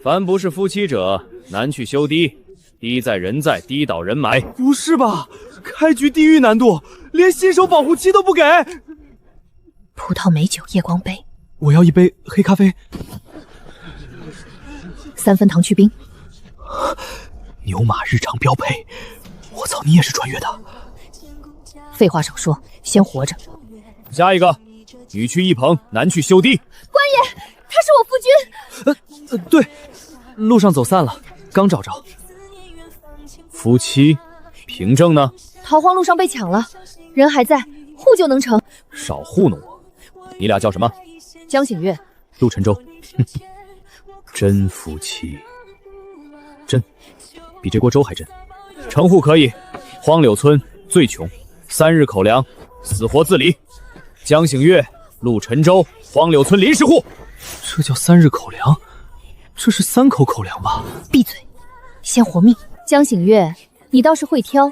凡不是夫妻者，难去修堤。堤在人在，堤倒人埋。不是吧？开局地狱难度，连新手保护期都不给。葡萄美酒夜光杯，我要一杯黑咖啡。3分糖去冰。牛马日常标配。我操，你也是穿越的？废话少说，先活着。下一个，女去一棚，男去修堤。官爷，他是我夫君。对，路上走散了，刚找着。夫妻，凭证呢？逃荒路上被抢了，人还在，护就能成。少糊弄我！你俩叫什么？江醒月，陆沉舟。真夫妻，真，比这锅粥还真。城户可以，荒柳村最穷，3日口粮，死活自理。江醒月、陆沉舟，荒柳村临时户。这叫3日口粮？这是3口口粮吧？闭嘴，先活命。江醒月，你倒是会挑，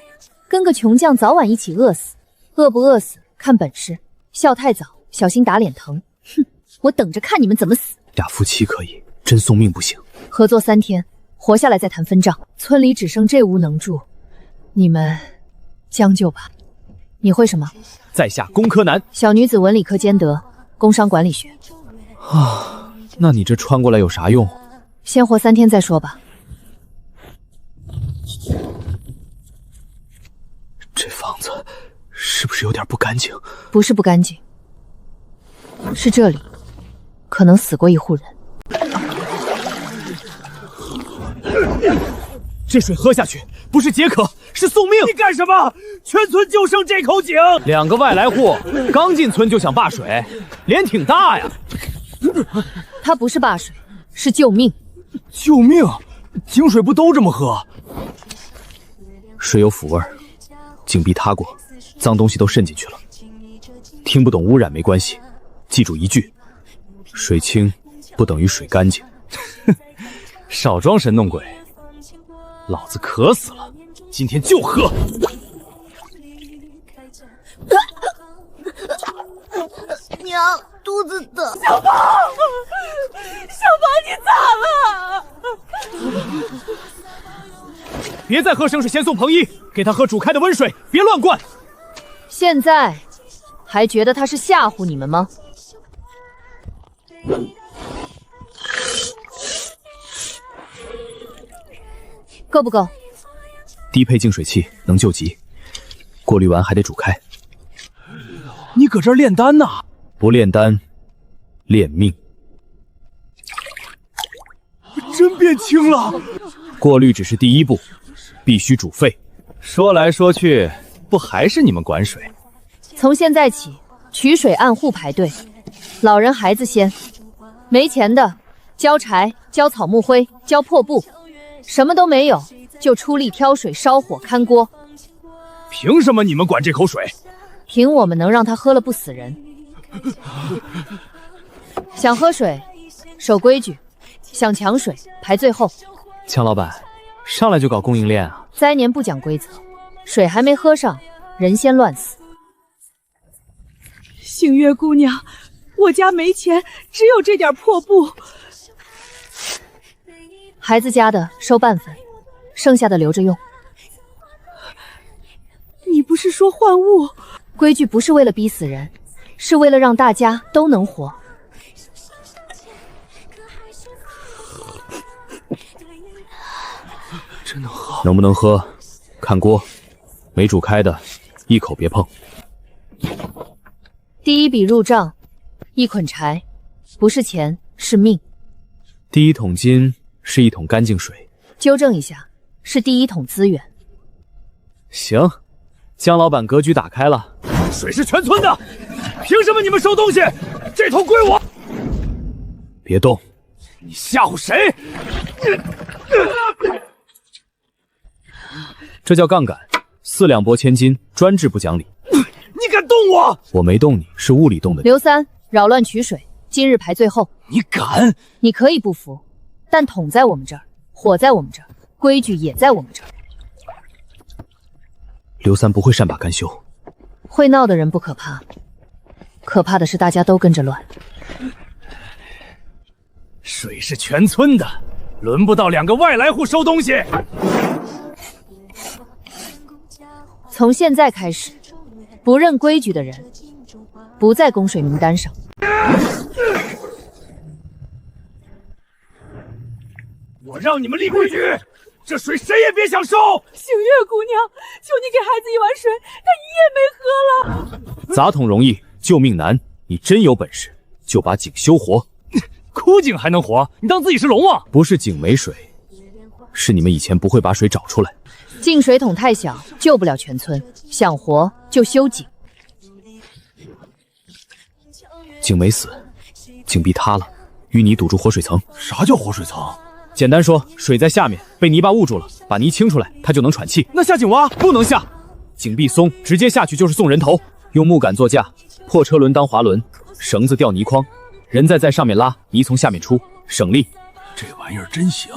跟个穷将早晚一起饿死。饿不饿死看本事，笑太早小心打脸疼。哼，我等着看你们怎么死。俩夫妻可以，真送命不行。合作3天，活下来再谈分账。村里只剩这屋能住，你们将就吧。你会什么？在下工科男。小女子文理科兼得，工商管理学。啊，那你这穿过来有啥用？先活3天再说吧。这房子是不是有点不干净？不是不干净，是这里可能死过一户人。这水喝下去不是解渴，是送命！你干什么？全村就剩这口井！2个外来户刚进村就想霸水，脸挺大呀！他不是霸水，是救命！救命！井水不都这么喝？水有腐味儿，井壁塌过，脏东西都渗进去了。听不懂污染没关系，记住一句：水清不等于水干净。少装神弄鬼，老子渴死了，今天就喝！娘，肚子疼。小宝，你咋了？别再喝生水，先送彭一，给他喝煮开的温水，别乱灌。现在还觉得他是吓唬你们吗？够不够？低配净水器能救急，过滤完还得煮开。你搁这儿炼丹呢？不炼丹，炼命。真变轻了。过滤只是第一步，必须煮沸。说来说去，不还是你们管水？从现在起，取水按户排队，老人孩子先。没钱的交柴、交草木灰、交破布，什么都没有就出力挑水、烧火、看锅。凭什么你们管这口水？凭我们能让他喝了不死人。想喝水，守规矩；想抢水，排最后。强老板，上来就搞供应链啊？灾年不讲规则，水还没喝上，人先乱死。醒月姑娘，我家没钱，只有这点破布。孩子家的收半分，剩下的留着用。你不是说换物？规矩不是为了逼死人，是为了让大家都能活。真能喝？能不能喝，看锅，没煮开的，一口别碰。第一笔入账，一捆柴，不是钱，是命。第一桶金是一桶干净水。纠正一下，是第一桶资源。行，江老板格局打开了。水是全村的，凭什么你们收东西？这桶归我。别动！你吓唬谁？这叫杠杆，4两拨千斤，专治不讲理。你敢动我？我没动你，是物理动的你。刘三，扰乱取水，今日排最后。你敢？你可以不服，但桶在我们这儿，火在我们这儿，规矩也在我们这儿。刘三不会善罢甘休。会闹的人不可怕，可怕的是大家都跟着乱。水是全村的，轮不到2个外来户收东西。从现在开始，不认规矩的人不在供水名单上。我让你们立规矩，这水谁也别想收。星月姑娘，求你给孩子一碗水，他一夜没喝了。砸桶容易，救命难。你真有本事，就把井修活。枯井还能活？你当自己是龙王？不是井没水，是你们以前不会把水找出来。进水桶太小，救不了全村。想活就修井。井没死，井壁塌了，淤泥堵住活水层。啥叫活水层？简单说，水在下面被泥巴捂住了，把泥清出来，它就能喘气。那下井蛙不能下，井壁松，直接下去就是送人头。用木杆做架，破车轮当滑轮，绳子吊泥筐，人在上面拉，泥从下面出，省力。这玩意儿真行，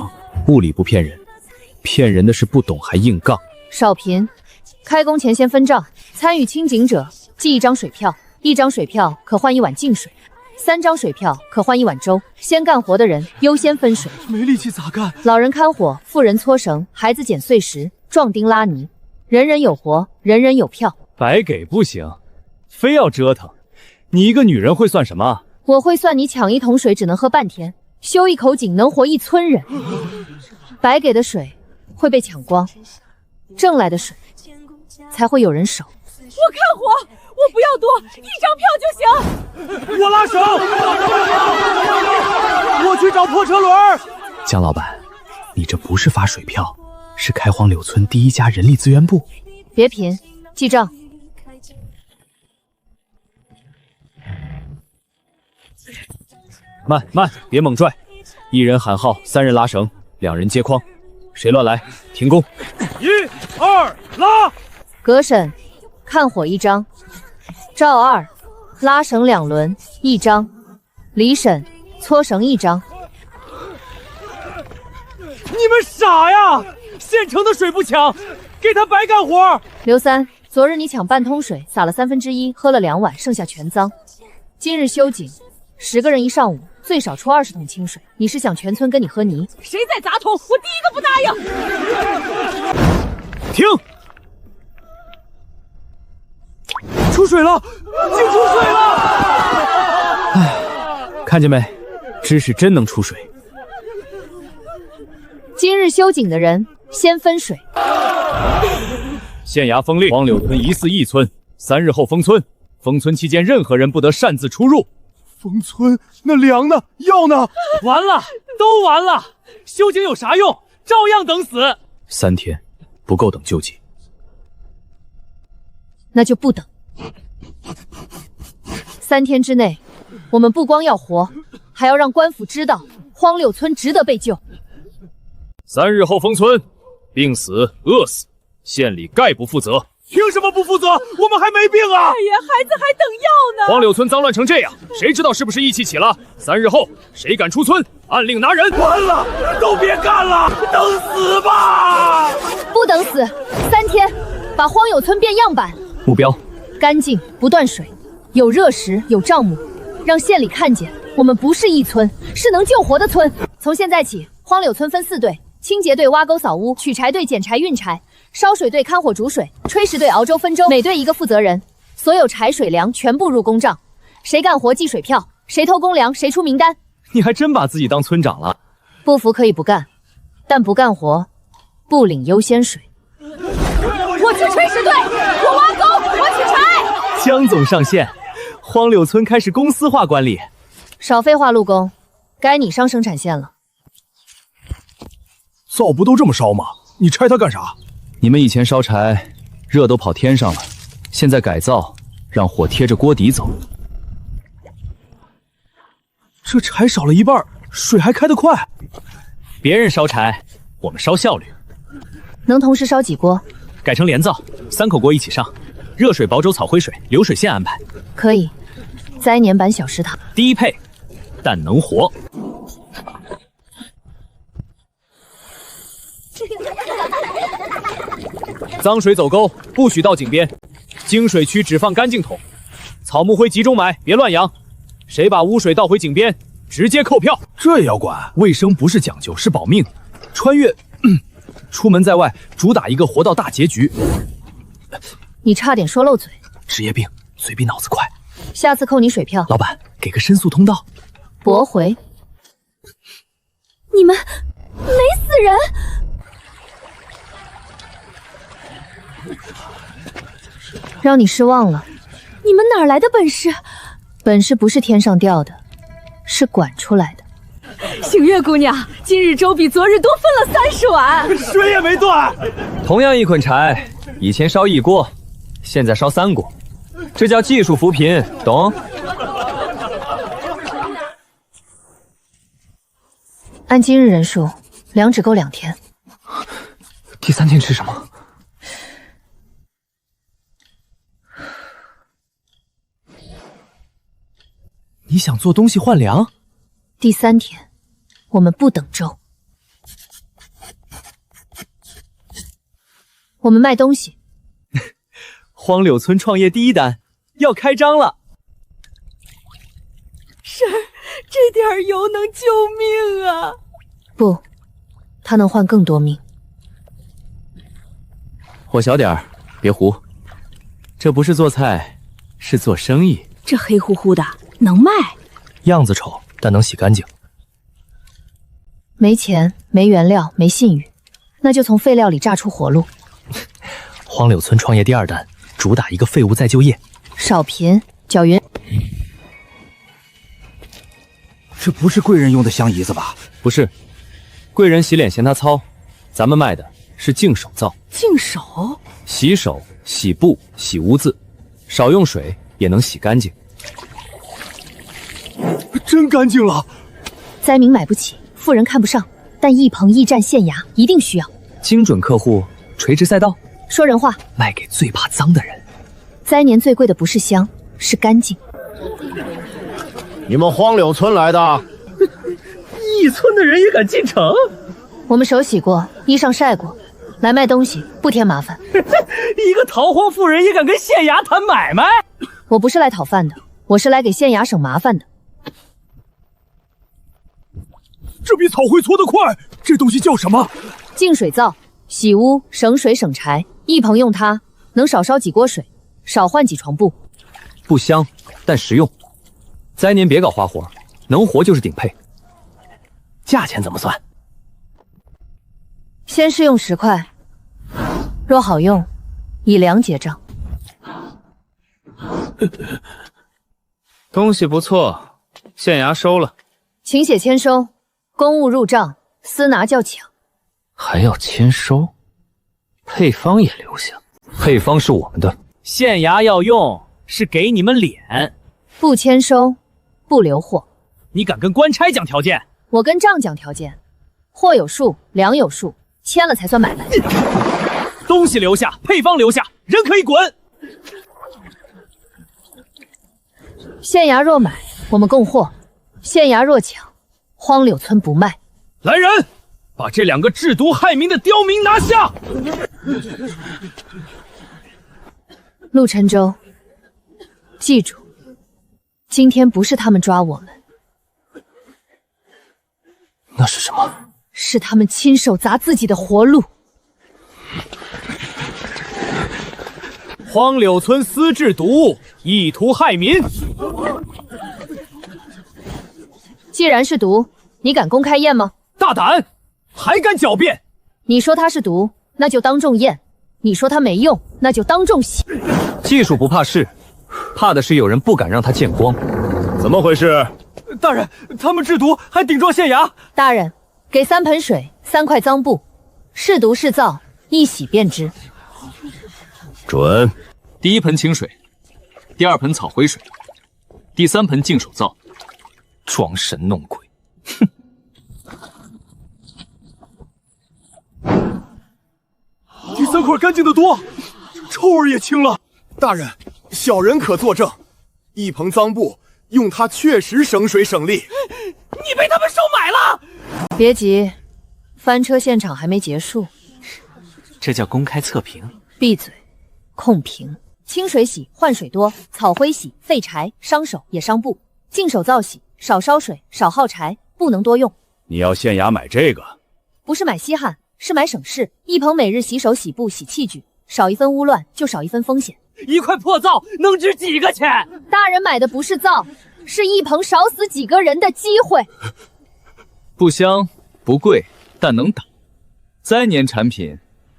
物理不骗人，骗人的是不懂还硬杠。少贫，开工前先分账，参与清井者记1张水票，1张水票可换1碗净水，3张水票可换1碗粥。先干活的人优先分水。没力气咋干？老人看火，妇人搓绳，孩子捡碎石，壮丁拉泥，人人有活，人人有票。白给不行，非要折腾。你一个女人会算什么？我会算你抢1桶水只能喝半天，修1口井能活1村人。白给的水会被抢光，挣来的水才会有人守。我看火，我不要多，1张票就行。我拉手，我去找破车轮。江老板，你这不是发水票，是开荒柳村第1家人力资源部。别贫，记账。慢，别猛拽。1人喊号，3人拉绳，2人接筐。谁乱来，停工。1、2，拉。葛婶，看火1张。赵二，拉绳2轮1张。李婶，搓绳1张。你们傻呀！现成的水不抢，给他白干活。刘三，昨日你抢半桶水，洒了1/3，喝了2碗，剩下全脏。今日修井，10个人1上午，最少出20桶清水。你是想全村跟你喝泥？谁在砸桶，我第一个不答应。停！出水了，井出水了！唉，看见没？知识真能出水。今日修井的人先分水。县衙封令，荒柳村疑似异村，3日后封村。封村期间，任何人不得擅自出入。封村那粮呢？药呢？完了，都完了！修井有啥用？照样等死。3天不够等救济，那就不等。3天之内，我们不光要活，还要让官府知道荒柳村值得被救。3日后封村，病死、饿死，县里概不负责。凭什么不负责？我们还没病啊！哎呀，孩子还等药呢。荒柳村脏乱成这样，谁知道是不是义气起了？3日后，谁敢出村，按令拿人。完了，都别干了，等死吧！不等死，3天，把荒柳村变样板。目标：干净不断水，有热食，有账目，让县里看见我们不是一村，是能救活的村。从现在起，荒柳村分4队：清洁队挖沟扫屋，取柴队捡柴运柴，烧水队看火煮水，炊事队熬粥分粥，每队1个负责人。所有柴水粮全部入公账，谁干活记水票，谁偷公粮谁出名单。你还真把自己当村长了。不服可以不干，但不干活不领优先水。我去炊事队，我挖沟，我取柴。江总上线，荒柳村开始公司化管理。少废话，陆工，该你上生产线了。灶不都这么烧吗？你拆它干啥？你们以前烧柴，热都跑天上了，现在改造，让火贴着锅底走。这柴少了一半，水还开得快。别人烧柴，我们烧效率。能同时烧几锅？改成连灶，3口锅一起上，热水、薄粥、草灰水，流水线安排。可以，栽年版小食堂。低配，但能活。脏水走沟，不许到井边。净水区只放干净桶。草木灰集中买，别乱扬。谁把污水倒回井边，直接扣票。这也要管？卫生不是讲究，是保命。穿越，出门在外，主打一个活到大结局。你差点说漏嘴。职业病，嘴比脑子快。下次扣你水票。老板，给个申诉通道。驳回。你们没死人！让你失望了。你们哪来的本事？本事不是天上掉的，是管出来的。星月姑娘，今日粥比昨日多分了30碗，水也没断。同样一捆柴，以前烧1锅，现在烧3锅，这叫技术扶贫，懂？按今日人数，2只够2天。第3天吃什么？你想做东西换粮？第3天，我们不等粥。我们卖东西。荒柳村创业第1单要开张了。婶儿，这点油能救命啊！不，它能换更多命。火小点儿，别糊。这不是做菜，是做生意。这黑乎乎的能卖？样子丑，但能洗干净。没钱，没原料，没信誉，那就从废料里榨出活路。荒柳村创业第2单，主打一个废物再就业。少贫，搅匀。这不是贵人用的香姨子吧？不是，贵人洗脸嫌它糙，咱们卖的是净手皂。净手？洗手、洗布、洗污渍，少用水也能洗干净。真干净了。灾民买不起，富人看不上，但一棚驿站县衙一定需要。精准客户，垂直赛道。说人话，卖给最怕脏的人。灾年最贵的不是香，是干净。你们荒柳村来的？一村的人也敢进城？我们手洗过，衣裳晒过，来卖东西，不添麻烦。一个逃荒妇人也敢跟县衙谈买卖？我不是来讨饭的，我是来给县衙省麻烦的。这比草灰搓得快。这东西叫什么？净水皂，洗污，省水省柴。一棚用它，能少烧几锅水，少换几床布。不香，但实用。灾年别搞花活，能活就是顶配。价钱怎么算？先试用10块，若好用，以2结账。东西不错，县衙收了。请写签收，公务入账，私拿较抢。还要签收？配方也留下。配方是我们的，县衙要用是给你们脸。不签收，不留货。你敢跟官差讲条件？我跟账讲条件，货有数，粮有数，签了才算买卖。东西留下，配方留下，人可以滚。县衙若买，我们供货；县衙若抢，荒柳村不卖。来人，把这2个制毒害民的刁民拿下！陆沉舟，记住，今天不是他们抓我们，那是什么？是他们亲手砸自己的活路。荒柳村私制毒，意图害民。既然是毒，你敢公开验吗？大胆，还敢狡辩！你说它是毒，那就当众验；你说它没用，那就当众洗。技术不怕事，怕的是有人不敢让它见光。怎么回事？大人，他们制毒还顶撞县衙。大人，给3盆水，3块脏布，是毒是皂，一洗便知。准。第1盆清水，第2盆草灰水，第3盆净手皂。装神弄鬼，哼！第3块干净的多，臭味也轻了。大人，小人可作证，一棚脏布用它确实省水省力。你被他们收买了！别急，翻车现场还没结束。这叫公开测评。闭嘴，控评。清水洗换水多，草灰洗废柴伤手也伤布，净手皂洗少烧水，少耗柴，不能多用。你要县衙买这个？不是买稀罕，是买省事。一棚每日洗手、洗布、洗器具，少一分污乱，就少一分风险。一块破灶能值几个钱？大人买的不是灶，是一棚少死几个人的机会。不香不贵，但能打。3年产品，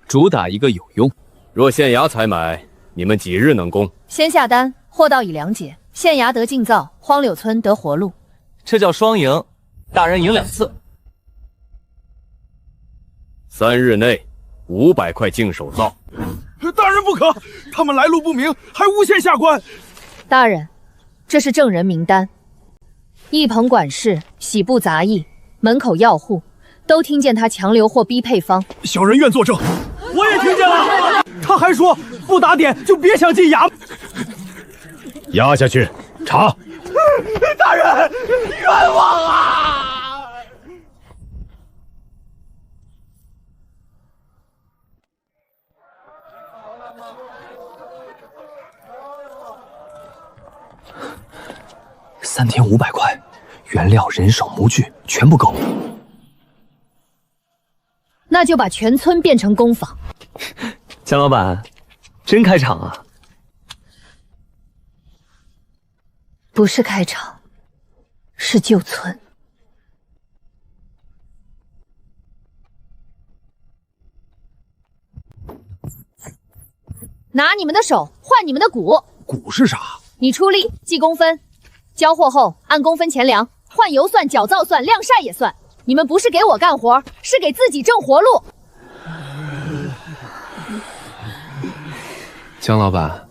主打一个有用。若县衙采买，你们几日能供？先下单，货到以2节。县衙得进灶，荒柳村得活路。这叫双赢，大人赢2次。3日内500块净手灶。大人不可，他们来路不明，还诬陷下官。大人，这是证人名单。一棚管事、洗布杂役、门口要户，都听见他强留或逼配方。小人愿作证。我也听见了，他还说不打点就别想进衙。押下去查。大人，冤枉啊！3天500块，原料、人手、模具全部够。那就把全村变成工坊。江老板，真开场啊！不是开场，是救村。拿你们的手换你们的骨。骨是啥？你出力记工分，交货后按工分钱粮，换油算、搅灶算、晾晒也算。你们不是给我干活，是给自己挣活路。江老板，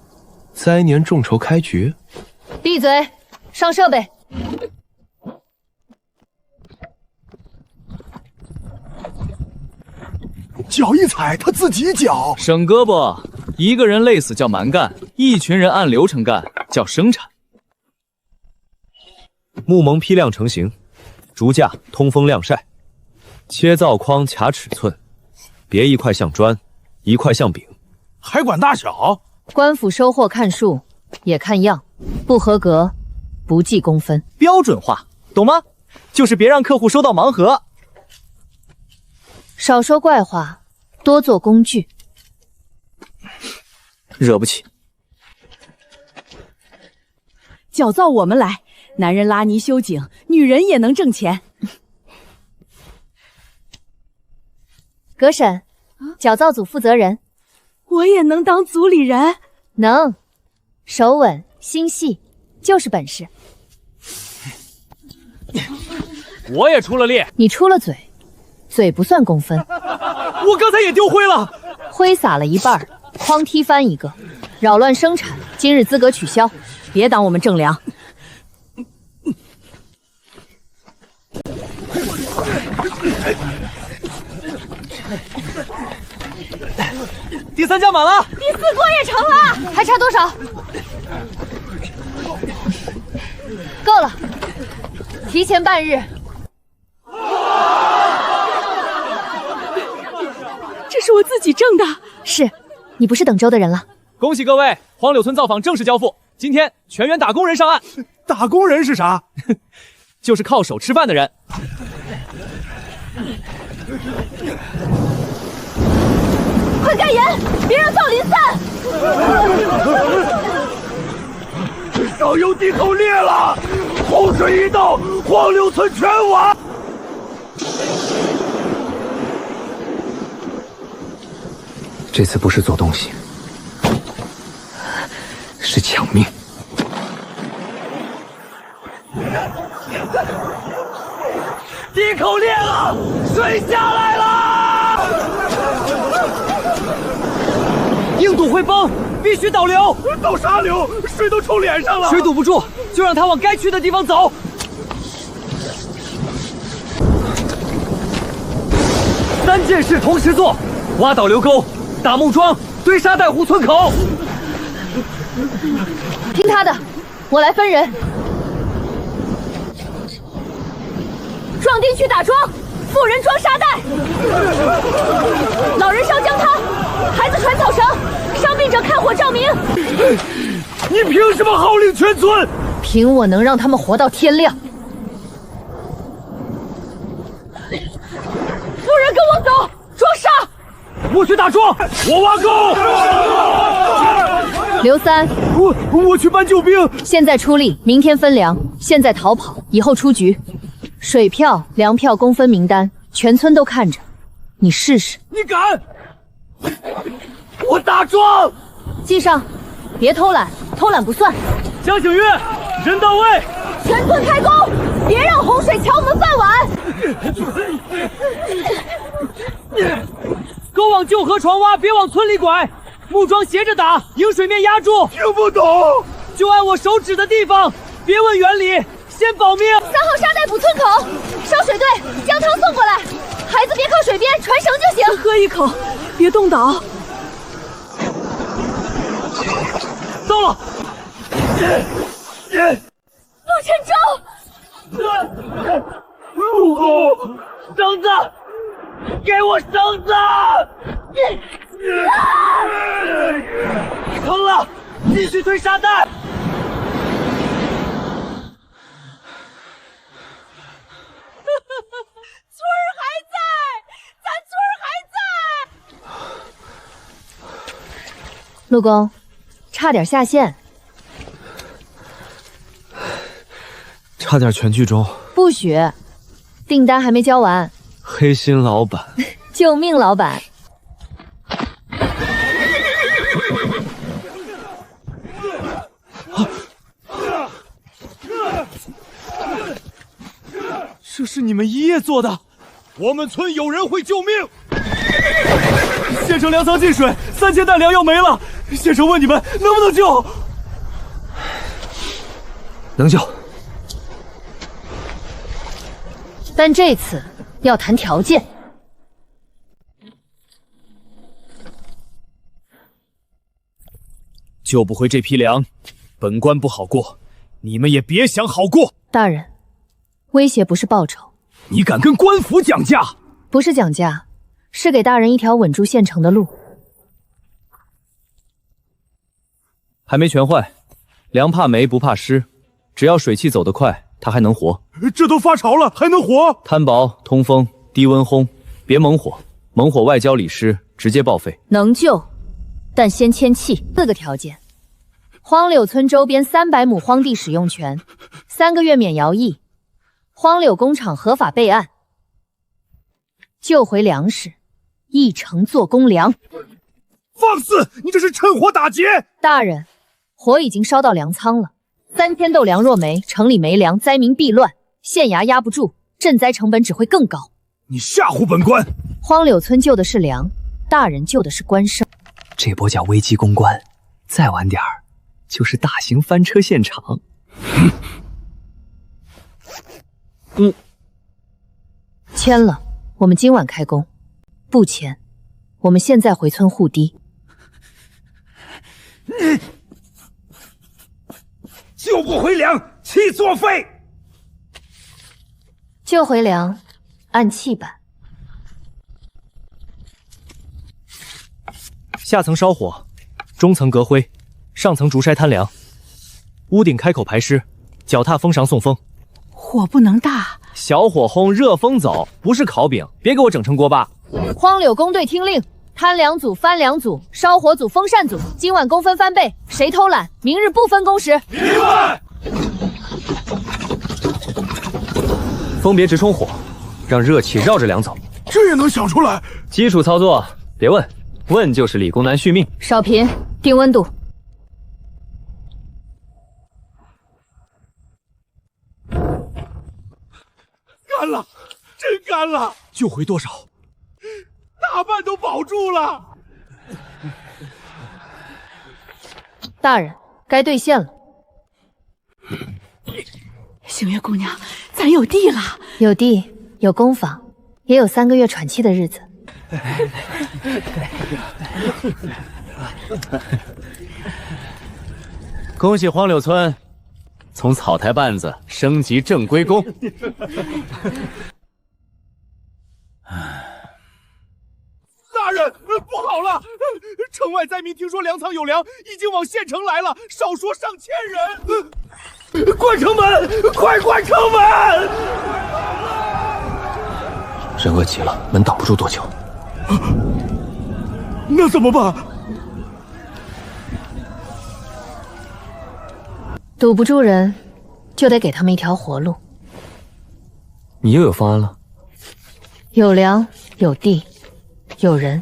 灾年众筹开局。闭嘴，上设备。脚一踩，他自己脚。省胳膊，一个人累死叫蛮干，一群人按流程干叫生产。木蒙批量成型，竹架通风晾晒，切灶框卡尺寸，别一块像砖，一块像饼，还管大小。官府收货看数，也看样，不合格不计工分。标准化，懂吗？就是别让客户收到盲盒。少说怪话，多做工具。惹不起。搅灶我们来，男人拉泥修井，女人也能挣钱。葛婶，搅灶组负责人。我也能当组里人？能，手稳心细，就是本事。我也出了力。你出了嘴，嘴不算工分。我刚才也丢灰了，灰撒了一半，哐踢翻一个，扰乱生产，今日资格取消。别挡我们挣粮。第3家满了，第4锅也成了，还差多少？够了，提前半日。这是我自己挣的。是，你不是等粥的人了。恭喜各位，荒柳村造坊正式交付，今天全员打工人上岸。打工人是啥？就是靠手吃饭的人。快盖严，别让灶林散！上游地口裂了，洪水一到，荒柳村全完。这次不是做东西，是抢命。地口裂了，水下来了，硬堵会崩，必须导流。导啥流？水都冲脸上了。水堵不住，就让它往该去的地方走。3件事同时做：挖导流沟、打木桩、堆沙袋湖村口。听他的，我来分人。壮丁去打桩，妇人装沙袋，老人烧姜汤，孩子传草绳，伤病者看火照明。你凭什么号令全村？凭我能让他们活到天亮。我去打桩，我挖沟。刘三，我去搬救兵。现在出力，明天分粮。现在逃跑，以后出局。水票、粮票公分名单，全村都看着，你试试。你敢？我打桩。记上，别偷懒，偷懒不算。江景月，人到位。全村开工，别让洪水抢我们饭碗。勾往旧河床挖，别往村里拐。木桩斜着打，迎水面压住。听不懂。就按我手指的地方，别问原理，先保命。3号沙袋补村口，烧水队将汤送过来。孩子别靠水边，传绳就行。喝一口，别冻倒。到了。陆晨舟，绳子，给我绳子！疼了，继续推沙袋。村儿还在，咱村儿还在。陆公，差点下线。差点全剧终。不许，订单还没交完。黑心老板，救命老板！这是你们一夜做的？我们村有人会救命。县城粮仓进水，3000担粮要没了。县城问你们能不能救？能救。但这次要谈条件。救不回这批粮，本关不好过，你们也别想好过。大人，威胁不是报酬。你敢跟官府讲价？不是讲价，是给大人一条稳住县城的路。还没全坏，粮怕霉不怕湿，只要水汽走得快，它还能活。这都发潮了，还能活？摊薄、通风、低温烘，别猛火，猛火外焦里湿，直接报废。能救，但先签契。4个条件：荒柳村周边300亩荒地使用权，3个月免徭役，荒柳工厂合法备案，救回粮食，一城做公粮。放肆！你这是趁火打劫！大人，火已经烧到粮仓了，3天斗粮若没，城里没粮，灾民必乱，县衙压不住，赈灾成本只会更高。你吓唬本官！荒柳村救的是粮，大人救的是官声。这波叫危机公关，再晚点儿就是大型翻车现场。签了，我们今晚开工；不签，我们现在回村护堤。救不回粮，契作废。救回粮，按契办。下层烧火，中层隔灰，上层竹筛摊粮，屋顶开口排湿，脚踏风绳送风。火不能大，小火烘，热风走，不是烤饼，别给我整成锅巴。荒柳工队听令，摊粮组、翻粮组、烧火组、风扇组，今晚工分翻倍，谁偷懒，明日不分工时。明白。风别直冲火，让热气绕着粮走。这也能想出来？基础操作，别问，问就是理工男续命。少贫，定温度。干了，真干了！救回多少？大半都保住了。大人，该兑现了。星月姑娘，咱有地了。有地，有工坊，也有3个月喘气的日子。恭喜荒柳村从草台班子升级正规工。大人，不好了！城外灾民听说粮仓有粮，已经往县城来了，少说上千人。关城门，快关城门！人饿极了，门挡不住多久。那怎么办？堵不住人，就得给他们一条活路。你又有方案了？有粮，有地，有人，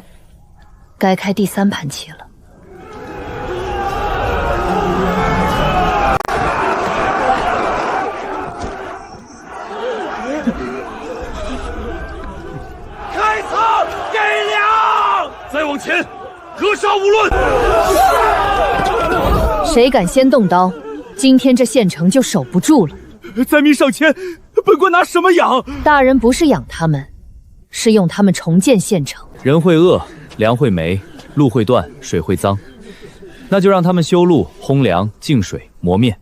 该开第3盘棋了。开仓给粮，再往前，格杀勿论。谁敢先动刀，今天这县城就守不住了。灾民上千，本官拿什么养？大人不是养他们，是用他们重建县城。人会饿，粮会没，路会断，水会脏，那就让他们修路、烘粮、净水、磨面。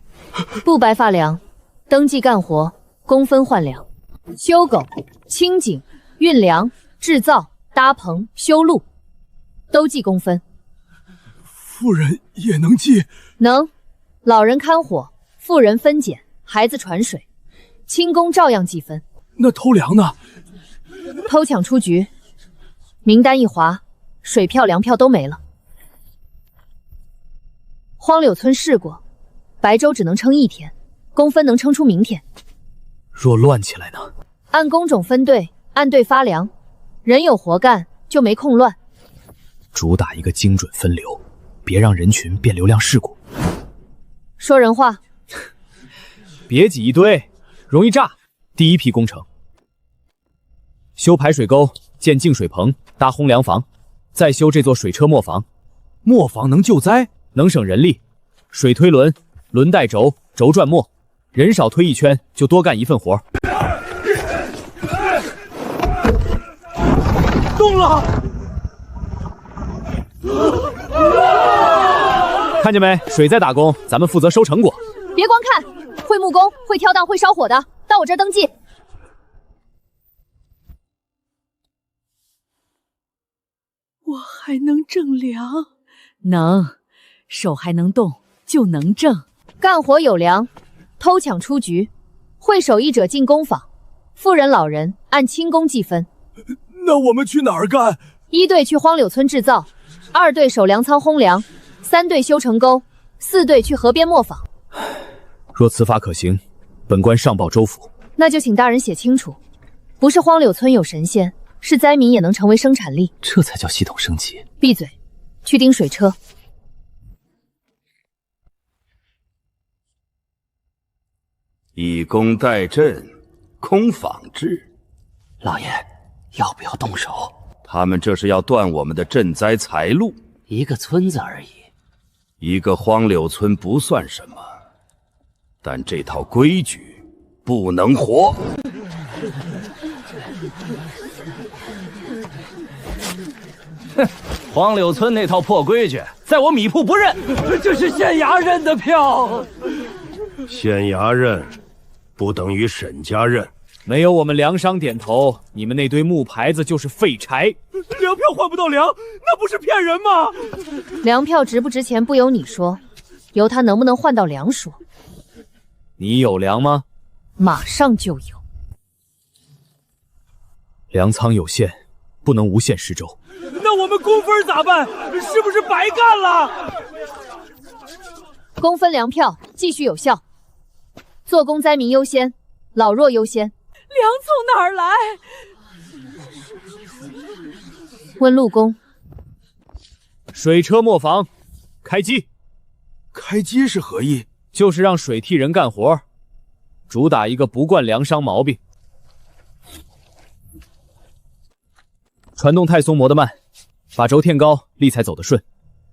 不白发粮，登记干活，工分换粮。修狗、清井、运粮、制造、搭棚、修路，都计工分。妇人也能计？能。老人看火，妇人分拣，孩子传水，轻工照样计分。那偷粮呢？偷抢出局，名单一划，水票、粮票都没了。荒柳村试过，白粥只能撑1天，工分能撑出明天。若乱起来呢？按工种分队，按队发粮，人有活干，就没空乱。主打一个精准分流，别让人群变流量事故。说人话。别挤一堆，容易炸。第1批工程，修排水沟，建净水棚，搭烘粮房，再修这座水车磨坊。磨坊能救灾，能省人力。水推轮，轮带轴，轴转磨，人少推1圈就多干1份活。动了！看见没？水在打工，咱们负责收成果。别光看，会木工、会挑担、会烧火的，到我这儿登记。我还能挣粮？能，手还能动，就能挣。干活有粮，偷抢出局，会手艺者进工坊，妇人老人按轻工计分。那我们去哪儿干？1队去荒柳村制造，2队守粮仓烘粮，3队修城沟，4队去河边磨坊。若此法可行，本官上报州府。那就请大人写清楚，不是荒柳村有神仙，是灾民也能成为生产力。这才叫系统升级。闭嘴，去盯水车。以工代赈，空坊制。老爷，要不要动手？他们这是要断我们的赈灾财路。一个村子而已，一个荒柳村不算什么，但这套规矩不能活。哼，荒柳村那套破规矩，在我米铺不认。这是县衙认的票。县衙认，不等于沈家认。没有我们粮商点头，你们那堆木牌子就是废柴。粮票换不到粮，那不是骗人吗？粮票值不值钱不由你说，由他能不能换到粮说。你有粮吗？马上就有。粮仓有限，不能无限施粥。那我们工分咋办？是不是白干了？工分粮票继续有效，做工灾民优先，老弱优先。粮从哪儿来？问路工。水车磨坊，开机。开机是何意？就是让水替人干活，主打一个不惯粮商毛病。传动太松磨得慢，把轴添高，力才走得顺。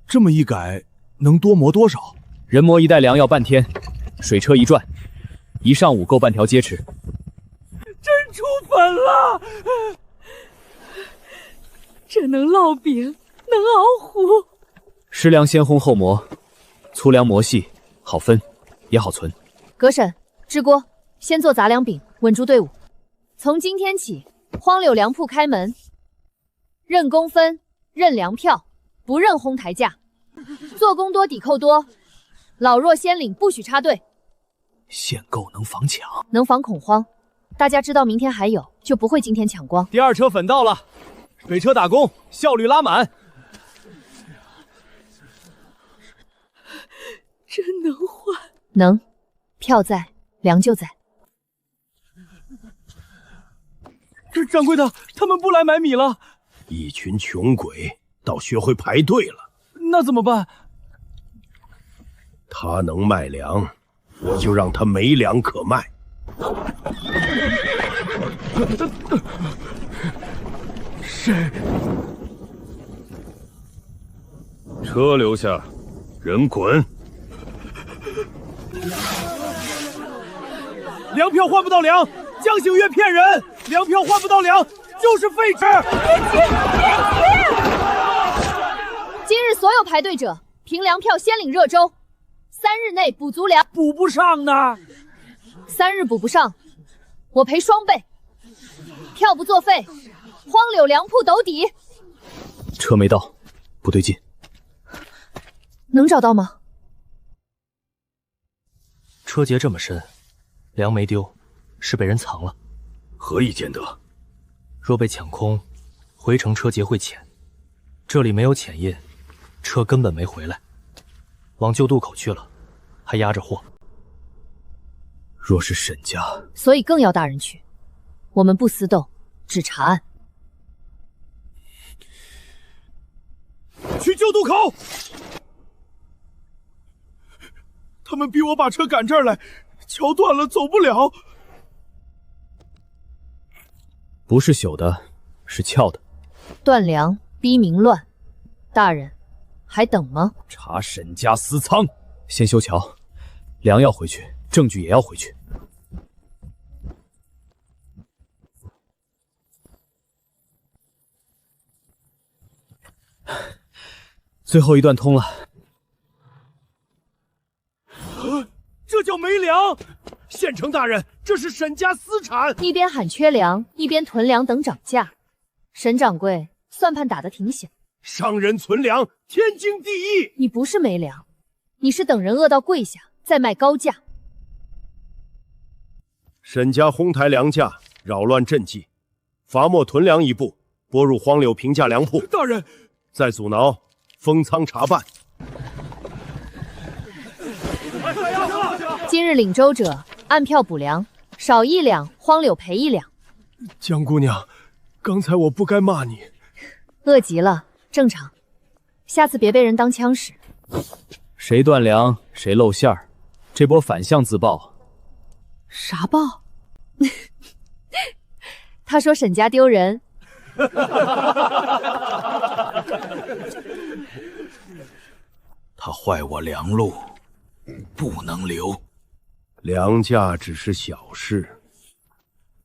这么一改，能多磨多少？人磨1袋粮要半天，水车一转，1上午够半条街吃。真出粉了！这能烙饼，能熬糊。湿粮先烘后磨，粗粮磨细，好分，也好存。葛婶、支锅，先做杂粮饼，稳住队伍。从今天起，荒柳粮铺开门，认工分，认粮票，不认哄抬价。做工多抵扣多，老弱先领，不许插队。限购能防抢，能防恐慌。大家知道明天还有，就不会今天抢光。第2车粉到了，水车打工，效率拉满。真能换？能，票在，粮就在。掌柜的，他们不来买米了。一群穷鬼，倒学会排队了。那怎么办？他能卖粮，我就让他没粮可卖。谁？车留下，人滚！粮票换不到粮，江醒月骗人，粮票换不到粮就是废纸。今日所有排队者，凭粮票先领热粥，3日内补足粮。补不上呢，3日补不上，我赔双倍。票不作废，荒柳粮铺斗底。车没到，不对劲。能找到吗？车劫这么深，粮没丢，是被人藏了。何以见得？若被抢空，回程车劫会浅，这里没有潜印，车根本没回来，往旧渡口去了，还压着货。若是沈家，所以更要大人去。我们不私斗，只查案。去旧渡口。他们逼我把车赶这儿来，桥断了，走不了。不是朽的，是撬的。断粮逼民乱，大人还等吗？查沈家私仓，先修桥，粮要回去，证据也要回去。最后一段通了。这叫没粮！县城大人，这是沈家私产。一边喊缺粮，一边囤粮等涨价。沈掌柜算盘打得挺响。商人存粮，天经地义。你不是没粮，你是等人饿到跪下，再卖高价。沈家哄抬粮价，扰乱赈济，罚没囤粮一部，拨入荒柳平价粮铺。大人，再阻挠，封仓查办。今日领粥者，按票补粮，少1两，荒柳赔1两。江姑娘，刚才我不该骂你。饿极了，正常。下次别被人当枪使。谁断粮，谁露馅儿。这波反向自爆。啥爆？他说沈家丢人。他坏我粮路，不能留。粮价只是小事，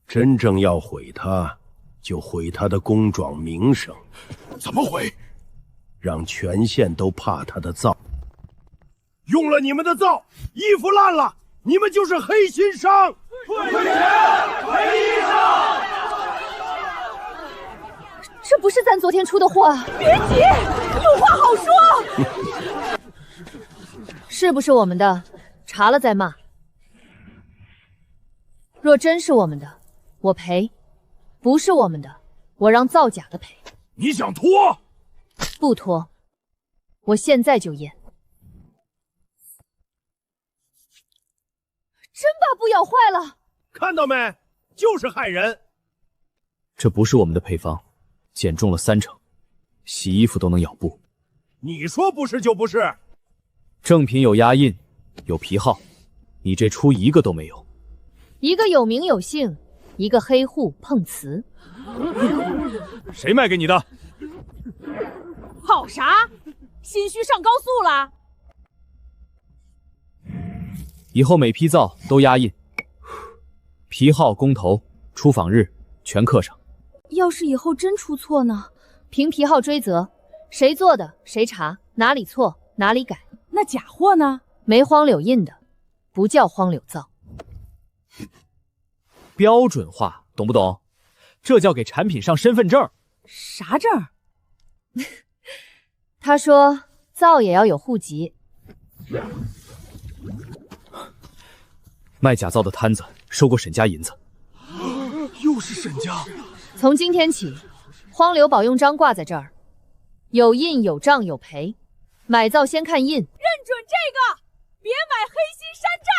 真正要毁他，就毁他的工庄名声。怎么毁？让全县都怕他的灶。用了你们的灶，衣服烂了，你们就是黑心商。退钱，赔衣裳。这不是咱昨天出的货啊！别急，有话好说。是不是我们的？查了再骂。若真是我们的，我赔；不是我们的，我让造假的赔。你想拖？不拖，我现在就验。真把布咬坏了！看到没？就是害人。这不是我们的配方，减重了30%，洗衣服都能咬布。你说不是就不是。正品有压印，有皮号，你这出一个都没有。一个有名有姓，一个黑户碰瓷。谁卖给你的？好啥？心虚上高速了？以后每批皂都压印，皮号、工头、出访日全刻上。要是以后真出错呢？凭皮号追责，谁做的谁查，哪里错哪里改。那假货呢？没荒柳印的，不叫荒柳皂。标准化，懂不懂？这叫给产品上身份证。啥证？他说皂也要有户籍。卖假皂的摊子收过沈家银子。又是沈家。从今天起，荒柳保用章挂在这儿，有印有账有赔。买皂先看印，认准这个。别买黑心山寨。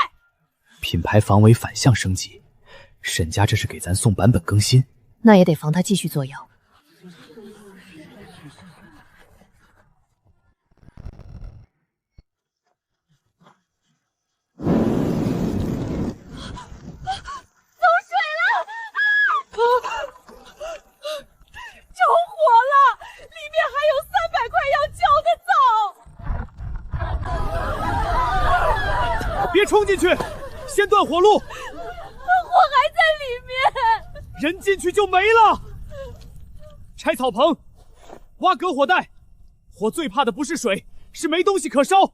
品牌防伪反向升级，沈家这是给咱送版本更新，那也得防他继续作妖。走水了！着火了，里面还有300块要交的枣。别冲进去，先断火路。火还在里面，人进去就没了。拆草棚，挖隔火带。火最怕的不是水，是没东西可烧。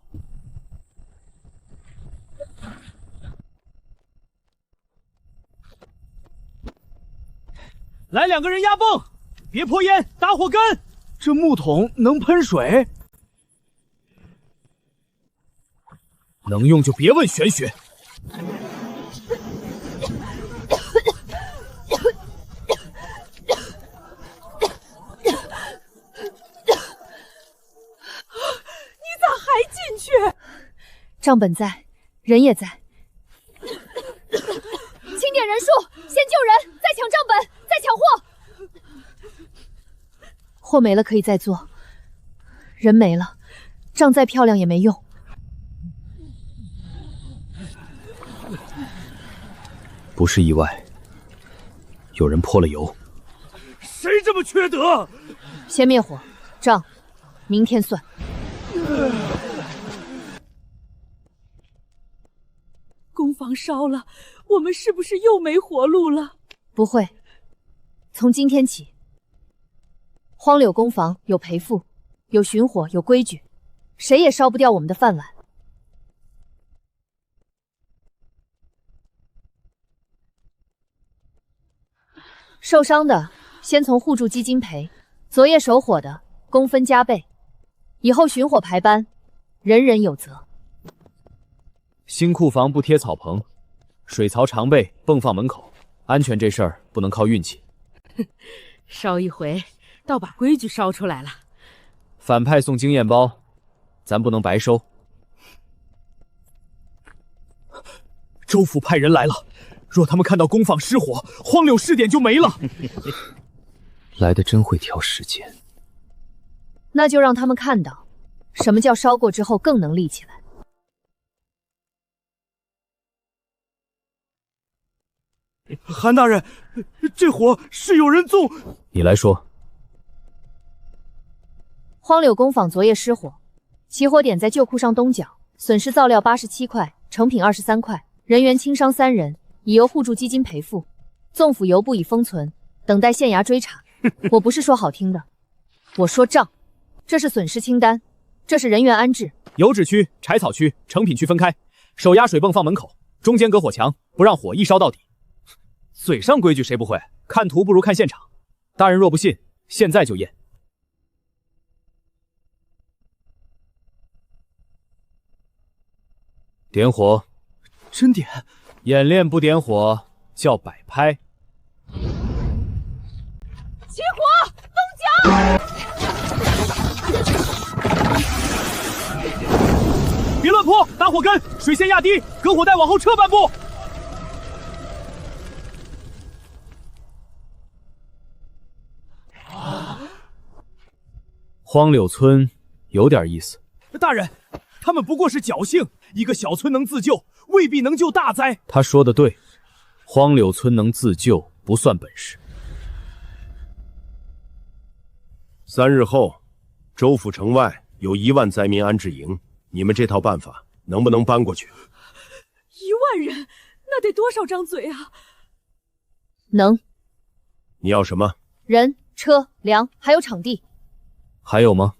来2个人压泵，别泼烟，打火根。这木桶能喷水？能用就别问玄学。你咋还进去？账本在，人也在。清点人数，先救人，再抢账本，再抢货。货没了可以再做，人没了，账再漂亮也没用。不是意外，有人泼了油。谁这么缺德？先灭火，账明天算。工坊烧了，我们是不是又没活路了？不会，从今天起，荒柳工坊有赔付，有巡火，有规矩，谁也烧不掉我们的饭碗。受伤的先从互助基金赔，昨夜守火的工分加倍，以后巡火排班，人人有责。新库房不贴草棚，水槽常备，泵放门口，安全这事儿不能靠运气。烧一回，倒把规矩烧出来了。反派送经验包，咱不能白收。州府派人来了，若他们看到工坊失火，荒柳试点就没了。来的真会挑时间。那就让他们看到，什么叫烧过之后更能立起来。韩大人，这火是有人纵。你来说。荒柳工坊昨夜失火，起火点在旧库上东角，损失造料87块，成品23块，人员轻伤3人，已由互助基金赔付。纵府犹不已封存，等待县衙追查。我不是说好听的，我说账。这是损失清单，这是人员安置。油脂区、柴草区、成品区分开，手压水泵放门口，中间隔火墙，不让火一烧到底。嘴上规矩谁不会？看图不如看现场。大人若不信，现在就验。点火，真点。演练不点火叫摆拍。起火，东角！别乱泼，打火根，水线压低，隔火带往后撤半步。荒柳村有点意思。大人，他们不过是侥幸，一个小村能自救，未必能救大灾。他说的对，荒柳村能自救不算本事。3日后，州府城外有1万灾民安置营，你们这套办法能不能搬过去？1万人，那得多少张嘴啊？能。你要什么？人、车、粮，还有场地。还有吗？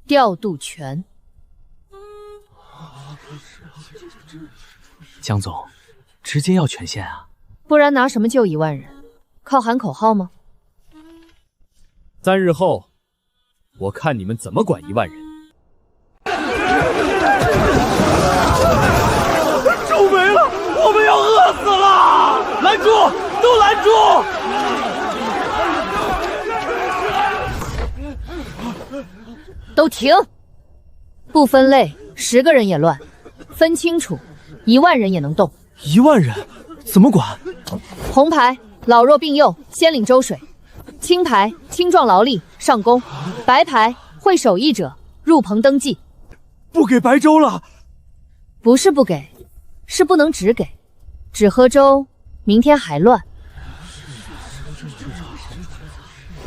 调度权。江总，直接要权限啊？不然拿什么救1万人？靠喊口号吗？3日后，我看你们怎么管1万人。粥没了，我们要饿死了！拦住，都拦住！都停！不分类， 10个人也乱，分清楚，1万人也能动。1万人怎么管？红牌老弱病幼先领粥水，青牌青壮劳力上工，白牌会手艺者入棚登记。不给白粥了？不是不给，是不能只给，只喝粥，明天还乱。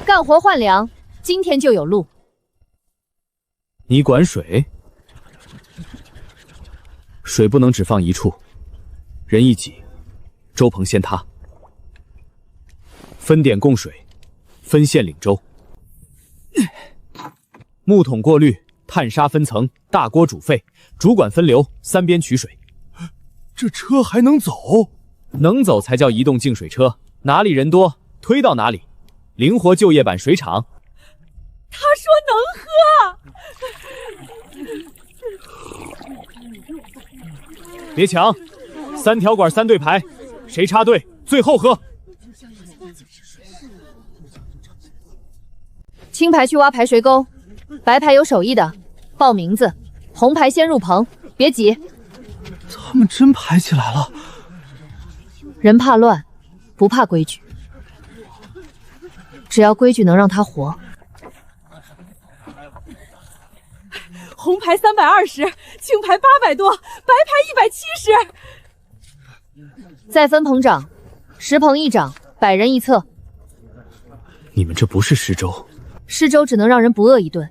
干活换粮，今天就有路。你管水？水不能只放一处，人一挤，粥棚先塌。分点供水，分线领粥。木桶过滤，碳沙分层，大锅煮沸，主管分流，3边取水。这车还能走？能走才叫移动净水车，哪里人多推到哪里。灵活就业版水厂。他说能喝。别抢，3条管3对排，谁插队最后喝。青牌去挖排水沟，白牌有手艺的报名字，红牌先入棚，别急。他们真排起来了。人怕乱，不怕规矩，只要规矩能让他活。红牌320，青牌800多，白牌170。再分棚长，10棚1长，100人一侧。你们这不是施粥，施粥只能让人不饿一顿，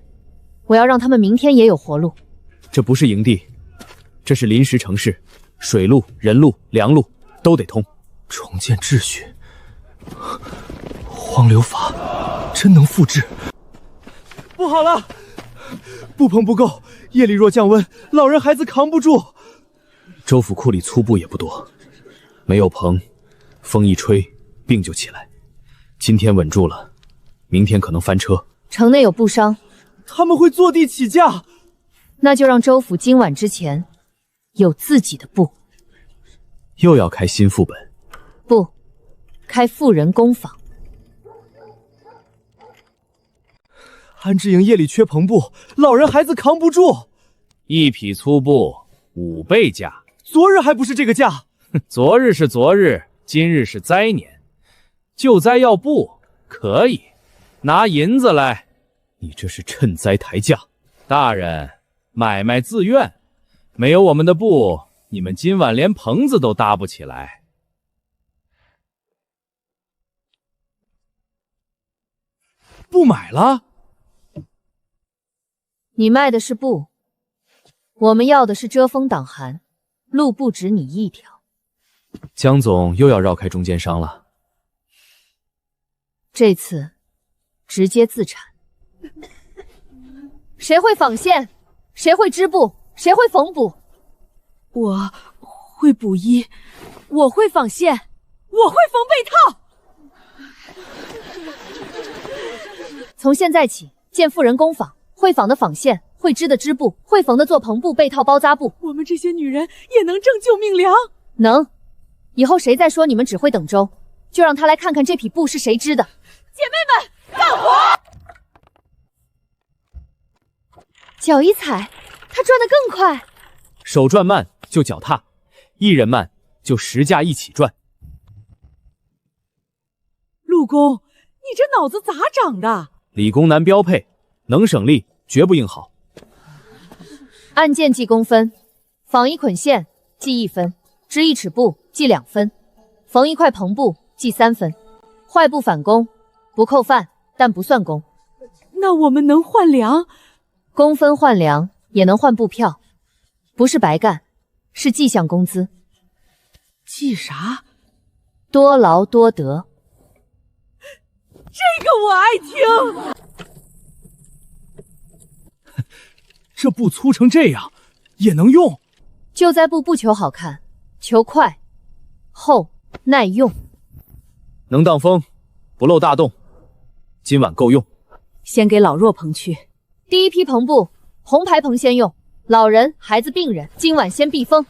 我要让他们明天也有活路。这不是营地，这是临时城市，水路、人路、粮路都得通。重建秩序，荒流法真能复制。不好了，布棚不够，夜里若降温，老人孩子扛不住。州府库里粗布也不多，没有棚，风一吹病就起来。今天稳住了，明天可能翻车。城内有布商，他们会坐地起价。那就让州府今晚之前有自己的布。又要开新副本？不，开富人工坊。安置营夜里缺棚布，老人孩子扛不住。1匹粗布5倍价。昨日还不是这个价？昨日是昨日，今日是灾年。救灾要布，可以拿银子来。你这是趁灾抬价。大人，买卖自愿，没有我们的布，你们今晚连棚子都搭不起来。不买了？你卖的是布，我们要的是遮风挡寒，路不止你一条。江总又要绕开中间商了。这次直接自产。谁会纺线？谁会织布？谁会缝补？我会补衣，我会纺线，我会缝被套。从现在起建富人工坊，会纺的纺线，会织的织布，会缝的做棚布、被套、包扎布。我们这些女人也能挣救命粮？能。以后谁再说你们只会等粥，就让他来看看这匹布是谁织的。姐妹们，干活！脚一踩，他转得更快。手转慢就脚踏，一人慢就10架一起转。陆公，你这脑子咋长的？理工男标配，能省力，绝不硬耗。按件计工分，纺1捆线计1分，织1尺布计2分，缝1块棚布计3分。坏布返工，不扣饭，但不算工。那我们能换粮？工分换粮，也能换布票，不是白干，是计项工资。计啥？多劳多得。这个我爱听。这布粗成这样也能用？救灾布不求好看，求快、厚、耐用，能挡风，不漏大洞，今晚够用。先给老弱棚去。第一批棚布，红牌棚先用，老人、孩子、病人今晚先避风。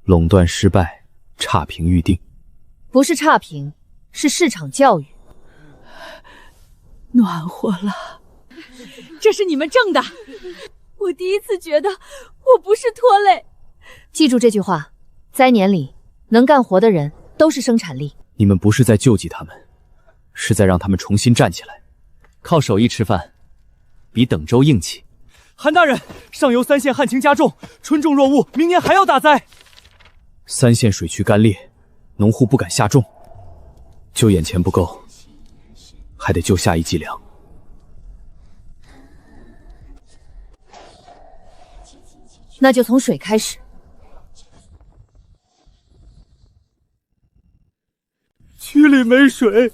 垄断失败，差评预定。不是差评，是市场教育。暖和了。这是你们挣的。我第一次觉得我不是拖累。记住这句话，灾年里能干活的人都是生产力。你们不是在救济他们，是在让他们重新站起来。靠手艺吃饭，比等州硬气。韩大人，上游3县旱情加重，春种若误，明年还要大灾。3县水渠干裂，农户不敢下种，救眼前不够，还得救下一季粮。那就从水开始。渠里没水，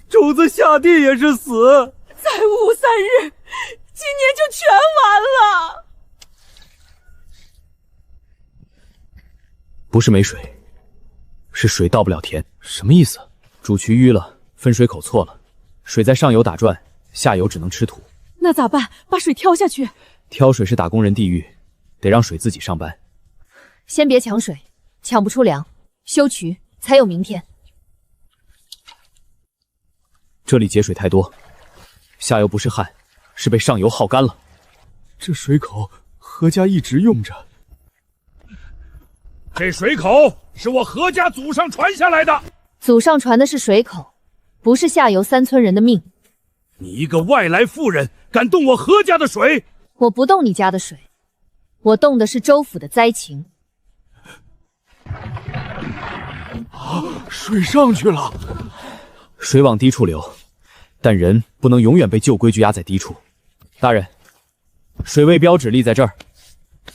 种子下地也是死。再捂3日，今年就全完了。不是没水，是水到不了田。什么意思？主渠淤了，分水口错了，水在上游打转，下游只能吃土。那咋办？把水挑下去？挑水是打工人地狱，得让水自己上班。先别抢水，抢不出粮，修渠才有明天。这里节水太多，下游不是旱，是被上游耗干了。这水口何家一直用着。这水口是我何家祖上传下来的。祖上传的是水口，不是下游3村人的命。你一个外来妇人，敢动我何家的水？我不动你家的水，我动的是州府的灾情。水上去了。水往低处流，但人不能永远被旧规矩压在低处。大人，水位标志立在这儿，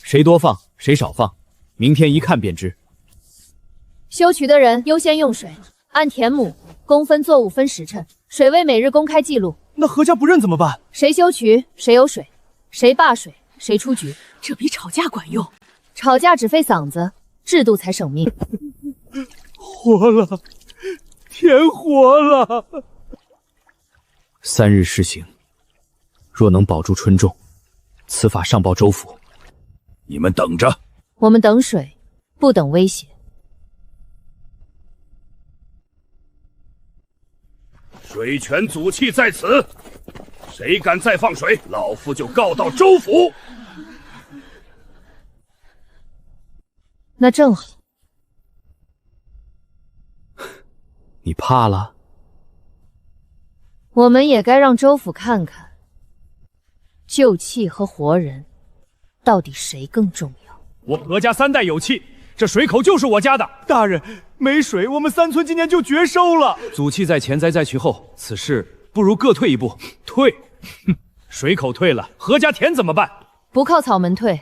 谁多放，谁少放，明天一看便知。修渠的人优先用水，按田亩、工分作物分时辰，水位每日公开记录。那何家不认怎么办？谁修渠，谁有水，谁罢水，谁出局。这比吵架管用。吵架只费嗓子，制度才省命。活了，天活了。3日施行，若能保住春种，此法上报州府。你们等着。我们等水，不等威胁。水泉祖契在此，谁敢再放水，老夫就告到州府。那正好。你怕了？我们也该让州府看看，旧契和活人到底谁更重要。我何家3代有契，这水口就是我家的。大人，没水，我们3村今年就绝收了。祖契在前，灾在渠后，此事不如各退一步。退？哼，水口退了，何家田怎么办？不靠草门退，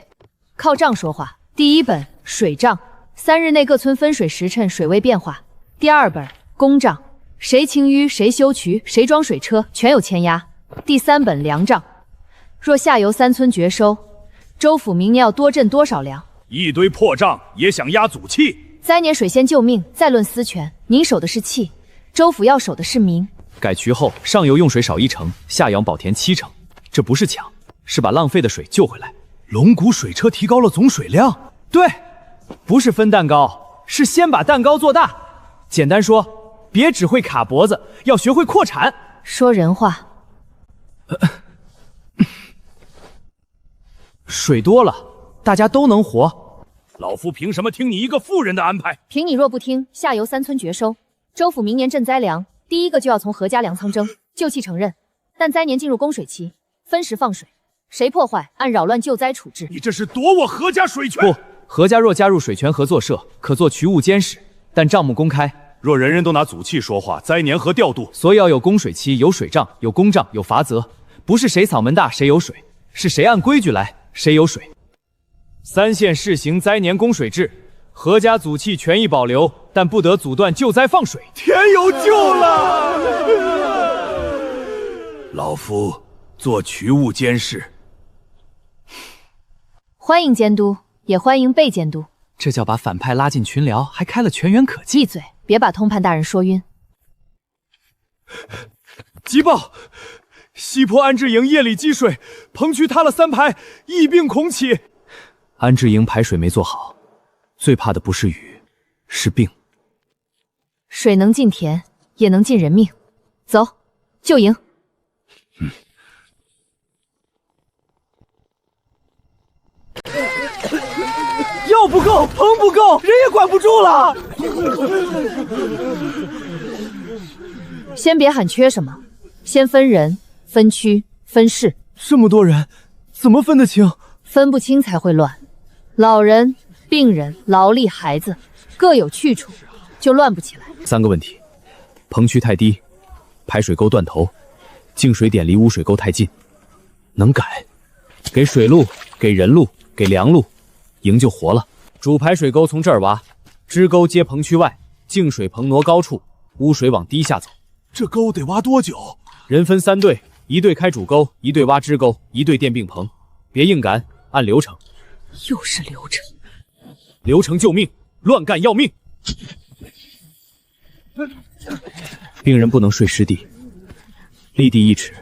靠账说话。第1本水账，3日内各村分水时辰、水位变化。第2本公账，谁清淤、谁修渠、谁装水车，全有签押。第3本粮账，若下游3村绝收，州府明年要多赈多少粮？一堆破账也想压祖契？灾年水先救命，再论私权。您守的是契，州府要守的是民。改渠后，上游用水少1成，下游保田7成，这不是抢，是把浪费的水救回来。龙骨水车提高了总水量。对，不是分蛋糕，是先把蛋糕做大。简单说，别只会卡脖子，要学会扩产。说人话。水多了，大家都能活。老夫凭什么听你一个妇人的安排？凭你若不听，下游3村绝收，州府明年赈灾粮，第一个就要从何家粮仓征。旧契承认，但灾年进入供水期，分时放水，谁破坏，按扰乱救灾处置。你这是夺我何家水权！不，何家若加入水权合作社，可做渠务监使，但账目公开。若人人都拿祖契说话，灾年何调度？所以要有供水期，有水账，有公账，有罚则，不是谁草门大谁有水，是谁按规矩来谁有水。3县试行灾年供水制，何家祖契权益保留，但不得阻断救灾放水。田有救了！老夫做渠务监事。欢迎监督，也欢迎被监督。这叫把反派拉进群聊，还开了全员可击。闭嘴，别把通判大人说晕。急报！西坡安置营夜里积水，棚渠塌了3排，疫病恐起。安置营排水没做好，最怕的不是雨，是病。水能进田，也能进人命。走，救营。药不够，棚不够，人也管不住了。先别喊缺什么，先分人、分区、分市。这么多人，怎么分得清？分不清才会乱。老人、病人、劳力、孩子，各有去处，就乱不起来。3个问题：棚区太低，排水沟断头，净水点离污水沟太近。能改，给水路，给人路，给粮路，营就活了。主排水沟从这儿挖，支沟接棚区外，净水棚挪高处，污水往低下走。这沟得挖多久？人分3队，一队开主沟，一队挖支沟，一队垫并棚。别硬赶，按流程。又是流程，流程救命，乱干要命。病人不能睡湿地，立地1尺，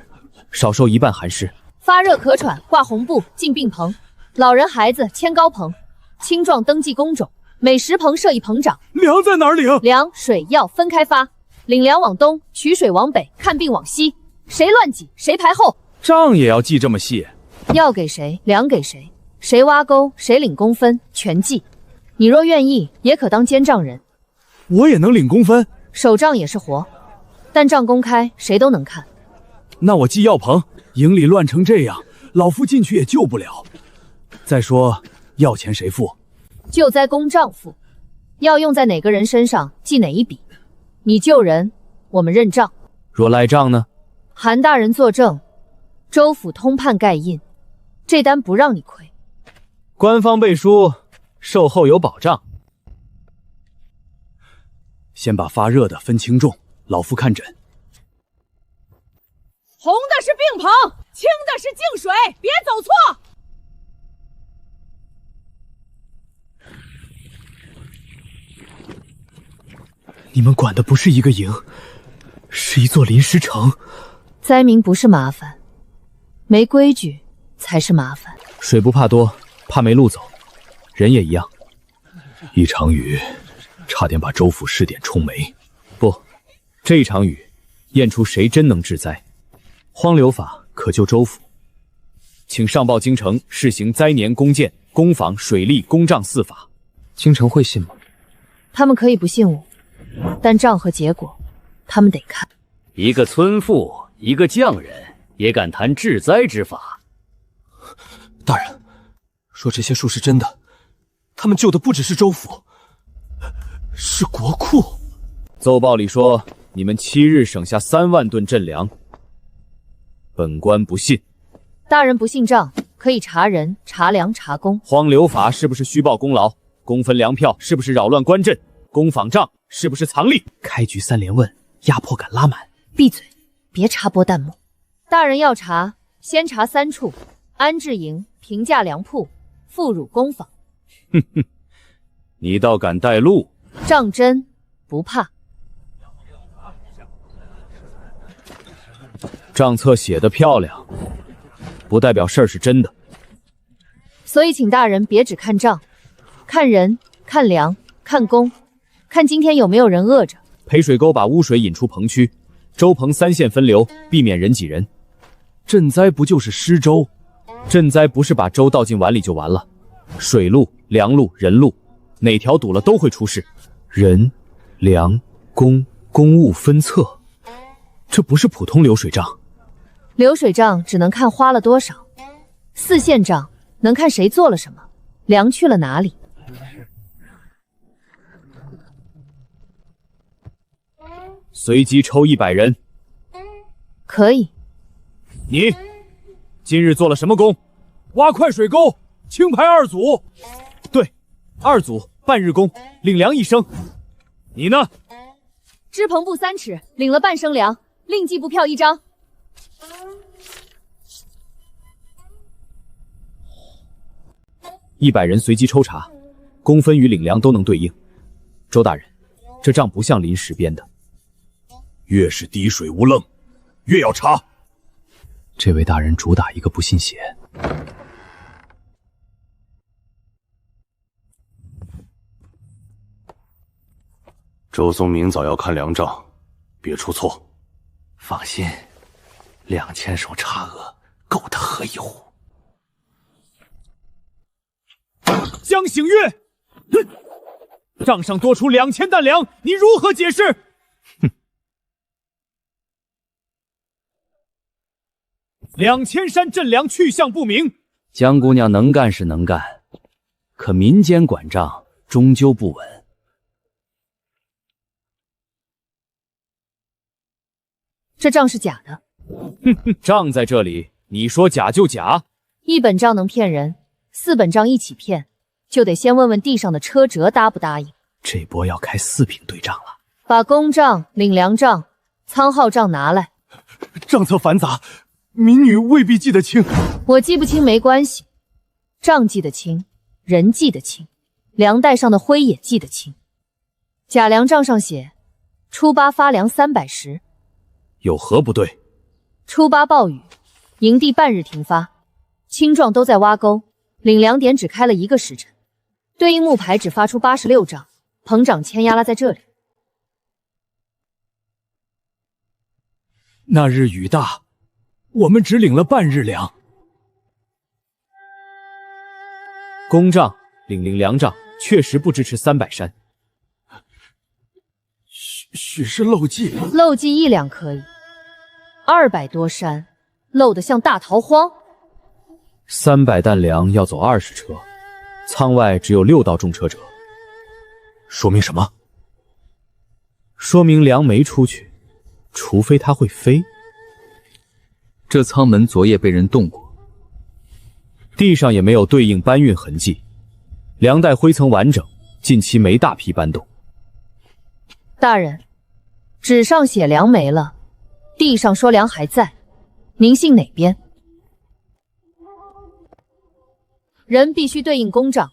少受1半寒湿。发热咳喘，挂红布进病棚。老人孩子迁高棚，青壮登记工种，每10棚设1棚长。粮在哪儿领？粮、水、药分开发，领粮往东，取水往北，看病往西。谁乱挤谁排后。账也要记这么细？药给谁，粮给谁，谁挖沟，谁领工分，全记。你若愿意，也可当监账人。我也能领工分？手账也是活，但账公开，谁都能看。那我记药棚，营里乱成这样，老夫进去也救不了。再说，药钱谁付？救灾公账付，要用在哪个人身上，记哪一笔。你救人，我们认账。若赖账呢？韩大人作证，州府通判盖印，这单不让你亏。官方背书，售后有保障。先把发热的分轻重，老夫看诊。红的是病棚，青的是净水，别走错。你们管的不是一个营，是一座临时城。灾民不是麻烦，没规矩才是麻烦。水不怕多，怕没路走，人也一样。一场雨，差点把州府试点冲没。不，这一场雨，验出谁真能治灾。荒流法可救州府，请上报京城试行灾年公建、公防、水利、公账4法。京城会信吗？他们可以不信我，但账和结果，他们得看。一个村妇，一个匠人，也敢谈治灾之法？大人，说这些数是真的，他们救的不只是州府，是国库。奏报里说，你们7日省下3万吨赈粮。本官不信。大人不信账，可以查人、查粮、查工。荒流法是不是虚报功劳？公分粮票是不是扰乱官镇？公访账是不是藏匿？开局3连问，压迫感拉满。闭嘴，别插播弹幕。大人要查，先查3处：安置营、平价粮铺、妇孺工坊。哼哼，你倒敢带路？账真不怕。账册写得漂亮，不代表事儿是真的。所以请大人别只看账，看人、看粮、看工，看今天有没有人饿着。培水沟把污水引出棚区，州棚3线分流，避免人挤人。赈灾不就是施粥？赈灾不是把粥倒进碗里就完了，水路、粮路、人路，哪条堵了都会出事。人、粮、工、公务分册，这不是普通流水账。流水账只能看花了多少，4线账能看谁做了什么，粮去了哪里。随机抽100人。可以。你今日做了什么工？挖快水沟，清排2组。对，2组半日工，领粮1升。你呢？支棚部3尺，领了半升粮，另计布票1张。100人随机抽查，工分与领粮都能对应。周大人，这账不像临时编的。越是滴水无愣，越要查。这位大人主打一个不信邪。周宗明早要看粮账，别出错。放心，2000手差额够他喝一壶。江醒月，账上多出2000担粮，你如何解释？哼！2000山赈粮去向不明。江姑娘能干是能干，可民间管账终究不稳。这账是假的。哼哼，账在这里，你说假就假。1本账能骗人，4本账一起骗，就得先问问地上的车辙答不答应。这波要开4品对账了。把公账、领粮账、仓号账拿来。账册繁杂，民女未必记得清。我记不清没关系，账记得清，人记得清，粮袋上的灰也记得清。假粮账上写，初8发粮300石。有何不对？初8暴雨，营地半日停发，青壮都在挖沟，领粮点只开了1个时辰，对应木牌只发出86丈，棚长签压了在这里。那日雨大，我们只领了半日粮。公账、领粮账确实不支持300山。许是漏记。漏记1两可以，200多山，漏得像大逃荒。300担粮要走20车，仓外只有6道重车辙，说明什么？说明粮没出去，除非它会飞。这舱门昨夜被人动过，地上也没有对应搬运痕迹，粮袋灰层完整，近期没大批搬动。大人，纸上写粮没了，地上说粮还在，您信哪边？人必须对应公账，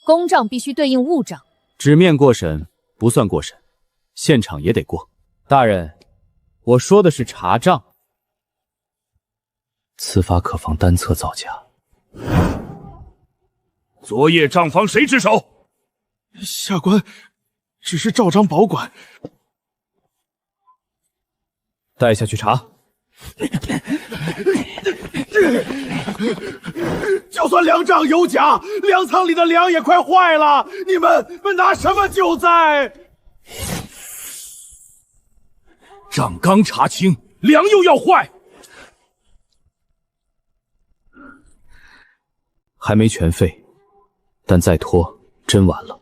公账必须对应物账。纸面过审不算过审，现场也得过。大人，我说的是查账。此法可防单侧造假。昨夜账房谁值守？下官只是照章保管。带下去查。就算粮账有假，粮仓里的粮也快坏了，你们拿什么救灾？账刚查清，粮又要坏。还没全废，但再拖真晚了。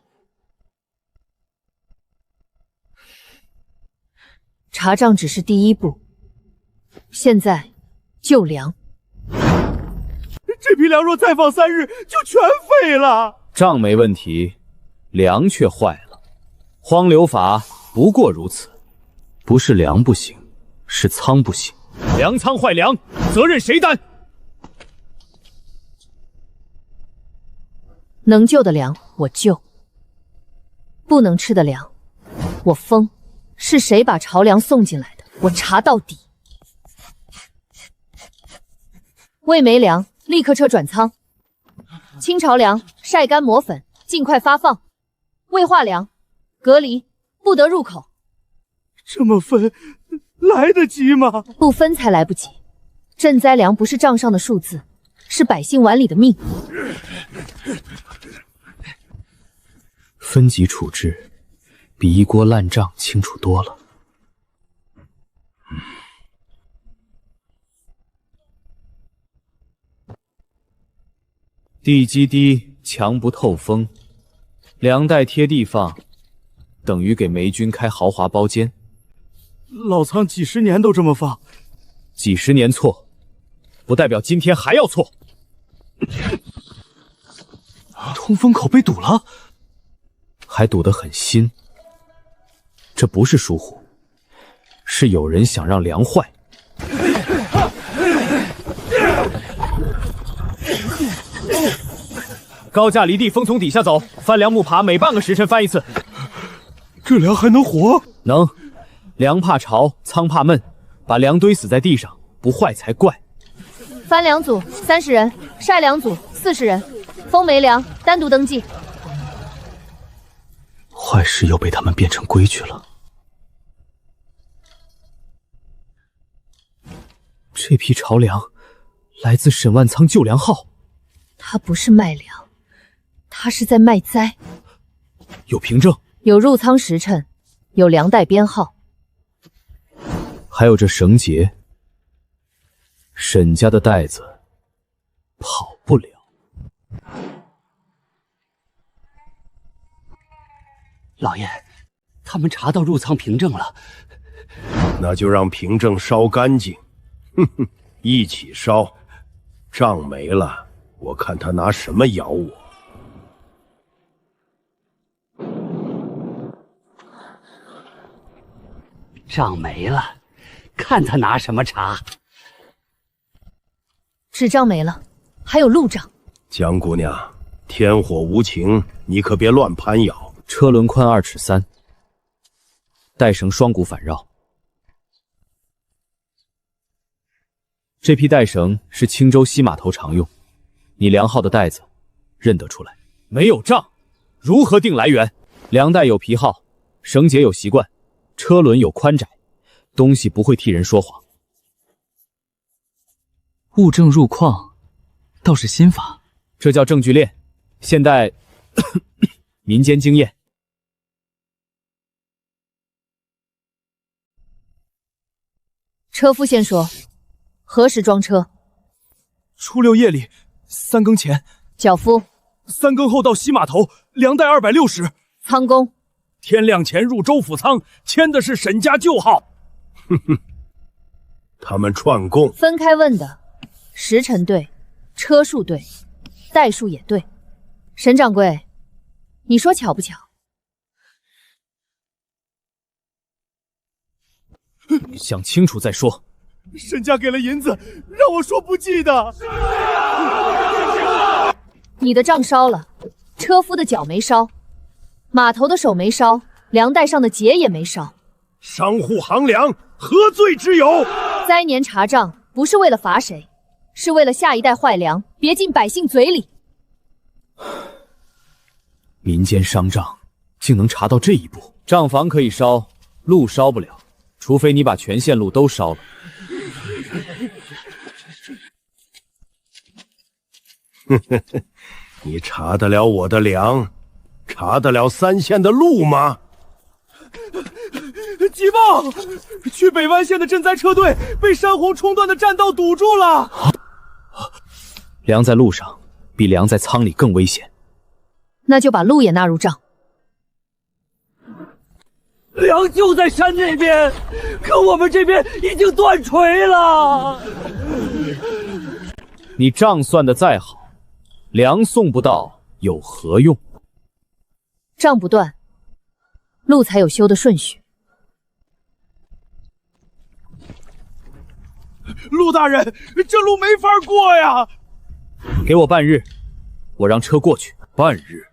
查账只是第一步，现在救粮。这批粮若再放3日，就全废了。账没问题，粮却坏了。荒流法不过如此，不是粮不行，是仓不行。粮仓坏粮，责任谁担？能救的粮我救，不能吃的粮我封。是谁把朝粮送进来的，我查到底。未没粮，立刻撤转仓。清朝粮晒干磨粉，尽快发放。未化粮隔离，不得入口。这么分来得及吗？不分才来不及。赈灾粮不是账上的数字，是百姓碗里的命。分级处置比一锅烂账清楚多了。地基低，墙不透风，粮袋贴地放，等于给霉菌开豪华包间。老仓几十年都这么放，几十年错，不代表今天还要错。通风口被堵了，还堵得很新。这不是疏忽，是有人想让粮坏。高架离地，风从底下走，翻粮木耙每半个时辰翻一次。这粮还能活？能。粮怕潮，仓怕闷，把粮堆死在地上，不坏才怪。翻粮组30人，晒粮组40人，封没粮单独登记。坏事又被他们变成规矩了。这批朝粮来自沈万仓救粮号，他不是卖粮，他是在卖灾。有凭证，有入仓时辰，有粮袋编号，还有这绳结。沈家的袋子跑不了。老爷，他们查到入仓凭证了。那就让凭证烧干净，哼哼，一起烧。账没了，我看他拿什么咬我。账没了，看他拿什么查。纸账没了，还有路账。江姑娘，天火无情，你可别乱攀咬。车轮宽2尺3，带绳双股反绕。这批带绳是青州西码头常用，你粮号的袋子认得出来。没有账，如何定来源？粮袋有皮号，绳结有习惯，车轮有宽窄，东西不会替人说谎。物证入矿，倒是心法。这叫证据链，现代民间经验。车夫先说，何时装车？初6夜里，3更前。脚夫3更后到西码头，粮袋260。仓工天亮前入州府仓，签的是沈家旧号。哼哼，他们串供。分开问的，时辰对，车数对，袋数也对。沈掌柜，你说巧不巧？想清楚再说。沈家给了银子，让我说不记得。你的账烧了，车夫的脚没烧，码头的手没烧，粮袋上的结也没烧。商户行粮，何罪之有？灾年查账不是为了罚谁，是为了下一代坏粮别进百姓嘴里。民间商账竟能查到这一步，账房可以烧，路烧不了，除非你把全线路都烧了。你查得了我的粮，查得了3县的路吗？急报！去北湾县的赈灾车队被山洪冲断的栈道堵住了。粮在路上比粮在仓里更危险，那就把路也纳入账。粮就在山那边，可我们这边已经断锤了。你账算的再好，粮送不到有何用？账不断，路才有修的顺序。陆大人，这路没法过呀！给我半日，我让车过去。半日，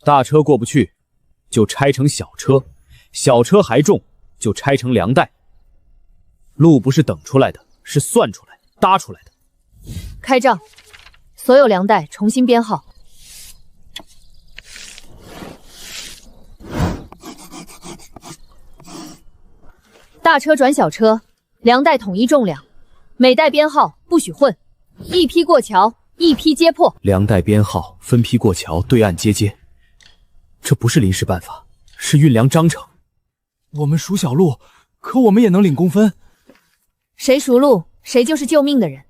大车过不去，就拆成小车；小车还重，就拆成粮袋。路不是等出来的，是算出来、搭出来的。开账，所有粮袋重新编号。大车转小车，粮袋统一重量，每袋编号不许混，一批过桥，一批接破。粮袋编号，分批过桥，对岸接。这不是临时办法，是运粮章程。我们数小路，可我们也能领工分。谁熟路，谁就是救命的人。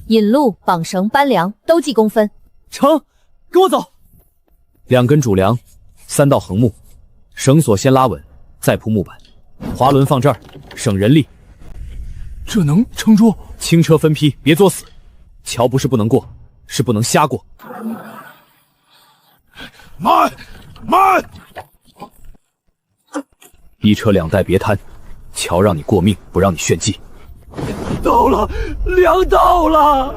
引路、绑绳、搬粮都记工分。成，跟我走。 2根主梁，3道横木，绳索先拉稳，再铺木板，滑轮放这儿，省人力。这能撑住？轻车分批，别作死。桥不是不能过，是不能瞎过。慢！一车2袋别贪，桥让你过命，不让你炫技。到了，粮到了。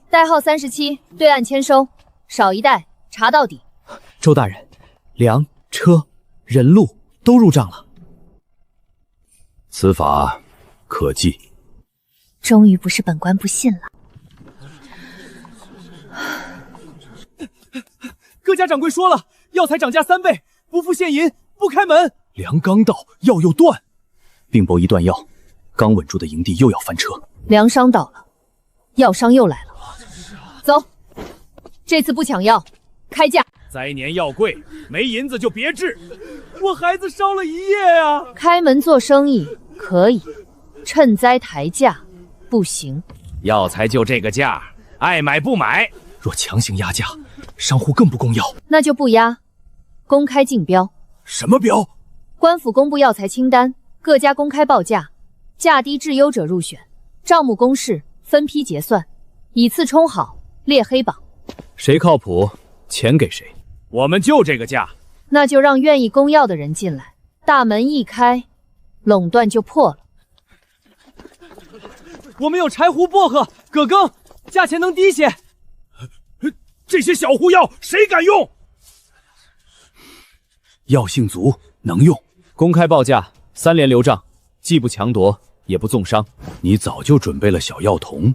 代号37，对岸签收，少一袋，查到底。周大人，粮、车、人路都入账了。此法可记。终于不是本官不信了。各家掌柜说了，药材涨价3倍，不付现银不开门。粮刚到，药又断。并拨一断药，刚稳住的营地又要翻车。粮商倒了，药商又来了。走，这次不抢药，开价。灾年要贵，没银子就别治。我孩子烧了一夜啊！开门做生意可以，趁灾抬价不行。药材就这个价，爱买不买。若强行压价，商户更不供药。那就不压，公开竞标。什么标？官府公布药材清单，各家公开报价，价低质优者入选，账目公示，分批结算，以次充好，列黑榜。谁靠谱，钱给谁。我们就这个价。那就让愿意供药的人进来，大门一开，垄断就破了。我们有柴胡、薄荷、葛根，价钱能低些。这些小胡药谁敢用？药性足，能用。公开报价，3联留账，既不强夺，也不纵伤。你早就准备了小药童。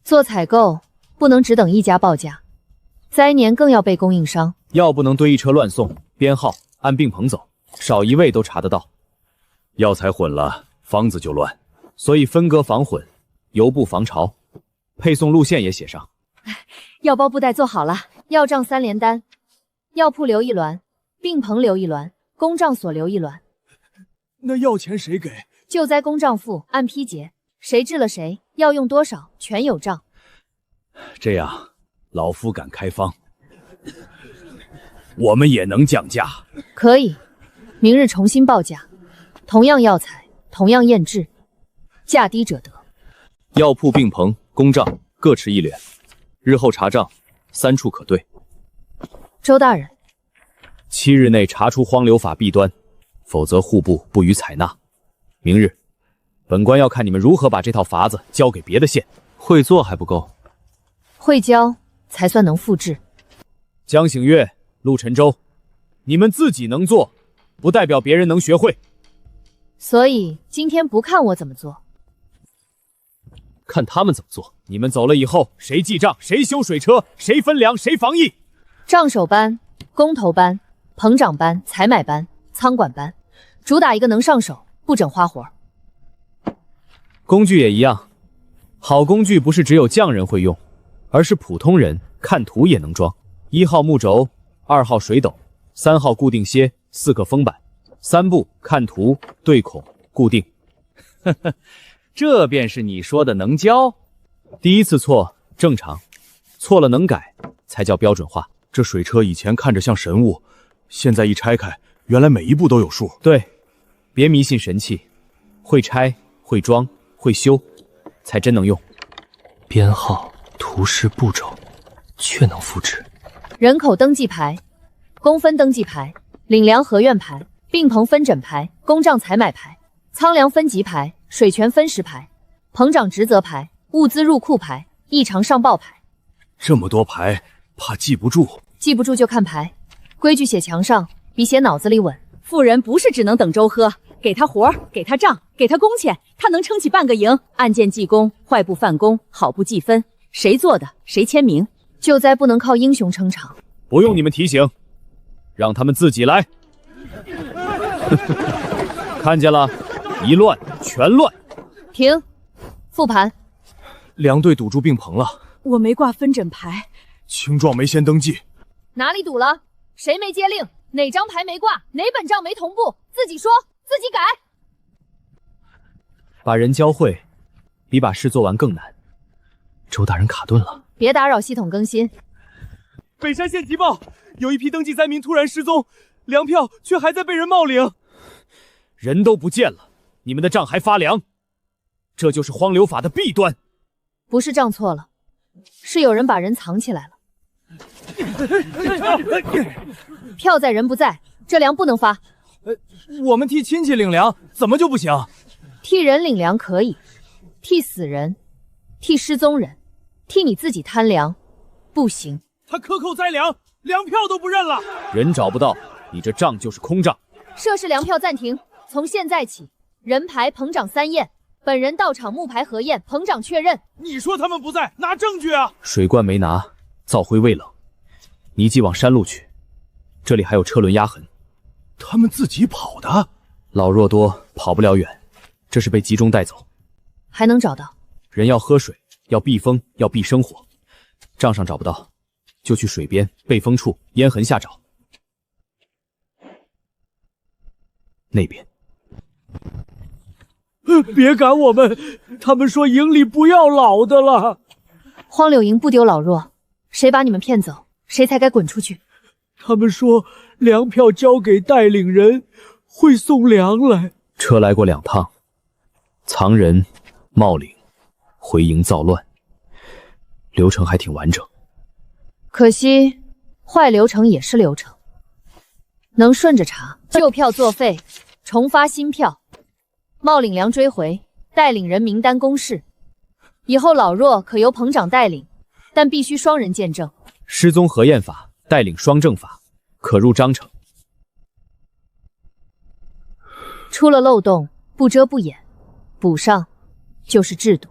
做采购不能只等一家报价，灾年更要备供应商。药不能堆一车乱送，编号按病棚走，少一位都查得到。药材混了，方子就乱。所以分割防混，邮布防潮，配送路线也写上。药包布袋做好了，药账3联单，药铺留一栾，病棚留一栾，公账所留一栾。那药钱谁给？救灾公账付，按批结，谁治了谁，药用多少，全有账。这样，老夫敢开方，我们也能降价。可以，明日重新报价，同样药材，同样验制，价低者得。药铺、病棚、公账各持1联，日后查账，3处可对。周大人，7日内查出荒流法弊端，否则户部不予采纳。明日，本官要看你们如何把这套法子交给别的县。会做还不够，会教才算能复制。江醒月、陆沉舟，你们自己能做，不代表别人能学会。所以今天不看我怎么做，看他们怎么做。你们走了以后，谁记账，谁修水车，谁分粮，谁防疫。账手班、工头班、棚长班、采买班、仓管班，主打一个能上手，不整花活。工具也一样，好工具不是只有匠人会用，而是普通人看图也能装。1号木轴，2号水斗，3号固定楔，4个封板，3步看图对孔固定。这便是你说的能教。第一次错正常，错了能改才叫标准化。这水车以前看着像神物，现在一拆开，原来每一步都有数。对，别迷信神器，会拆、会装、会修，才真能用。编号、图示、步骤，却能复制。人口登记牌、工分登记牌、领粮合院牌、病棚分诊牌、公账采买牌、仓粮分级牌、水权分时牌、棚长职责牌、物资入库牌、异常上报牌。这么多牌，怕记不住。记不住就看牌，规矩写墙上，比写脑子里稳。富人不是只能等周喝，给他活，给他账，给他工钱，他能撑起半个营。按件记功，坏部犯功，好部记分，谁做的谁签名。救灾不能靠英雄撑场，不用你们提醒，让他们自己来。看见了，一乱全乱。停，复盘。粮队堵住病棚了，我没挂分诊牌，青壮没先登记。哪里堵了？谁没接令？哪张牌没挂？哪本账没同步？自己说，自己改。把人教会，比把事做完更难。周大人卡顿了，别打扰系统更新。北山县急报，有一批登记灾民突然失踪，粮票却还在被人冒领。人都不见了，你们的账还发粮，这就是荒流法的弊端。不是账错了，是有人把人藏起来了。票在人不在，这粮不能发。我们替亲戚领粮，怎么就不行？替人领粮可以，替死人、替失踪人、替你自己贪粮，不行。他克扣灾粮，粮票都不认了。人找不到，你这账就是空账。涉事粮票暂停，从现在起，人牌棚长3验，本人到场木牌核验，棚长确认。你说他们不在，拿证据啊！水罐没拿，灶灰未冷，你即往山路去，这里还有车轮压痕。他们自己跑的？老弱多，跑不了远，这是被集中带走。还能找到？人要喝水，要避风，要避生火。账上找不到，就去水边背风处烟痕下找。那边。别赶我们，他们说营里不要老的了。荒柳营不丢老弱，谁把你们骗走，谁才该滚出去。他们说粮票交给带领人，会送粮来。车来过2趟，藏人、冒领、回营造乱，流程还挺完整。可惜，坏流程也是流程，能顺着查，旧票作废，重发新票，冒领粮追回，带领人名单公示。以后老弱可由彭长带领，但必须双人见证。失踪核验法带领双证法，可入章程。出了漏洞，不遮不掩，补上就是制度。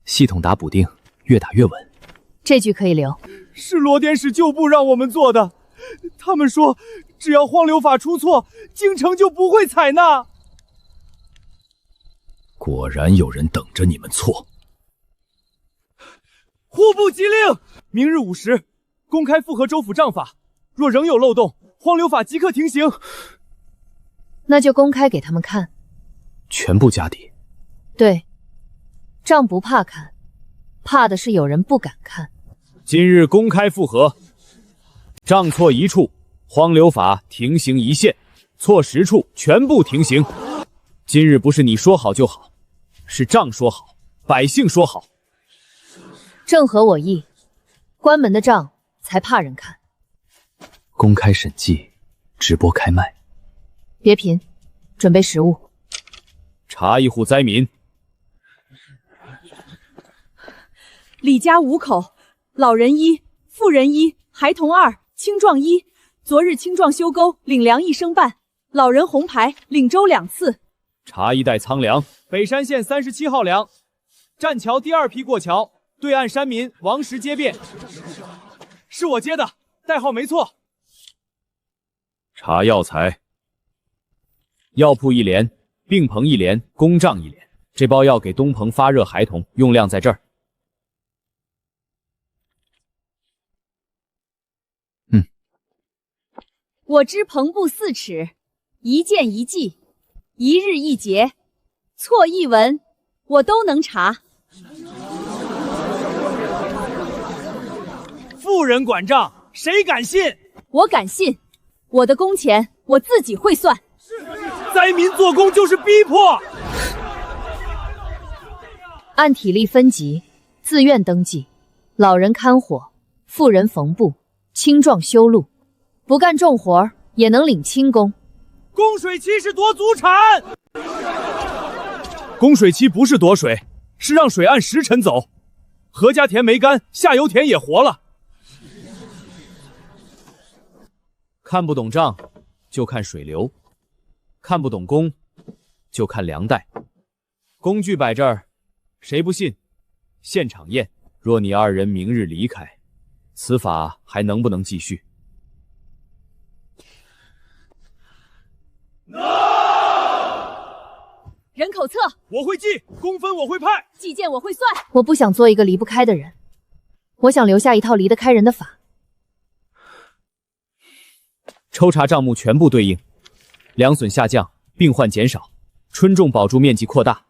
系统打补丁，越打越稳。这句可以留。是罗典史旧部让我们做的，他们说只要荒流法出错，京城就不会采纳。果然有人等着你们错。户部急令，明日5时公开复核州府账法，若仍有漏洞，荒流法即刻停刑。那就公开给他们看。全部家底。对，账不怕看，怕的是有人不敢看。今日公开复核，账错1处，荒流法停刑1线；错10处，全部停刑。今日不是你说好就好，是账说好，百姓说好。正合我意，关门的账才怕人看。公开审计，直播开卖。别贫，准备食物。查一户灾民。李家5口，老人1，妇人1，孩童2，青壮1。昨日青壮修沟领粮1升半，老人红牌领粥2次。查一袋仓粮。北山县37号粮，栈桥第2批过桥，对岸山民王石接便。是我接的，代号没错。查药材。药铺1连，病棚1连，公账1连。这包药给东棚发热孩童，用量在这儿。我知棚布4尺，一件一计，一日一节，错一文，我都能查。妇人管账，谁敢信？我敢信，我的工钱我自己会算。灾民做工就是逼迫。按体力分级，自愿登记，老人看火，妇人缝布，青壮修路，不干重活也能领轻工。供水期是夺祖产。供水期不是夺水，是让水按时辰走。何家田没干，下游田也活了。看不懂账，就看水流；看不懂工，就看粮袋。工具摆这儿，谁不信？现场验。若你2人明日离开，此法还能不能继续？人口册我会记，工分我会派，计件我会算。我不想做一个离不开的人，我想留下一套离得开人的法。抽查账目全部对应，粮损下降，病患减少，春种保住面积扩大，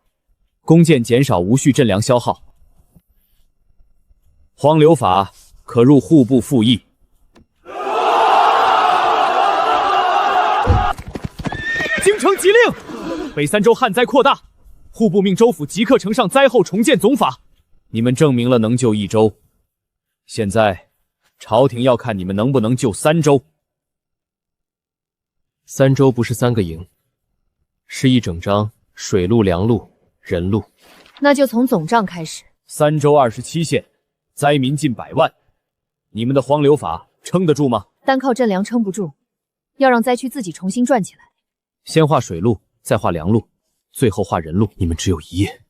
弓箭减少无序赈粮消耗。荒流法可入户部复议。京城急令，北3州旱灾扩大，户部命州府即刻呈上灾后重建总法。你们证明了能救1州，现在朝廷要看你们能不能救3州。3州不是3个营，是一整章水路、粮路、人路。那就从总账开始。3州27县，灾民近100万，你们的荒流法撑得住吗？单靠赈粮撑不住，要让灾区自己重新转起来。先画水路，再画粮路，最后画人路。你们只有1页，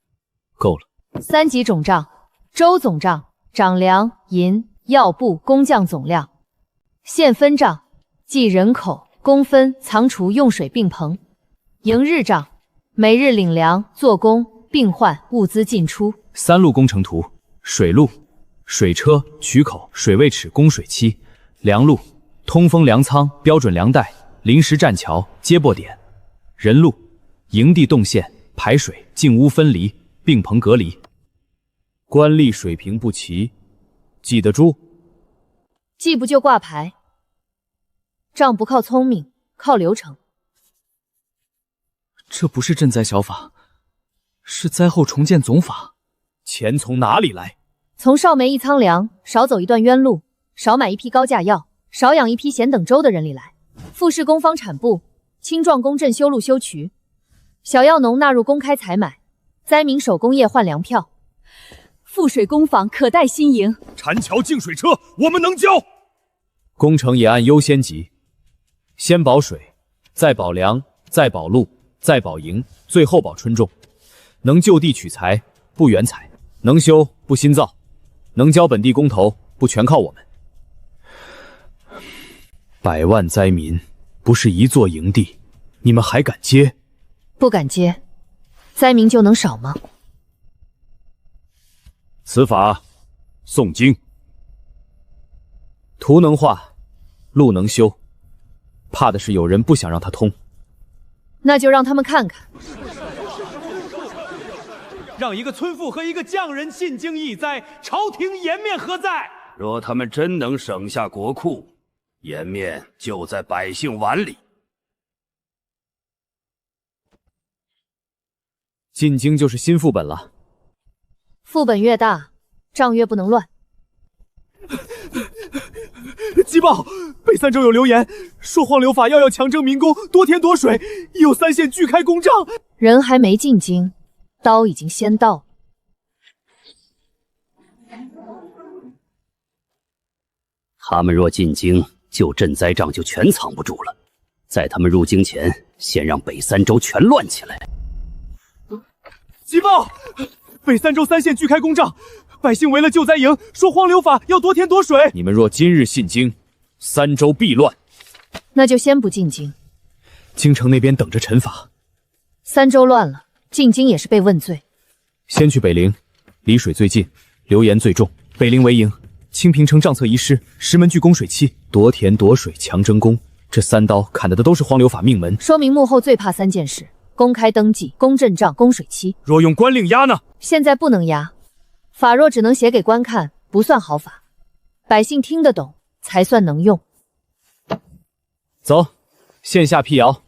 够了。3级总账，州总账，长粮、银、药布、工匠总量；县分账，计人口、工分、藏储、用水、病棚；营日账，每日领粮、做工、病患、物资进出。3路工程图：水路，水车、渠口、水位尺、供水期、粮路、通风粮仓、标准粮袋、临时栈桥、接驳点、人路、营地动线、排水、进屋分离、并棚隔离。官吏水平不齐，记得住。记不就挂牌。仗不靠聪明，靠流程。这不是赈灾小法，是灾后重建总法。钱从哪里来？从少没一仓粮，少走一段冤路，少买一批高价药，少养一批闲等粥的人里来。复市工方产部，青壮公镇修路修渠，小药农纳入公开采买，灾民手工业换粮票。富水工坊可待新营。缠桥净水车，我们能交。工程也按优先级，先保水，再保粮，再保路，再保营，最后保春种。能就地取材，不远采；能修，不新造；能交本地工头，不全靠我们。100万灾民，不是一座营地，你们还敢接？不敢接，灾民就能少吗？此法诵经。图能画，路能修，怕的是有人不想让它通。那就让他们看看。让一个村妇和一个匠人进京义灾，朝廷颜面何在？若他们真能省下国库，颜面就在百姓碗里。进京就是新副本了。副本越大，账越不能乱。急报！北三州有流言，说荒流法要强征民工，夺田夺水，已有3县拒开公账。人还没进京，刀已经先到了。他们若进京，就赈灾账就全藏不住了。在他们入京前，先让北三州全乱起来。急报！北三州3县拒开公账，百姓围了救灾营，说荒流法要夺田夺水。你们若今日信京，三州必乱。那就先不进京，京城那边等着惩罚。三州乱了，进京也是被问罪。先去北陵，离水最近，流言最重。北陵为营，清平城账册遗失，石门据供水期，夺田夺水强征工，这3刀砍的都是荒流法命门。说明幕后最怕3件事：公开登记、公赈账、供水期。若用官令压呢？现在不能压，法若只能写给官看，不算好法。百姓听得懂才算能用。走，线下辟谣，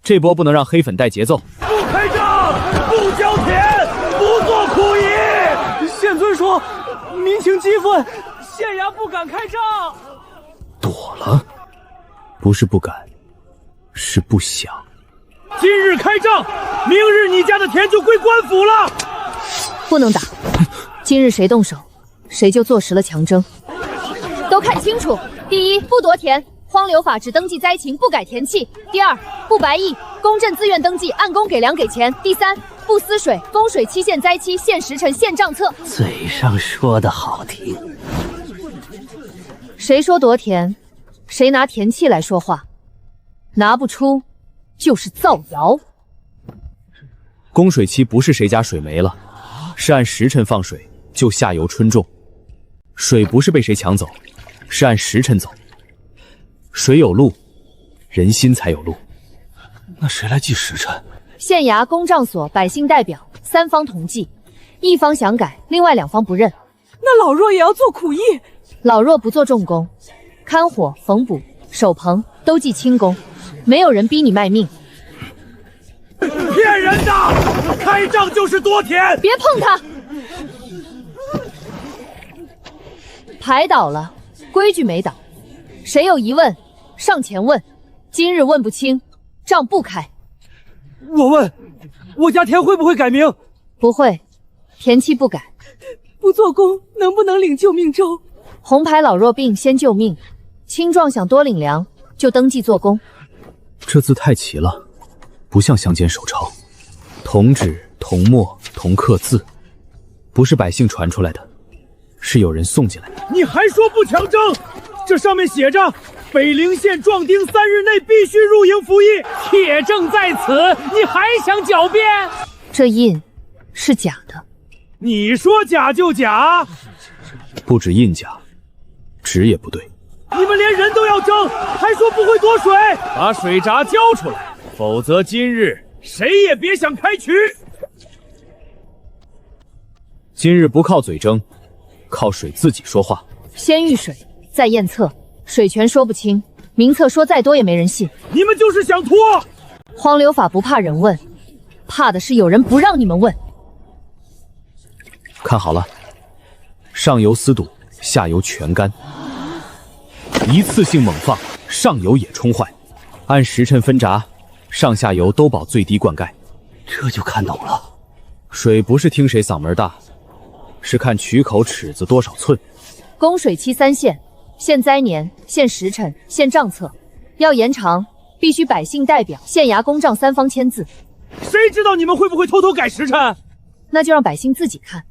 这波不能让黑粉带节奏。不开账，不交田，不做苦役。县尊说，民情激愤，县衙不敢开账。躲了？不是不敢，是不想。今日开账，明日你家的田就归官府了。不能打，今日谁动手，谁就坐实了强征。都看清楚：第一，不夺田，荒流法只登记灾情，不改田契；第二，不白役，公赈自愿登记，按工给粮给钱；第三，不私水，供水期限灾期，限时辰，限账册。嘴上说的好听，谁说夺田，谁拿田契来说话，拿不出就是造谣。供水期不是谁家水没了，是按时辰放水，就下游春种。水不是被谁抢走，是按时辰走。水有路，人心才有路。那谁来记时辰？县衙、公账所、百姓代表3方同记，一方想改，另外2方不认。那老弱也要做苦役？老弱不做重工，看火、缝补、守棚都记轻工，没有人逼你卖命。骗人的！开账就是夺田！别碰他！牌倒了，规矩没倒。谁有疑问，上前问。今日问不清，账不开。我问，我家田会不会改名？不会，田期不改。不做工能不能领救命粥？红牌老弱病先救命，青壮想多领粮就登记做工。这字太齐了，不像乡间手抄。同纸同墨同刻字，不是百姓传出来的，是有人送进来的。你还说不强征？这上面写着，北陵县壮丁3日内必须入营服役，铁证在此，你还想狡辩？这印是假的。你说假就假，不止印甲，纸也不对。你们连人都要争，还说不会夺水？把水闸交出来，否则今日谁也别想开渠。今日不靠嘴争，靠水自己说话。先遇水，再验测，水权说不清，名册说再多也没人信。你们就是想拖。荒流法不怕人问，怕的是有人不让你们问。看好了，上游私堵，下游全干，一次性猛放，上游也冲坏，按时辰分闸，上下游都保最低灌溉。这就看懂了，水不是听谁嗓门大，是看渠口尺子多少寸。供水期3限：限灾年、限时辰、限账册。要延长，必须百姓代表、县衙公账3方签字。谁知道你们会不会偷偷改时辰？那就让百姓自己看。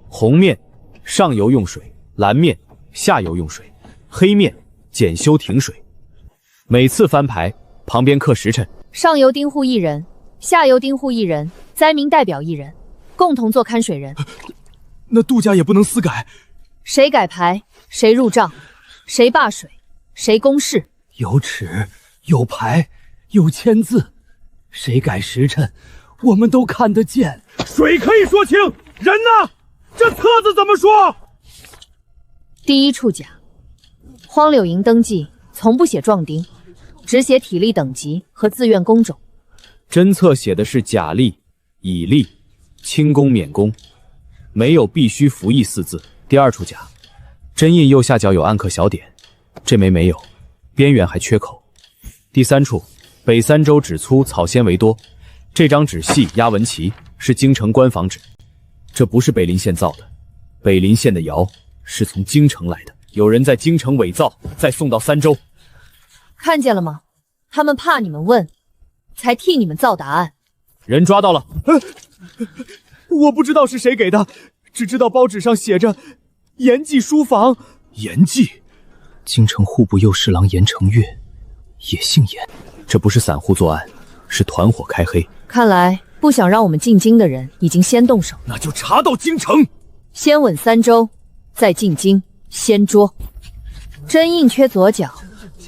红面上游用水，蓝面下游用水，黑面检修停水。每次翻牌旁边刻时辰，上游丁户1人，下游丁户1人，灾民代表1人，共同做看水人。那杜家也不能私改。谁改牌，谁入账，谁罢水，谁公示。有尺，有牌，有签字，谁改时辰，我们都看得见。水可以说清，人呢？这册子怎么说？第一处甲，荒柳营登记从不写壮丁，只写体力等级和自愿工种。真册写的是甲吏、乙吏、轻工免工，没有必须服役4字。第二处甲，真印右下角有暗刻小点，这枚没有，边缘还缺口。第三处，北三州纸粗，草纤维多，这张纸细压纹旗，是京城官房纸，这不是北林县造的，北林县的窑是从京城来的，有人在京城伪造，再送到三州。看见了吗？他们怕你们问，才替你们造答案。人抓到了。我不知道是谁给的，只知道包纸上写着严记书房。严记，京城户部右侍郎严承岳也姓严。这不是散户作案，是团伙开黑。看来不想让我们进京的人已经先动手，那就查到京城，先稳三州，再进京，先捉。真印缺左脚，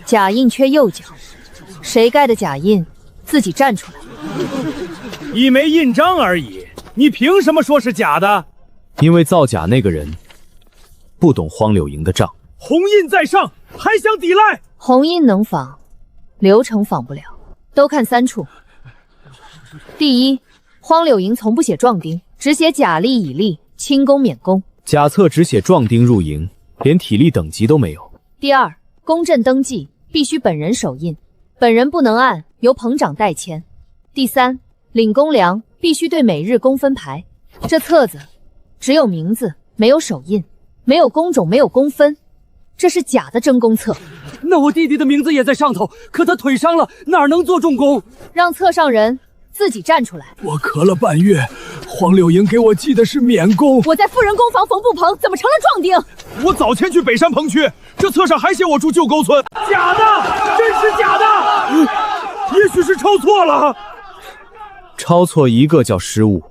假印缺右脚，谁盖的假印，自己站出来。一枚印章而已，你凭什么说是假的？因为造假那个人不懂荒柳营的账。红印在上，还想抵赖？红印能仿，流程仿不了。都看三处。第一，荒柳营从不写壮丁，只写甲吏、乙吏，轻工免工。甲册只写壮丁入营，连体力等级都没有。第二，公证登记必须本人手印，本人不能按，由棚长代签。第三，领公粮必须对每日工分牌，这册子只有名字，没有手印，没有工种，没有工分，这是假的征工册。那我弟弟的名字也在上头，可他腿伤了，哪能做重工？让册上人自己站出来。我咳了半月，荒柳营给我记的是免工。我在富人工房缝布棚，怎么成了壮丁？我早迁去北山棚区，这册上还写我住旧沟村。假的，真是假的。也许是抄错了。抄错一个叫失误，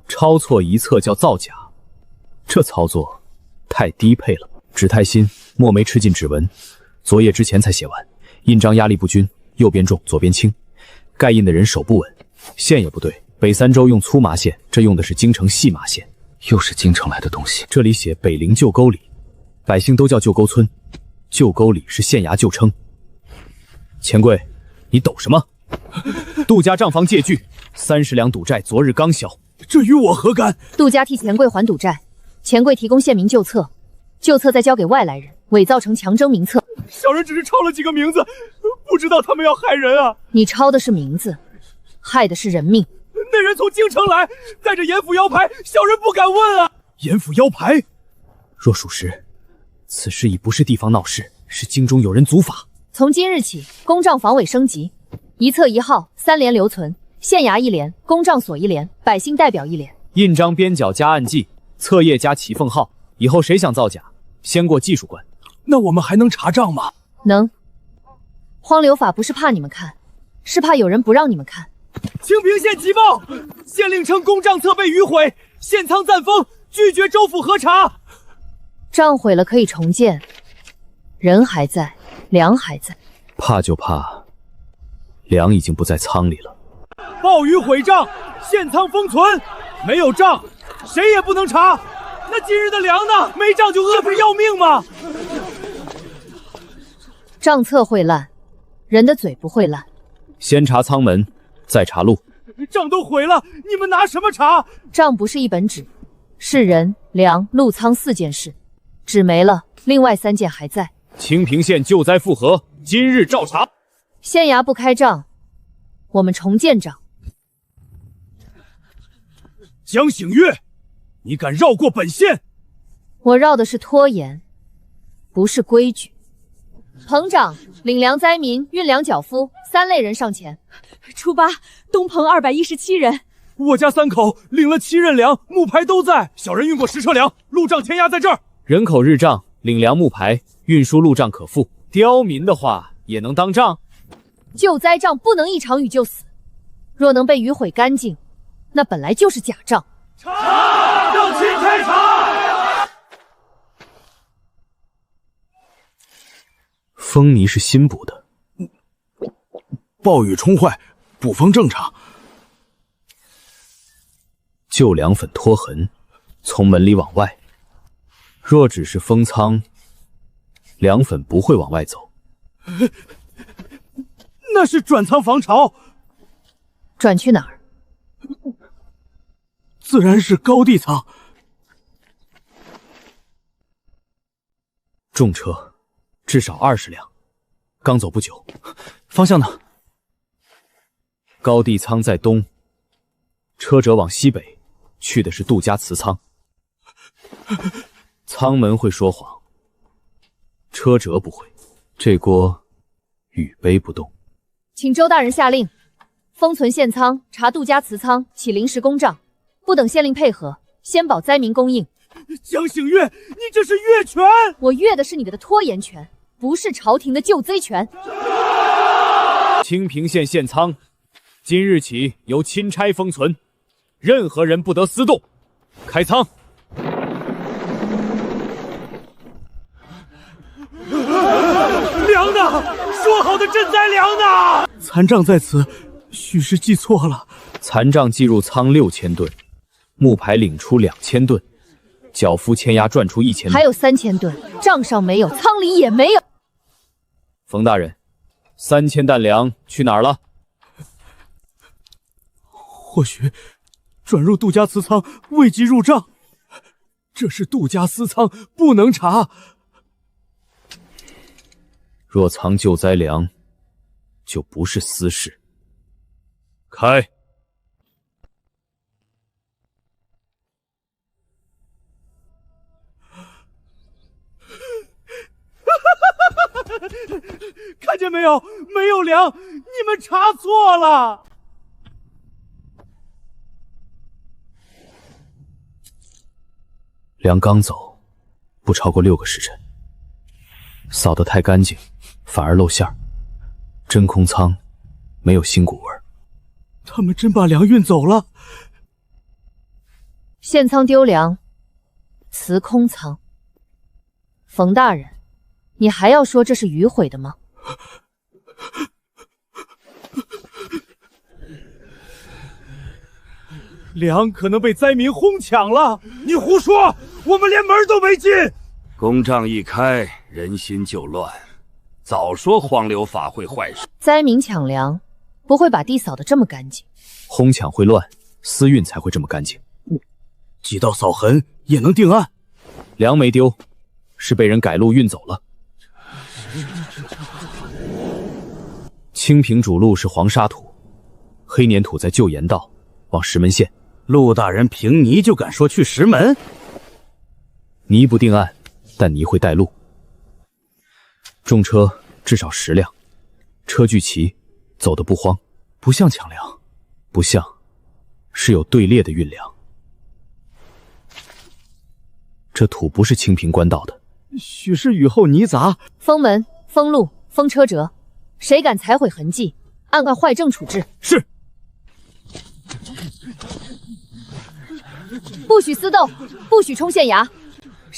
抄错一册叫造假，这操作太低配了。纸太新，墨没吃进指纹，昨夜之前才写完，印章压力不均，右边重，左边轻，盖印的人手不稳，线也不对。北三州用粗麻线，这用的是京城细麻线，又是京城来的东西。这里写北陵旧沟里，百姓都叫旧沟村，旧沟里是县衙旧称。钱柜，你抖什么？杜家账房借据30两赌债，昨日刚销，这与我何干？杜家替钱柜还赌债，钱柜提供县民旧册，旧册再交给外来人，伪造成强征名册。小人只是抄了几个名字，不知道他们要害人啊！你抄的是名字，害的是人命。那人从京城来，带着严府腰牌，小人不敢问啊！严府腰牌，若属实，此事已不是地方闹事，是京中有人阻法。从今日起，公账防伪升级，一册一号，3联留存，县衙1联，公账所1联，百姓代表1联。印章边角加暗记，册页加旗缝号。以后谁想造假，先过技术关。那我们还能查账吗？能。荒流法不是怕你们看，是怕有人不让你们看。清平县急报，县令称公账册被迂毁，县仓暂封，拒绝州府核查。账毁了可以重建，人还在，粮还在。怕就怕粮已经不在仓里了。暴雨毁账，现仓封存，没有账，谁也不能查。那今日的粮呢？没账就饿死要命吗？账册会烂，人的嘴不会烂。先查仓门，再查路。账都毁了，你们拿什么查？账不是一本纸，是人、粮、路、仓4件事，纸没了，另外3件还在。清平县救灾复核，今日照查。县衙不开账，我们重建账。江醒月，你敢绕过本县？我绕的是拖延，不是规矩。彭长，领粮灾民、运粮缴夫3类人上前。初八，东彭217人。我家3口领了7任粮，木牌都在。小人运过10车粮，路账签押在这儿。人口日账，领粮木牌，运输路账可付。刁民的话也能当账？救灾账不能一场雨就死，若能被雨毁干净，那本来就是假账。查，让钦差查。风泥是新补的，暴雨冲坏，补风正常。旧粮粉脱痕，从门里往外。若只是封仓，粮粉不会往外走。那是转仓防潮。转去哪儿？自然是高地仓。重车，至少20辆，刚走不久。方向呢？高地仓在东，车辙往西北，去的是杜家祠仓。仓门会说谎，车辙不会，这锅雨背不动。请周大人下令，封存县仓，查杜家祠仓，起临时公账，不等县令配合，先保灾民供应。江醒月，你这是越权！我越的是你们的拖延权，不是朝廷的救灾权。清平县县仓，今日起由钦差封存，任何人不得私动。开仓。粮呢？说好的赈灾粮呢？残账在此，许是记错了。残账计入仓6000吨，木牌领出2000吨，缴夫签押赚出1000吨，还有3000吨，账上没有，仓里也没有。冯大人，3000担粮去哪儿了？或许转入杜家祠仓，未及入账。这是杜家私仓，不能查。若藏救灾粮，就不是私事。开。看见没有？没有粮，你们查错了。粮刚走，不超过6个时辰，扫得太干净，反而露馅儿。真空仓，没有新谷味儿。他们真把粮运走了？县仓丢粮，祠空仓。冯大人，你还要说这是雨毁的吗？粮可能被灾民哄抢了。你胡说，我们连门都没进。公账一开，人心就乱。早说荒流法会坏事。灾民抢粮不会把地扫得这么干净，哄抢会乱，私运才会这么干净。几道扫痕也能定案。粮没丢，是被人改路运走了。清平主路是黄沙土，黑粘土在旧盐道，往石门县。陆大人凭泥就敢说去石门？泥不定案，但泥会带路。重车至少10辆，车距齐，走得不慌，不像抢粮，不像，是有队列的运粮。这土不是清平官道的，许是雨后泥杂。封门、封路、封车辙，谁敢踩毁痕迹，按坏证处置。是。不许私斗，不许冲县衙。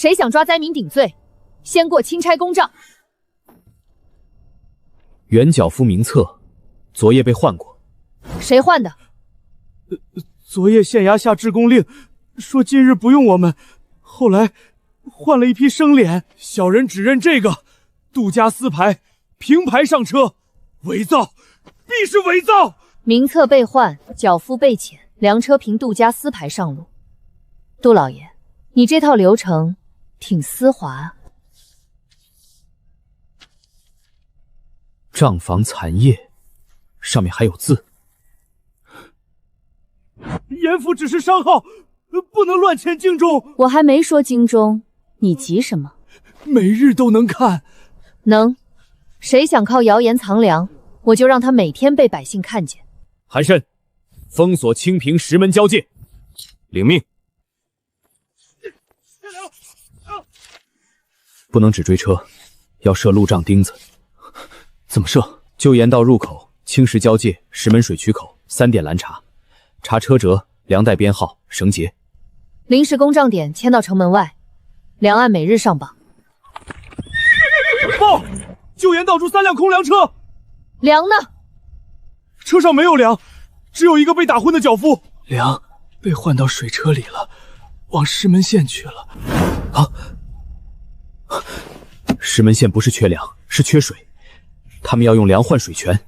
谁想抓灾民顶罪，先过钦差公账。原脚夫名册，昨夜被换过。谁换的？昨夜县衙下制公令，说今日不用我们，后来换了一批生脸，小人只认这个，杜家私牌，平牌上车，伪造，必是伪造。名册被换，脚夫被遣，粮车凭杜家私牌上路。杜老爷，你这套流程挺丝滑啊。账房残页，上面还有字。严府只是商号，不能乱签京中。我还没说京中，你急什么？每日都能看。能。谁想靠谣言藏粮，我就让他每天被百姓看见。韩慎，封锁清平石门交界。领命。不能只追车，要设路障钉子。怎么设？就沿道入口、青石交界、石门水渠口3点拦查，查车辙、粮袋编号、绳结。临时公账点迁到城门外，粮案每日上榜。报！救援道出3辆空粮车。粮呢？车上没有粮，只有一个被打昏的脚夫。粮被换到水车里了，往石门县去了。石门县不是缺粮，是缺水。他们要用粮换水泉。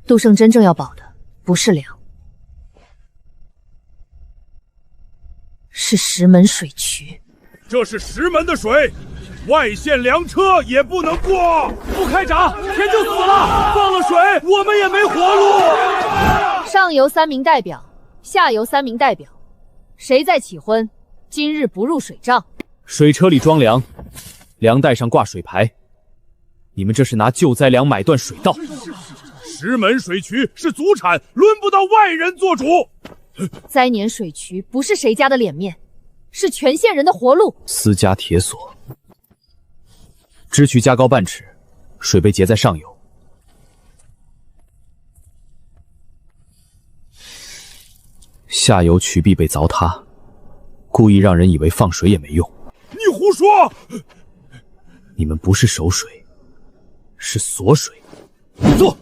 杜胜真正要保的不是粮，是石门水渠。这是石门的水，外县粮车也不能过。不开闸，天就死了。放了水，我们也没活路。上游3名代表，下游3名代表，谁再起昏，今日不入水账。水车里装粮，粮袋上挂水牌。你们这是拿救灾粮买断水道。石门水渠是祖产，轮不到外人做主。灾年水渠不是谁家的脸面，是全县人的活路。私家铁锁，支渠加高半尺，水被截在上游。下游渠壁被凿塌，故意让人以为放水也没用。你胡说！你们不是守水，是锁水。坐。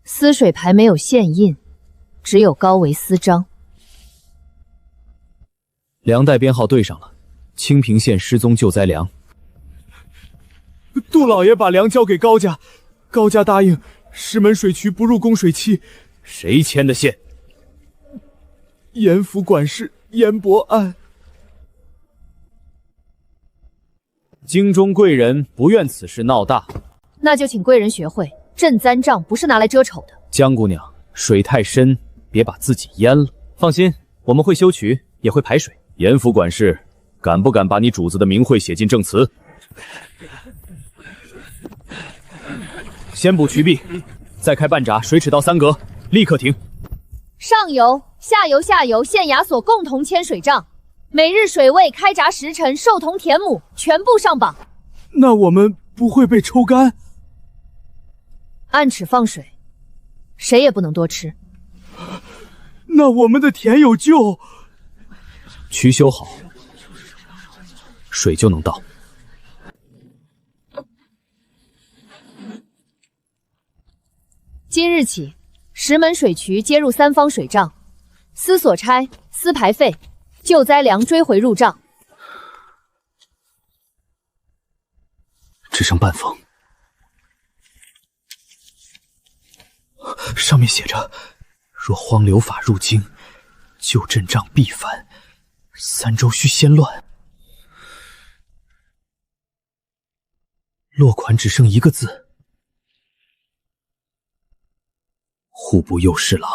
私水牌没有县印，只有高维私章。粮袋编号对上了，清平县失踪救灾粮。杜老爷把粮交给高家，高家答应石门水渠不入供水期。谁签的线？严府管事严伯安。京中贵人不愿此事闹大，那就请贵人学会，赈灾账不是拿来遮丑的。江姑娘，水太深，别把自己淹了。放心，我们会修渠，也会排水。严府管事，敢不敢把你主子的名讳写进证词？先补渠壁，再开半闸，水尺到3格，立刻停。上游、下游、下游县衙所共同签水账，每日水位、开闸时辰、授同田亩全部上榜。那我们不会被抽干？按尺放水，谁也不能多吃。那我们的田有救？渠修好，水就能到。今日起，石门水渠接入3方水账，私所差、私牌费、救灾粮追回入账。只剩半封，上面写着：若荒流法入京，旧镇账必反，3州须先乱。落款只剩1个字。户部右侍郎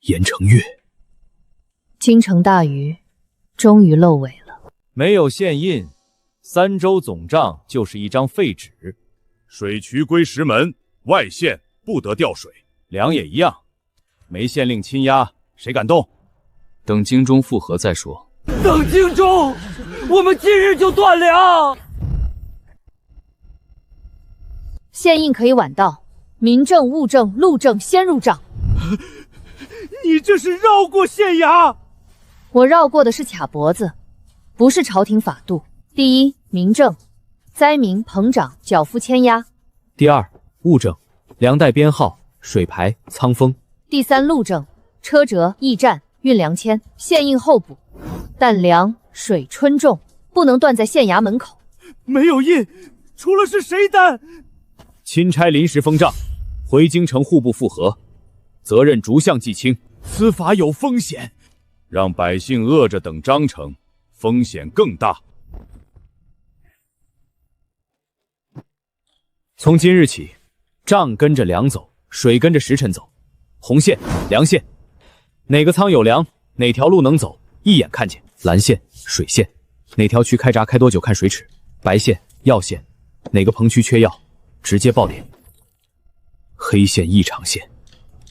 严承岳。京城大鱼终于露尾了。没有县印，3州总账就是一张废纸。水渠归石门，外县不得调水。粮也一样，没县令亲押，谁敢动？等京中复合再说。等京中，我们今日就断粮。县印可以晚到，民政、物证、路政先入账。你这是绕过县衙！我绕过的是卡脖子，不是朝廷法度。第一，民政，灾民棚长缴付签押；第二，物证，粮袋编号、水牌、仓封；第三，路政，车辙、驿站、运粮签，县印后补。但粮、水、春种不能断在县衙门口。没有印，除了是谁担？钦差临时封账，回京城户部复核，责任逐项记清。此法有风险，让百姓饿着等章程，风险更大。从今日起，账跟着粮走，水跟着时辰走。红线、粮线，哪个仓有粮，哪条路能走，一眼看见。蓝线、水线，哪条渠开闸开多久看水尺。白线、药线，哪个棚区缺药，直接报点。黑线、异常线，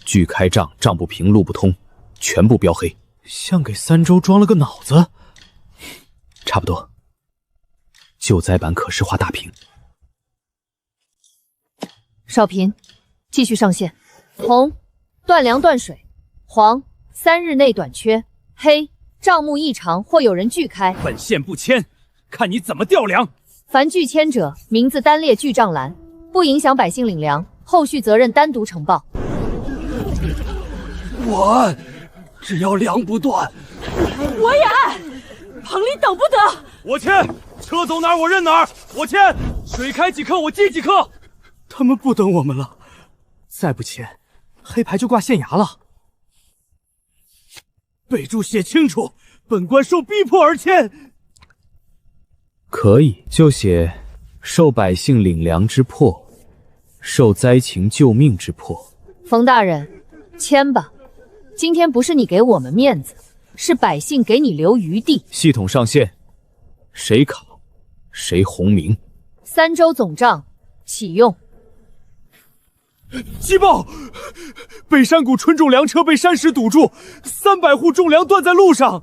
距开账账不平路不通，全部标黑。像给三州装了个脑子。差不多。救灾版可视化大屏。少平，继续上线。红，断粮断水；黄，3日内短缺；黑，账目异常或有人拒开，本县不签，看你怎么调粮。凡拒签者，名字单列拒账栏，不影响百姓领粮，后续责任单独呈报。我按，只要粮不断。我也按，棚里等不得。我签，车走哪儿我认哪儿。我签，水开几克我记几克。他们不等我们了，再不签，黑牌就挂县衙了。备注写清楚，本官受逼迫而签。可以，就写受百姓领粮之迫，受灾情救命之迫。冯大人，签吧。今天不是你给我们面子，是百姓给你留余地。系统上线，谁卡谁红名。三州总账启用。急报！北山谷春种粮车被山石堵住，300户种粮断在路上。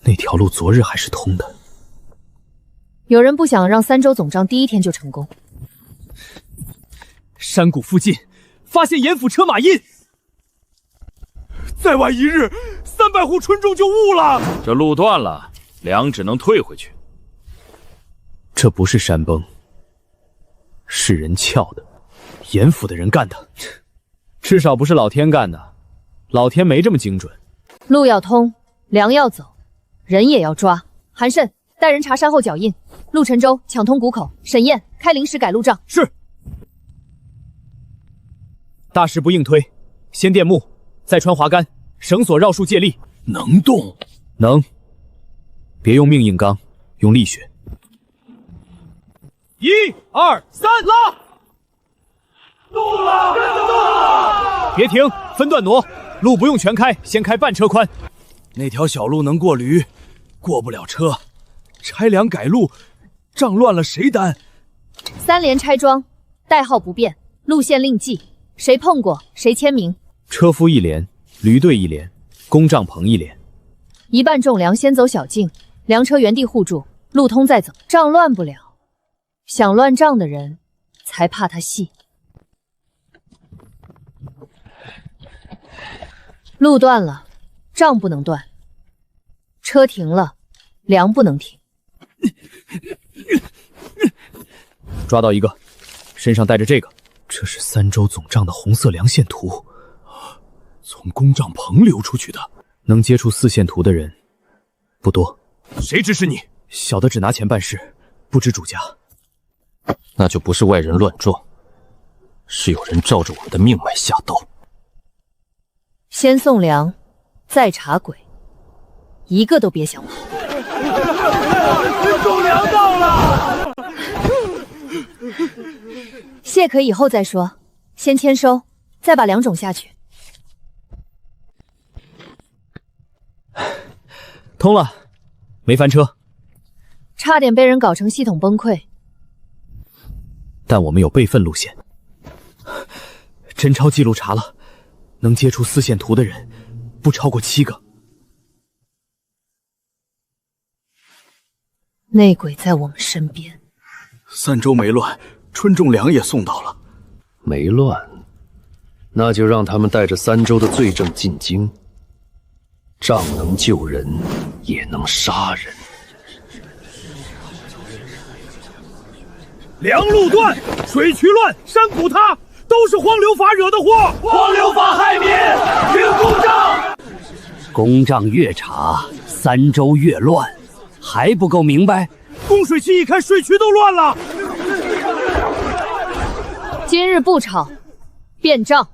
那条路昨日还是通的。有人不想让三州总账第一天就成功。山谷附近发现盐府车马印，再晚1日，300户春种就误了。这路断了，粮只能退回去。这不是山崩，是人撬的，盐府的人干的，至少不是老天干的，老天没这么精准。路要通，粮要走，人也要抓。韩慎带人查山后脚印，陆沉舟抢通谷口，沈燕开临时改路账。是。大事不硬推，先垫木，再穿滑竿，绳索绕树借力。能动？能。别用命硬刚，用力学。1、2、3，拉！动了，真的动了！别停，分段挪，路不用全开，先开半车宽。那条小路能过驴，过不了车。拆粮改路，账乱了谁担？3连拆装，代号不变，路线另记，谁碰过谁签名。车夫1连，驴队1连，公帐棚1连。一半重粮先走小径，粮车原地护住，路通再走。账乱不了，想乱账的人才怕它细。路断了，账不能断；车停了，粮不能停。抓到一个，身上带着这个，这是三州总账的红色粮线图，从公帐棚流出去的。能接触4线图的人不多。谁指使你？小的只拿钱办事，不知主家。那就不是外人乱撞，是有人照着我们的命脉下刀。先送粮，再查鬼，一个都别想跑。种粮到了，谢可以后再说，先签收，再把粮种下去。通了，没翻车，差点被人搞成系统崩溃。但我们有备份路线，真钞记录查了，能接触4线图的人不超过7个。内鬼在我们身边，三州没乱，春种粮也送到了。没乱，那就让他们带着三州的罪证进京。杖能救人，也能杀人。粮路断，水渠乱，山谷塌，都是荒流法惹的祸。荒流法害民，听公账。公账越查，三州越乱，还不够明白？供水期一开，水渠都乱了。今日不吵，变账。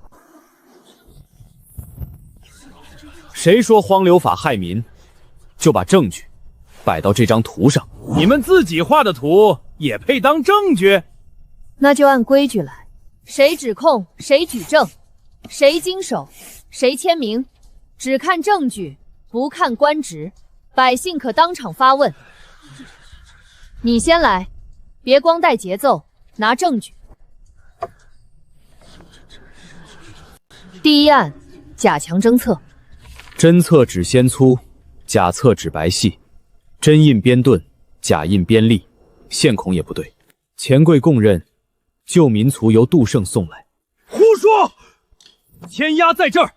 谁说荒流法害民，就把证据摆到这张图上。你们自己画的图也配当证据？那就按规矩来，谁指控，谁举证，谁经手，谁签名，只看证据，不看官职，百姓可当场发问。你先来，别光带节奏，拿证据。第一案，假强侦测。真测指先粗，假测指白细，真印边钝，假印边利，线孔也不对。钱柜供认，旧民卒由杜胜送来。胡说！签押在这儿。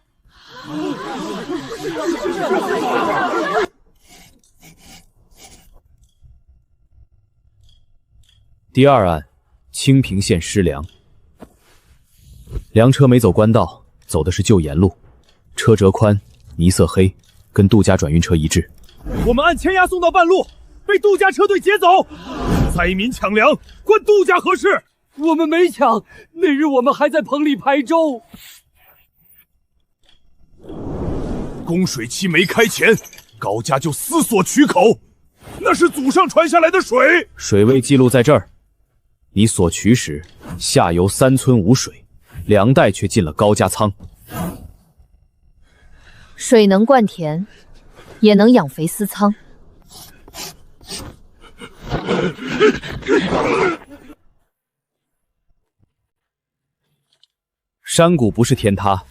第二案，清平县失粮，粮车没走官道，走的是旧沿路，车辙宽，泥色黑，跟杜家转运车一致。我们按签押送到半路，被杜家车队劫走。灾民抢粮，关杜家何事？我们没抢，那日我们还在棚里排粥。供水期没开前，高家就私锁渠口，那是祖上传下来的水。水位记录在这儿。你锁渠时，下游3村无水，粮袋却进了高家仓。水能灌田，也能养肥私仓。山谷不是天塌，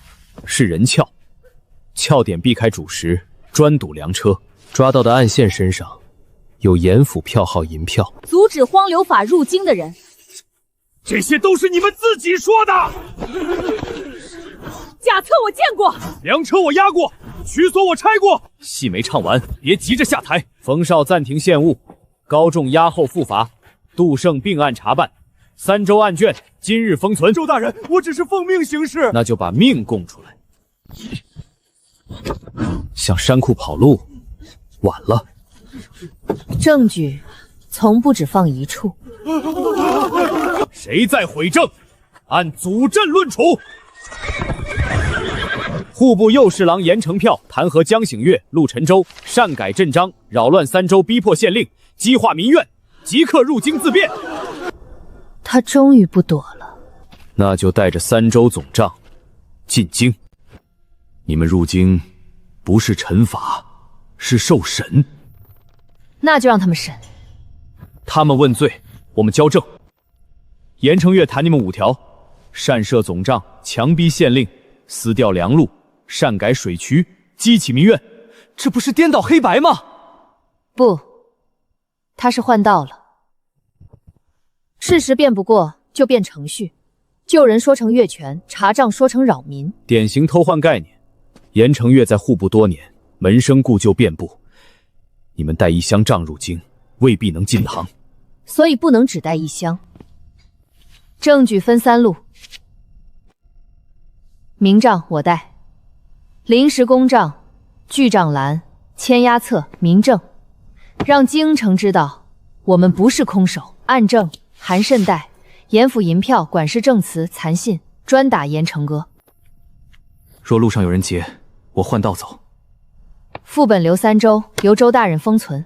是人撬，撬点避开主食，专堵粮车。抓到的暗线身上有盐府票号银票，阻止荒流法入京的人。这些都是你们自己说的。假册我见过，粮车我押过，渠所我拆过。戏没唱完，别急着下台。冯绍暂停献物，高仲押后复罚，杜胜并案查办。三州案卷今日封存。周大人，我只是奉命行事。那就把命供出来。向山库跑路，晚了。证据从不只放一处。谁在毁证，按祖镇论处。户部右侍郎严承票弹劾江醒月、陆沉舟擅改镇章，扰乱三州，逼迫县令，激化民怨，即刻入京自辩。他终于不躲了，那就带着三州总账进京。你们入京不是惩罚，是受审。那就让他们审。他们问罪，我们交证。严承月弹你们5条：擅设总账，强逼县令，私调粮路，擅改水渠，激起民怨。这不是颠倒黑白吗？不，他是换道了。事实辩不过，就变程序。救人说成越权，查账说成扰民，典型偷换概念。严承月在户部多年，门生故旧遍布，你们带一箱账入京，未必能进堂，所以不能只带一箱。证据分3路，明账我带，临时公账、具账栏、签押册、民证，让京城知道我们不是空手。按证含慎带，严府银票、管事证词、残信，专打严成哥。若路上有人劫，我换道走。副本留3州，由周大人封存。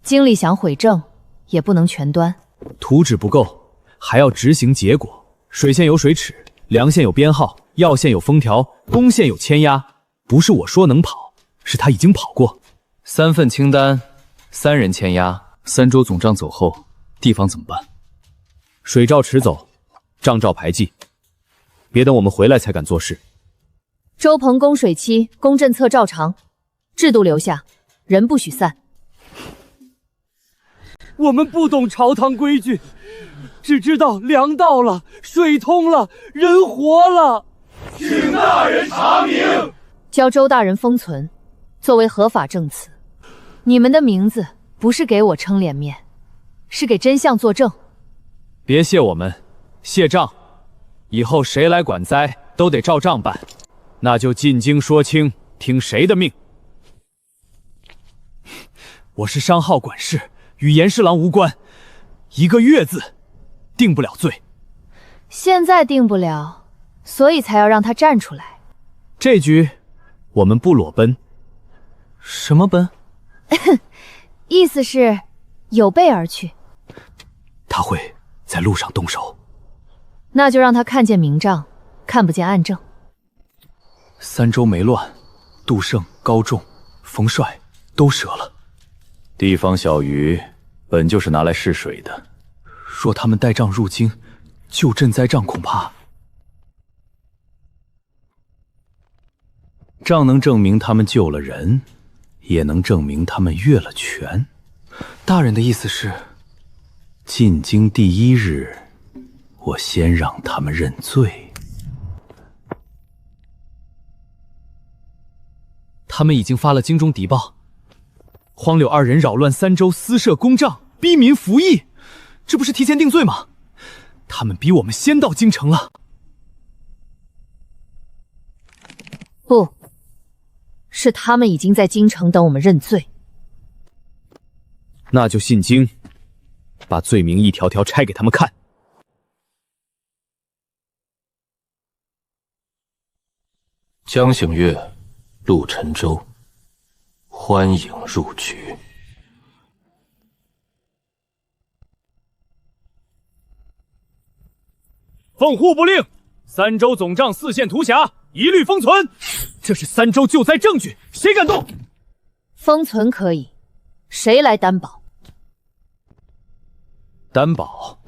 京里想毁证，也不能全端。图纸不够，还要执行结果。水线有水尺，粮线有编号，药线有封条，弓线有签押。不是我说能跑，是他已经跑过。3份清单，3人签押。3州总账走后，地方怎么办？水照迟走，账照排记，别等我们回来才敢做事。周棚供水期，公政策照常，制度留下，人不许散。我们不懂朝堂规矩，只知道粮到了，水通了，人活了。请大人查明。交周大人封存，作为合法证词。你们的名字不是给我撑脸面，是给真相作证。别谢我们，谢账。以后谁来管灾，都得照账办。那就进京说清，听谁的命。我是商号管事，与严侍郎无关。一个月字，定不了罪。现在定不了，所以才要让他站出来。这局我们不裸奔。什么奔？意思是有备而去。他会在路上动手。那就让他看见明账，看不见暗证。三州没乱，杜胜、高仲、冯帅都折了。地方小鱼本就是拿来试水的，若他们带仗入京，救赈灾账恐怕账能证明他们救了人，也能证明他们越了权。大人的意思是，进京第一日，我先让他们认罪。他们已经发了京中敌报，荒柳二人扰乱三州，私设公账，逼民服役，这不是提前定罪吗？他们比我们先到京城了。不，是他们已经在京城等我们认罪。那就进京，把罪名一条条拆给他们看。江醒月、陆沉舟，欢迎入局。奉户部令，三州总账4县图辖一律封存。这是三州救灾证据，谁敢动？封存可以，谁来担保？担保，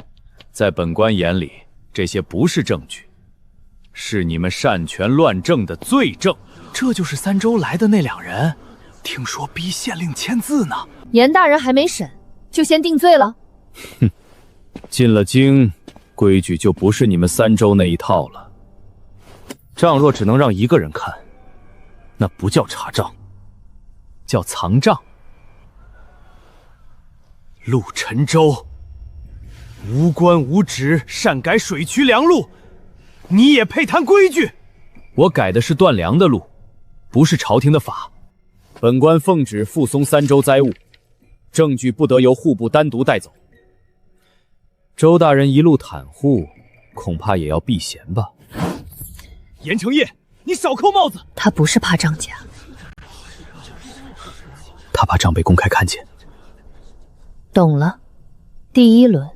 在本官眼里，这些不是证据，是你们擅权乱政的罪证。这就是三州来的那2人，听说逼县令签字呢。严大人还没审，就先定罪了？哼，进了京，规矩就不是你们三州那一套了。账若只能让一个人看，那不叫查账，叫藏账。陆沉舟无官无职，擅改水渠粮路，你也配谈规矩？我改的是断粮的路，不是朝廷的法。本官奉旨复松三州灾务，证据不得由户部单独带走。周大人一路袒护，恐怕也要避嫌吧？严承业，你少扣帽子！他不是怕账假，他怕账被公开看见。懂了，第一轮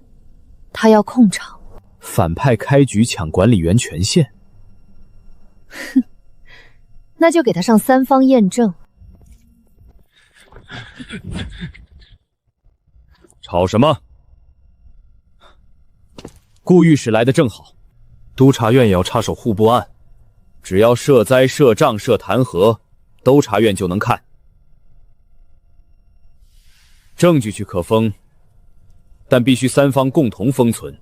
他要控场，反派开局抢管理员权限。哼，那就给他上3方验证。吵什么？顾御史来的正好，督察院也要插手户部案，只要设灾、设账、设弹劾，督察院就能看。证据去可封，但必须3方共同封存。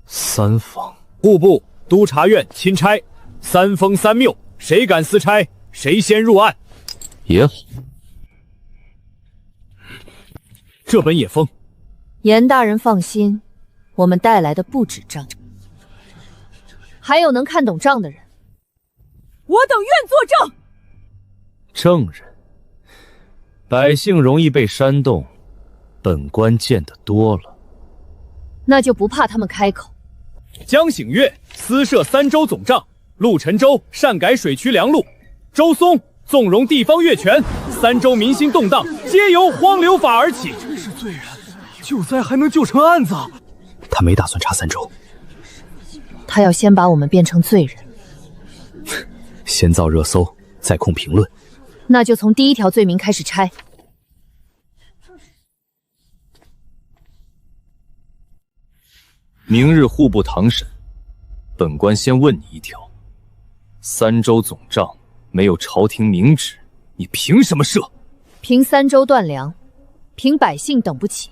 3方？户部、督察院、钦差，3封3谬，谁敢私差，谁先入案。也好，这本也封。严大人放心，我们带来的不止账，还有能看懂账的人。我等愿作证。证人，百姓容易被煽动，本官见得多了。那就不怕他们开口。江醒月私设三州总账，陆沉舟擅改水渠粮路，周松纵容地方越权，三州民心动荡，皆由荒流法而起。真是罪人，救灾还能救成案子？他没打算查三州，他要先把我们变成罪人，先造热搜，再控评论。那就从第1条罪名开始拆。明日户部堂审，本官先问你一条：三州总账没有朝廷明旨，你凭什么设？凭3州断粮，凭百姓等不起。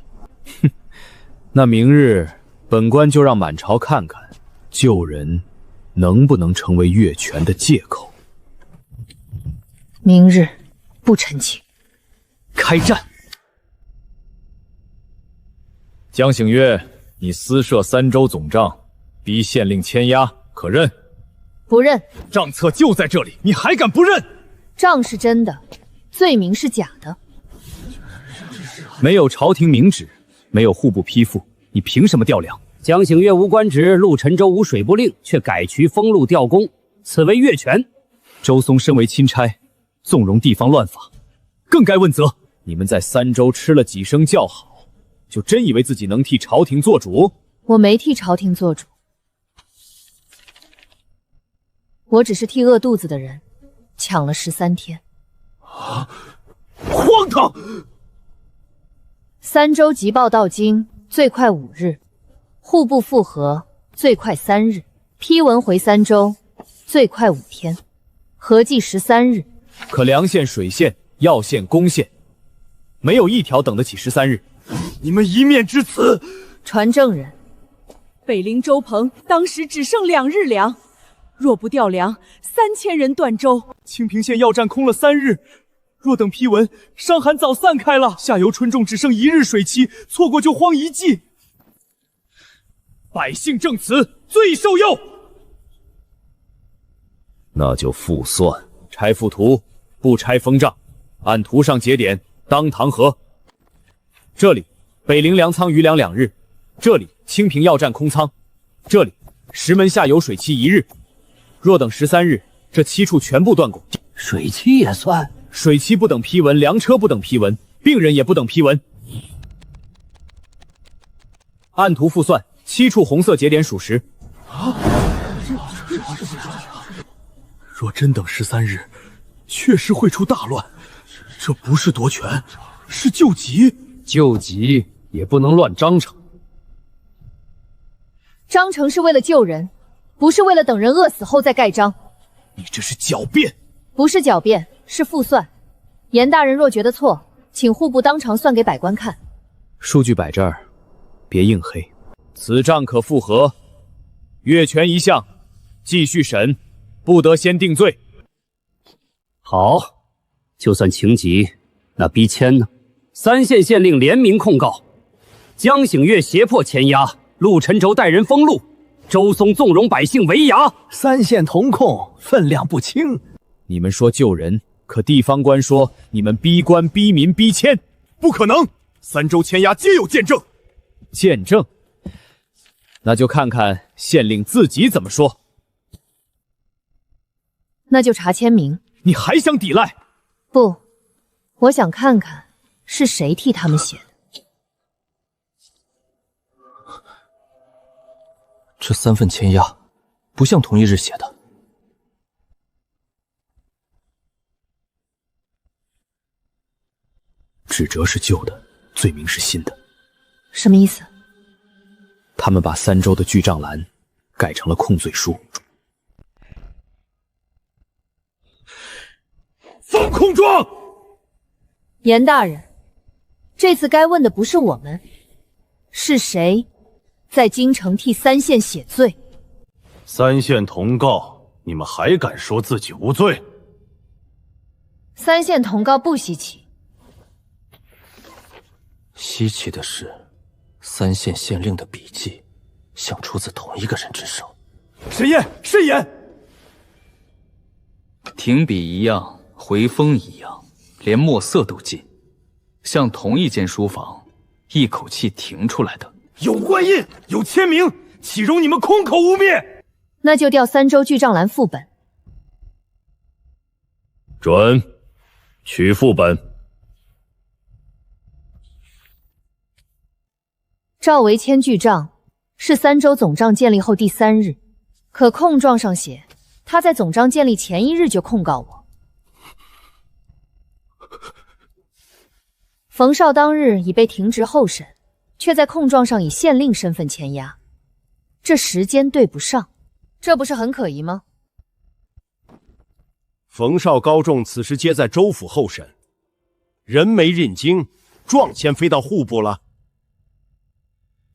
那明日本官就让满朝看看，救人能不能成为越权的借口。明日不成请。开战！江醒月，你私设三州总账，逼县令签押，可认？不认。账册就在这里，你还敢不认？账是真的，罪名是假的。没有朝廷明旨，没有户部批复，你凭什么调粮？江醒月无官职，陆沉州无水部令，却改渠封路调工，此为越权。周松身为钦差，纵容地方乱法，更该问责。你们在三州吃了几声叫好，就真以为自己能替朝廷做主？我没替朝廷做主，我只是替饿肚子的人抢了13天。啊！荒唐！三州急报到京，最快5日；户部复核，最快3日；批文回三州，最快5天，合计13日。可梁县、水县、药县、公县，没有一条等得起13日。你们一面之词！传证人，北陵周鹏当时只剩2日粮，若不调粮，3000人断州。清平县要战空了3日，若等批文，伤寒早散开了。下游春种只剩1日水期，错过就荒1季。百姓正此，最受诱。那就复算，拆赋图，不拆封账，按图上节点，当堂核。这里北陵粮仓余粮2日，这里清平要战空仓，这里石门下游水期1日。若等13日，这7处全部断供。水期也算？水期不等批文，粮车不等批文，病人也不等批文。按图复算，7处红色节点属实。若真等13日，确实会出大乱。这不是夺权，是救急。救急也不能乱章程。章程是为了救人，不是为了等人饿死后再盖章。你这是狡辩！不是狡辩，是复算。严大人若觉得错，请户部当场算给百官看。数据摆这儿，别硬黑。此账可复核，越权一项，继续审，不得先定罪。好，就算情急，那逼迁呢？3县县令联名控告，江醒月胁迫签押，陆沉州带人封路，周松纵容百姓围衙，3县同控，分量不轻。你们说救人，可地方官说你们逼官逼民逼迁，不可能！3州签押皆有见证。见证？那就看看县令自己怎么说。那就查签名。你还想抵赖？不，我想看看是谁替他们写的。这3份签押不像同一日写的。指责是旧的，罪名是新的。什么意思？他们把3州的具账栏改成了控罪书。放控状！严大人，这次该问的不是我们，是谁在京城替3县写罪？3县同告，你们还敢说自己无罪？3县同告不稀奇。稀奇的是，3县县令的笔记像出自同一个人之手。沈燕，慎言！停笔一样，回封一样，连墨色都近，像同一间书房一口气停出来的。有官印，有签名，岂容你们空口污蔑？那就调3州具账栏副本。准，取副本。赵维签具账，是3州总账建立后第3日，可控状上写他在总账建立前1日就控告我。冯绍当日已被停职候审，却在控状上以县令身份签押，这时间对不上，这不是很可疑吗？冯绍、高仲此时皆在州府候审，人没认京，状签飞到户部了。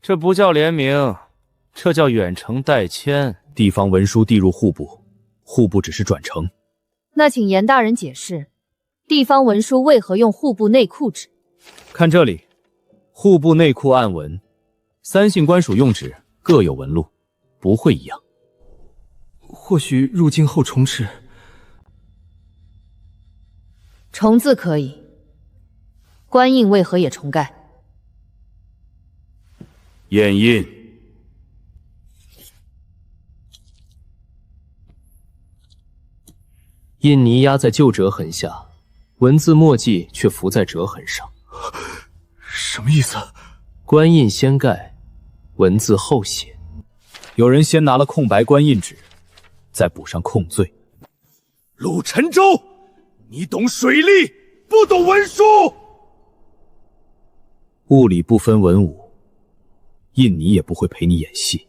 这不叫联名，这叫远程代签。地方文书递入户部，户部只是转呈。那请严大人解释，地方文书为何用户部内库纸？看这里，户部内库案文，三姓官署用纸各有纹路，不会一样。或许入京后重置。重字可以，官印为何也重盖？验印。印泥压在旧折痕下，文字墨迹却浮在折痕上。什么意思？官印先盖，文字后写。有人先拿了空白官印纸，再补上空罪。陆沉舟，你懂水利，不懂文书。物理不分文武，印泥也不会陪你演戏。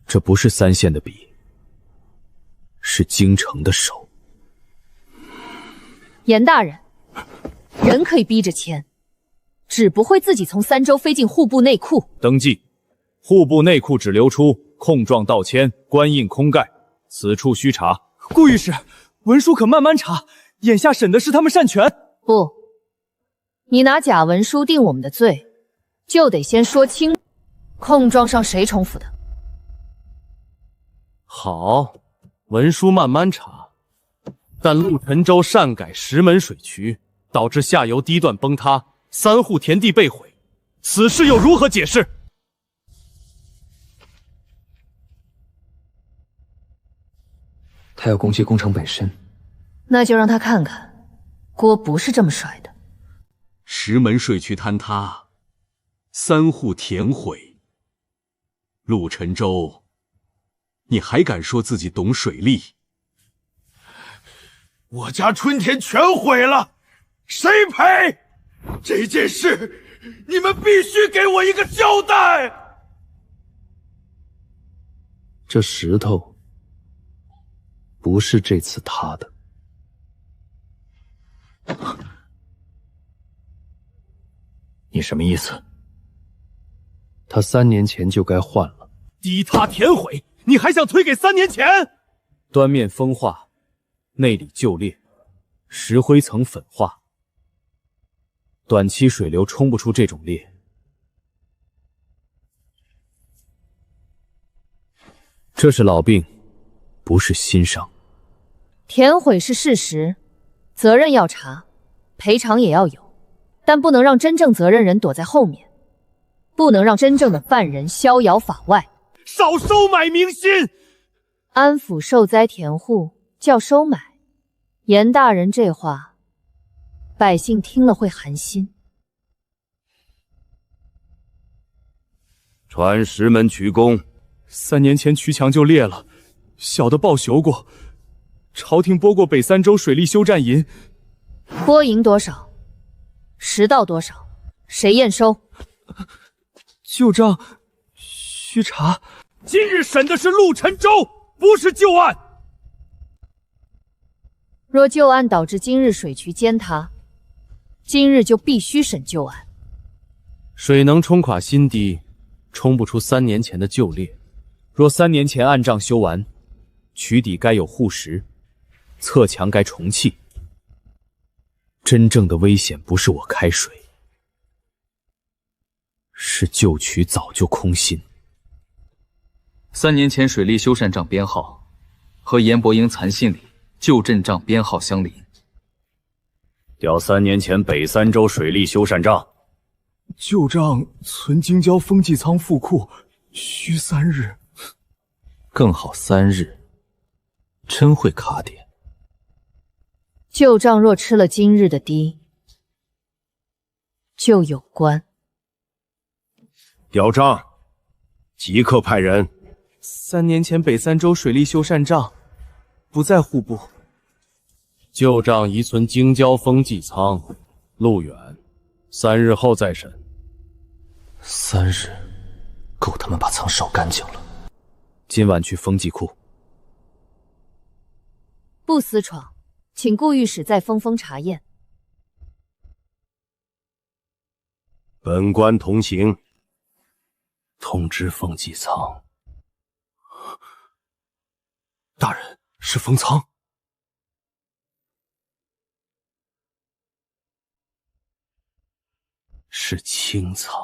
这不是三县的笔，是京城的手。严大人，人可以逼着签，纸不会自己从三州飞进户部内库。登记，户部内库只流出控状倒签，官印空盖，此处需查。顾御史，文书可慢慢查，眼下审的是他们擅权。不，你拿假文书定我们的罪，就得先说清控状上谁重复的。好，文书慢慢查，但陆沉舟擅改石门水渠，导致下游堤段崩塌，3户田地被毁，此事又如何解释？他要攻击工程本身，那就让他看看，锅不是这么甩的。石门水渠坍塌，3户田毁。陆沉舟，你还敢说自己懂水利？我家春田全毁了，谁赔？这件事你们必须给我一个交代。这石头不是这次塌的。你什么意思？他3年前就该换了。堤塌田毁，你还想推给3年前？端面风化，内里旧裂，石灰层粉化，短期水流冲不出这种裂。这是老病，不是新伤。田毁是事实，责任要查，赔偿也要有，但不能让真正责任人躲在后面，不能让真正的犯人逍遥法外。少收买民心！安抚受灾田户叫收买，严大人这话，百姓听了会寒心。传石门渠工，3年前渠墙就裂了，小的报修过，朝廷拨过北3州水利修栈银。拨银多少？实到多少？谁验收？旧账需查。今日审的是陆沉舟，不是旧案。若旧案导致今日水渠坍塌，今日就必须审旧案。水能冲垮新堤，冲不出3年前的旧裂。若3年前暗障修完，渠底该有护石，侧墙该重砌。真正的危险不是我开水，是旧渠早就空心。3年前水利修缮账编号和严伯英残信里旧镇账编号相邻。调3年前北3州水利修缮账。旧账存京郊风纪仓副库，需3日。更好3日，真会卡点。旧账若吃了今日的堤，就有关。调账，即刻派人。3年前北3州水利修缮账不在户部，旧账遗存京郊风纪仓，路远，3日后再审。3日，够他们把仓烧干净了。今晚去风纪库。不私闯，请顾御史再封茶宴。本官同行。通知凤祭仓。大人，是封仓。是清仓。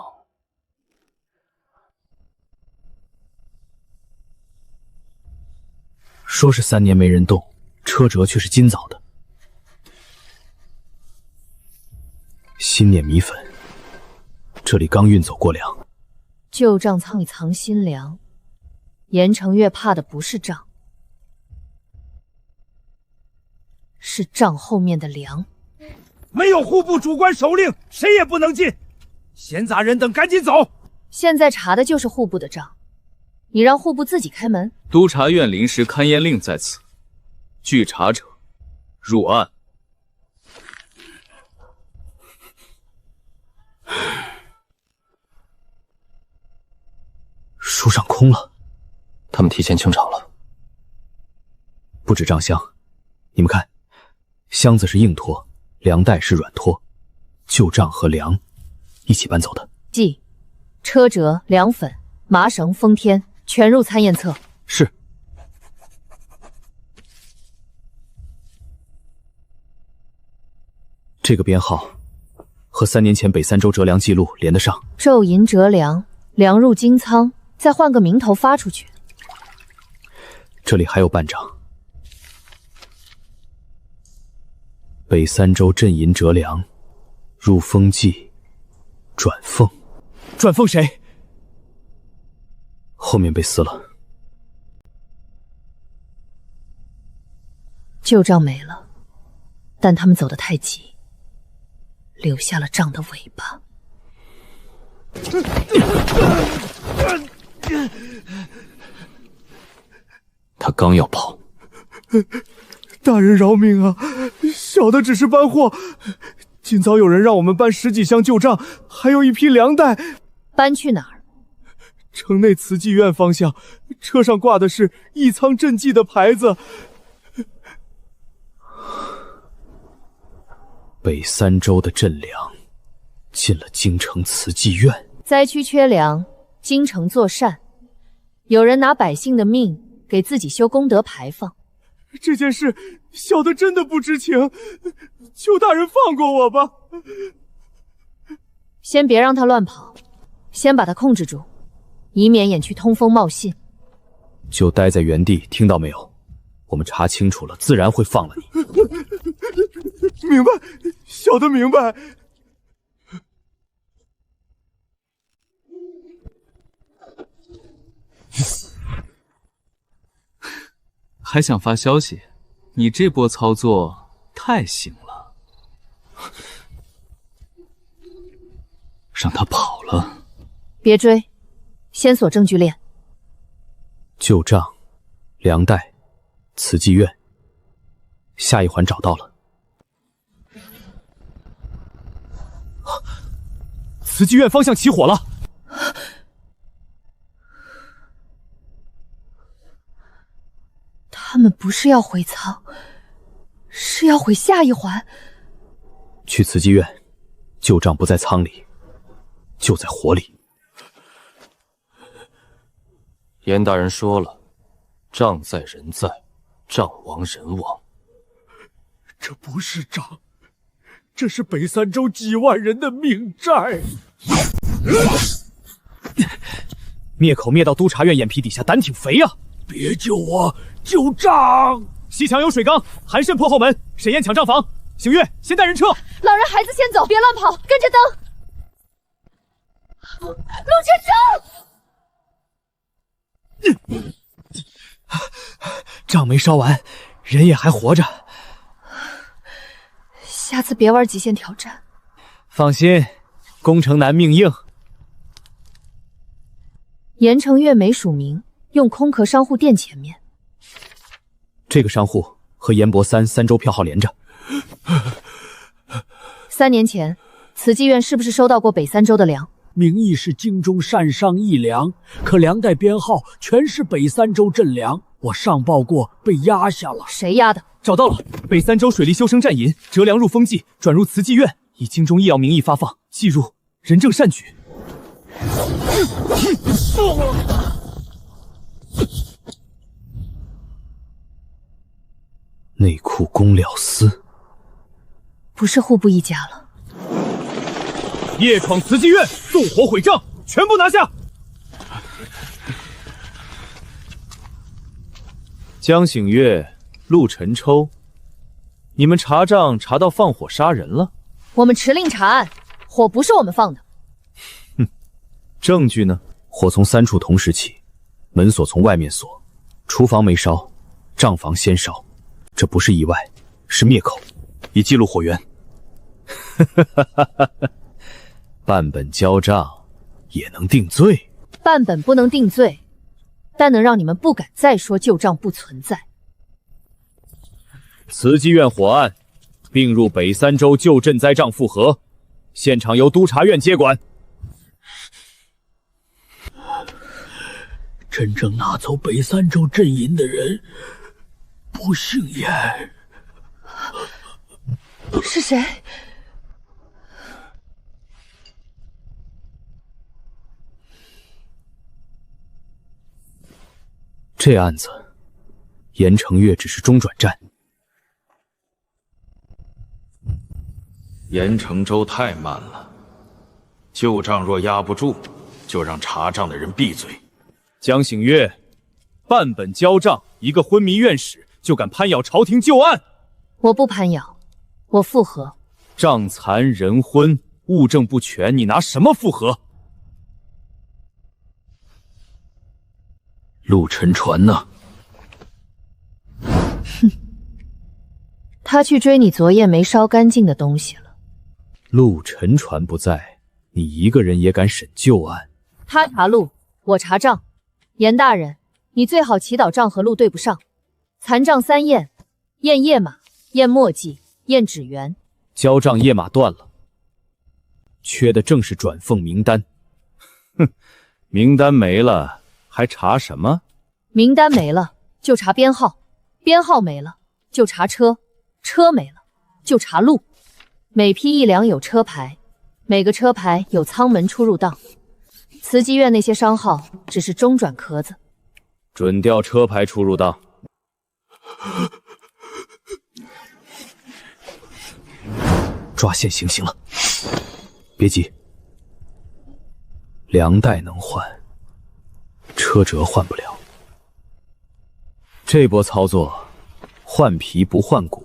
说是3年没人动，车辙却是今早的。心念米粉，这里刚运走过粮。旧账仓里藏新粮，严承岳怕的不是账，是账后面的粮。没有户部主官手令，谁也不能进。闲杂人等赶紧走。现在查的就是户部的账，你让户部自己开门。督察院临时勘验令在此，拒查者入案。书上空了，他们提前清场了。不止账箱，你们看，箱子是硬托，粮袋是软托，旧账和粮一起搬走的。记，车辙、粮粉、麻绳、封天全入参验册。是。这个编号和3年前北三州折粮记录连得上。昼银折粮，粮入京仓，再换个名头发出去。这里还有半张。北三州镇银折粮，入封记，转奉。转奉谁？后面被撕了。旧账没了，但他们走得太急，留下了账的尾巴。他刚要跑。大人饶命啊！小的只是搬货，今早有人让我们搬10几箱旧账，还有一批粮袋。搬去哪儿？城内慈济院方向，车上挂的是义仓赈济的牌子。北三州的赈粮进了京城慈济院。灾区缺粮，京城作善，有人拿百姓的命给自己修功德牌坊。这件事小的真的不知情，求大人放过我吧。先别让他乱跑，先把他控制住，以免掩去通风报信。就待在原地，听到没有？我们查清楚了，自然会放了你。明白，小的明白。还想发消息？你这波操作太行了，让他跑了。别追，先锁证据链。旧账、粮袋、慈济院，下一环找到了。慈济院方向起火了。他们不是要回仓，是要回下一环。去慈济院，旧账不在仓里，就在火里。严大人说了，账在人在，账亡人亡。这不是账，这是北三州几万人的命债。灭口灭到督察院眼皮底下，胆挺肥呀！别救我，救账！西墙有水缸，韩慎破后门，沈燕抢账房。醒月，先带人撤。老人孩子先走，别乱跑，跟着灯。陆晨生，账没烧完，人也还活着。下次别玩极限挑战。放心，攻城难命硬。严承岳没署名，用空壳商户店前面。这个商户和严伯三州票号连着。3年前，慈济院是不是收到过北三州的粮？名义是京中善商义粮，可粮袋编号全是北三州赈粮，我上报过，被压下了。谁压的？找到了，北三州水利修生战银折粮入封记，转入慈济院，以京中医药名义发放，计入人证善举。内库公了司，不是户部一家了。夜闯慈济院，纵火毁账，全部拿下！江醒月、陆晨抽，你们查账查到放火杀人了？我们持令查案，火不是我们放的。证据呢？火从3处同时起，门锁从外面锁，厨房没烧，账房先烧，这不是意外，是灭口，已记录火源。半本交账也能定罪？半本不能定罪，但能让你们不敢再说旧账不存在。慈济院火案并入北三州旧赈灾账复核，现场由督察院接管。真正拿走北三州阵营的人不姓严。是谁？这案子，严承岳只是中转站。严承周太慢了，旧账若压不住，就让查账的人闭嘴。江醒月，半本交账，一个昏迷院使就敢攀咬朝廷旧案？我不攀咬，我复核。账残人昏，物证不全，你拿什么复核？陆沉船呢？哼，他去追你昨夜没烧干净的东西了。陆沉船不在，你一个人也敢审旧案？他查路，我查账。严大人，你最好祈祷账和路对不上。残账3验：验页码、验墨迹、验纸缘。交账页码断了，缺的正是转俸名单。哼，名单没了，还查什么？名单没了就查编号，编号没了就查车，车没了就查路。每批1两有车牌，每个车牌有舱门出入档。慈济院那些商号只是中转壳子。准调车牌出入档。抓现行刑了。别急，粮袋能换，车辙换不了。这波操作，换皮不换骨。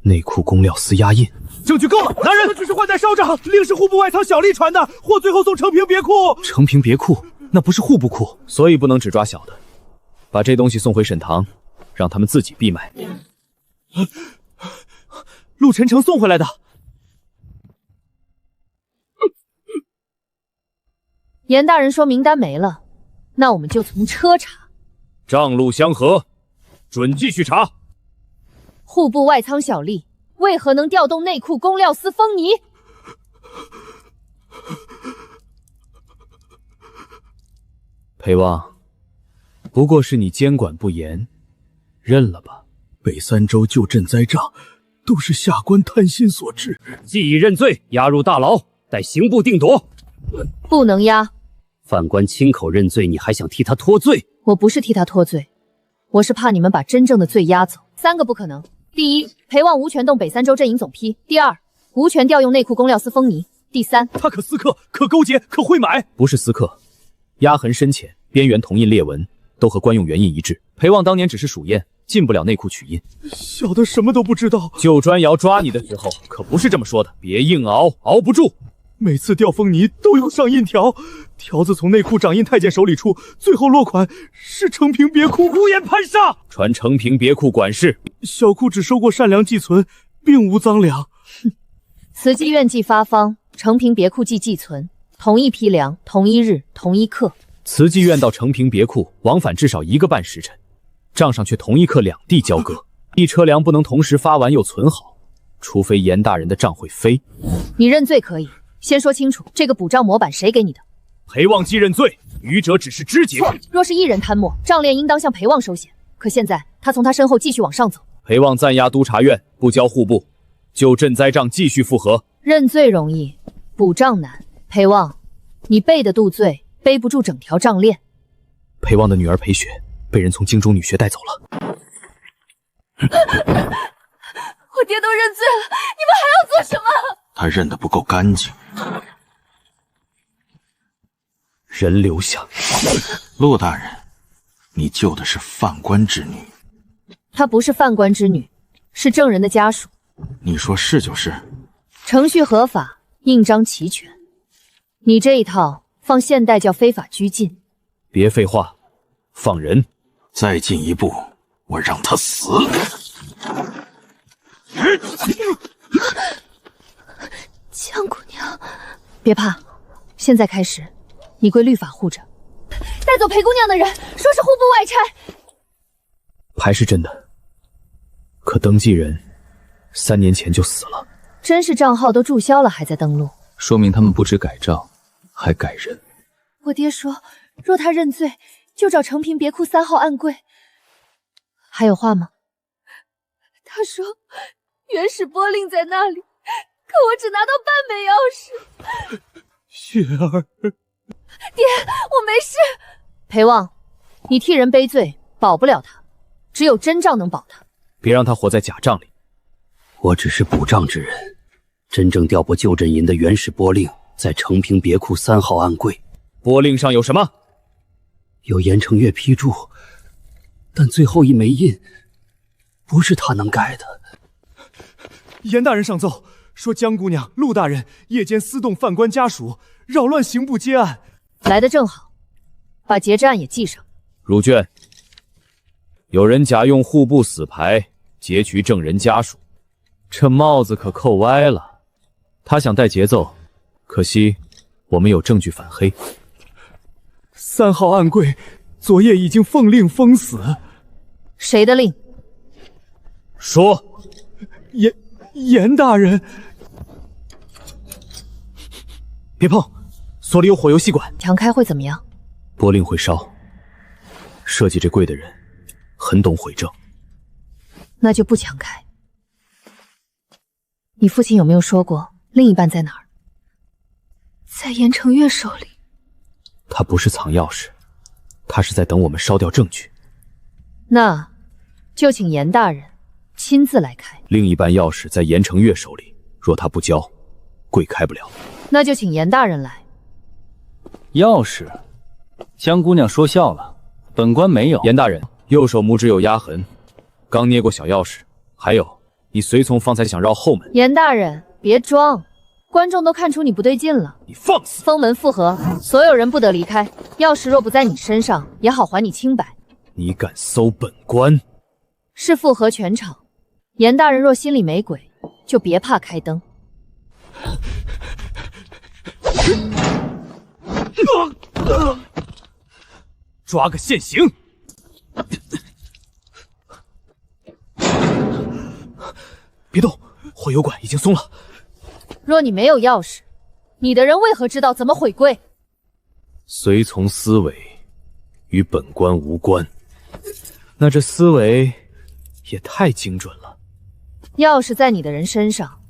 内库公料司押印。证据够了，拿人！这只是换代烧账，令是户部外仓小丽传的，货最后送承平别库。承平别库那不是户部库，所以不能只抓小的。把这东西送回沈堂，让他们自己闭买。陆晨成送回来的。严大人说名单没了，那我们就从车查。账路相合，准继续查。户部外仓小丽为何能调动内库公料司风泥？裴望，不过是你监管不严，认了吧。北三州旧赈灾账都是下官贪心所致，既已认罪，押入大牢，待刑部定夺。不能押。犯官亲口认罪，你还想替他脱罪？我不是替他脱罪，我是怕你们把真正的罪押走。3个不可能：第一，裴望无权动北三州阵营总批；第二，无权调用内库公料司风泥；第三，他可私刻，可勾结，可贿买。不是私刻，压痕深浅，边缘铜印裂纹都和官用原印一致。裴望当年只是属验，进不了内库取印。小的什么都不知道。旧砖窑抓你的时候可不是这么说的，别硬熬，熬不住。每次调风泥都有上印条，条子从内库掌印太监手里出，最后落款是承平别库。胡言攀上！传承平别库管事。小库只收过善粮寄存，并无赃粮。哼，慈济院既发方，承平别库既寄存，同一批粮，同一日，同一刻。慈济院到承平别库往返至少1个半时辰，账上却同一刻2地交割，一车粮不能同时发完又存好，除非严大人的账会飞。你认罪可以，先说清楚，这个补账模板谁给你的？裴望既认罪，余者只是知节。若是一人贪墨，账链应当向裴望收险。可现在他从他身后继续往上走。裴望暂押督察院，不交户部，就赈灾账继续复核。认罪容易，补账难。裴旺，你背的度罪，背不住整条账链。裴旺的女儿裴雪被人从京中女学带走了。我爹都认罪了，你们还要做什么？他认得不够干净。人留下。陆大人，你救的是犯官之女。她不是犯官之女，是证人的家属。你说是就是。程序合法，印章齐全。你这一套放现代叫非法拘禁。别废话，放人。再进一步，我让他死。江姑娘，别怕，现在开始，你归律法护着。带走裴姑娘的人说是户部外差，牌是真的，可登记人3年前就死了。真是账号都注销了还在登录，说明他们不止改账，还改人。我爹说，若他认罪，就找承平别库3号暗柜。还有话吗？他说原始波令在那里，可我只拿到半枚钥匙。雪儿，爹，我没事。裴旺，你替人背罪，保不了他，只有真账能保他。别让他活在假账里。我只是补账之人，真正调拨旧镇银的原始拨令在承平别库3号暗柜。拨令上有什么？有严承岳批注，但最后一枚印不是他能改的。严大人上奏说，江姑娘、陆大人夜间私动犯官家属，扰乱刑部接案。来得正好，把劫制案也记上。入卷。有人假用户部死牌劫取证人家属，这帽子可扣歪了。他想带节奏，可惜我们有证据反黑。3号暗柜昨夜已经奉令封死。谁的令？说。严大人。别碰，所里有火油细管。强开会怎么样？拨令会烧。设计这柜的人很懂毁证。那就不强开。你父亲有没有说过另一半在哪儿？在严承岳手里。他不是藏钥匙，他是在等我们烧掉证据。那就请严大人亲自来开。另一半钥匙在严承岳手里，若他不交，柜开不了。那就请严大人来。钥匙，江姑娘说笑了，本官没有。严大人，右手拇指有压痕，刚捏过小钥匙。还有，你随从方才想绕后门。严大人，别装，观众都看出你不对劲了。你放肆！封门复合，所有人不得离开。钥匙若不在你身上，也好还你清白。你敢搜本官？是复合全场。严大人若心里没鬼，就别怕开灯。抓个现行！别动，火油管已经松了。若你没有钥匙，你的人为何知道怎么毁柜？随从思维与本官无关。那这思维也太精准了。钥匙在你的人身上，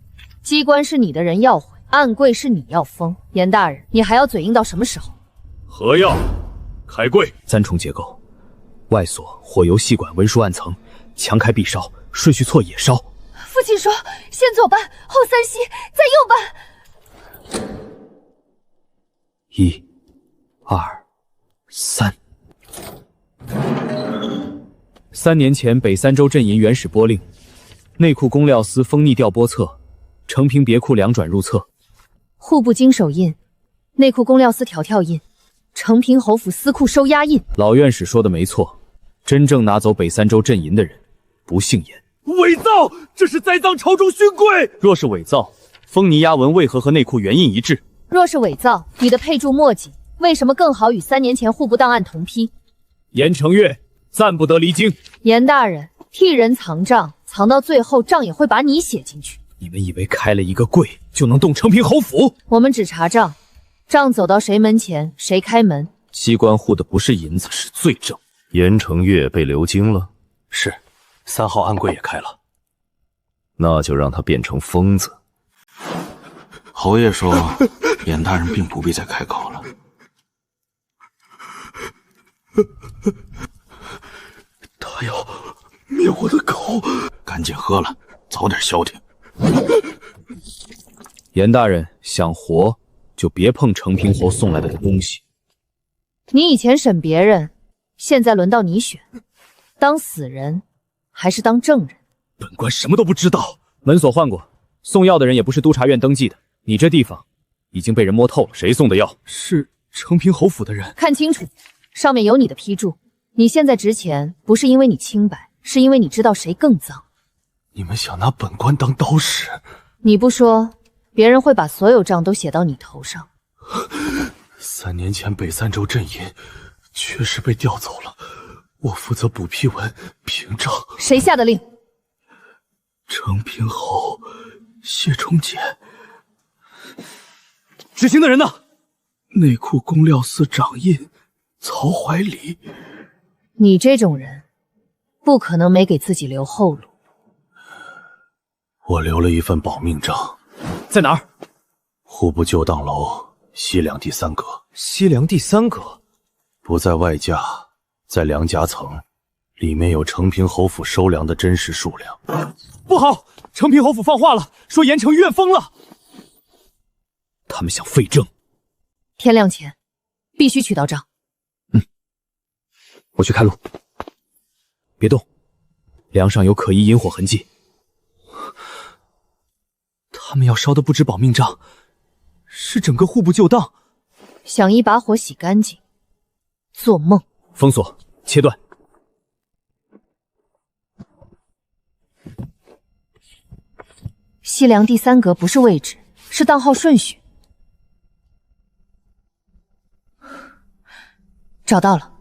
机关是你的人要毁，暗柜是你要封。严大人，你还要嘴硬到什么时候？何要？开柜。3重结构，外锁、火油细管、文书暗层，强开必烧，顺序错也烧。父亲说，先左半，后3西，再右半。1、2、3。3年前北3州镇银原始拨令，内库公料司封逆调拨册，承平别库2转入册。户部经手印，内库公料司调跳印，承平侯府司库收押印。老院士说的没错，真正拿走北3州镇银的人不姓严。伪造！这是栽赃朝中勋贵！若是伪造，封泥押文为何和内库原印一致？若是伪造，你的配注墨迹为什么更好与3年前户部档案同批？严承岳暂不得离京。严大人，替人藏账，藏到最后账也会把你写进去。你们以为开了一个柜就能动承平侯府？我们只查账，账走到谁门前谁开门。机关护的不是银子，是罪证。严承岳被流经了？是，3号暗柜也开了。那就让他变成疯子。侯爷说，严大人并不必再开口了。他要灭我的口，赶紧喝了，早点消停。严大人想活，就别碰成平侯送来的东西。你以前审别人，现在轮到你选，当死人还是当证人？本官什么都不知道。门锁换过，送药的人也不是督察院登记的。你这地方已经被人摸透了。谁送的药？是成平侯府的人。看清楚，上面有你的批注。你现在值钱，不是因为你清白，是因为你知道谁更脏。你们想拿本官当刀使？你不说，别人会把所有账都写到你头上。3年前北三州阵营确实被调走了，我负责补批文平账。谁下的令？成平侯谢冲简。执行的人呢？内库公料司掌印曹怀礼。你这种人，不可能没给自己留后路。我留了一份保命账，在哪儿？户部旧档楼西梁第3阁。西梁第3阁，不在外架，在梁夹层，里面有成平侯府收粮的真实数量。不好，成平侯府放话了，说盐城医院封了。他们想废政。天亮前，必须取到账。我去开路。别动，梁上有可疑引火痕迹。他们要烧的不止保命账，是整个户部旧档。想一把火洗干净，做梦。封锁，切断。西梁第3阁不是位置，是档号顺序。找到了。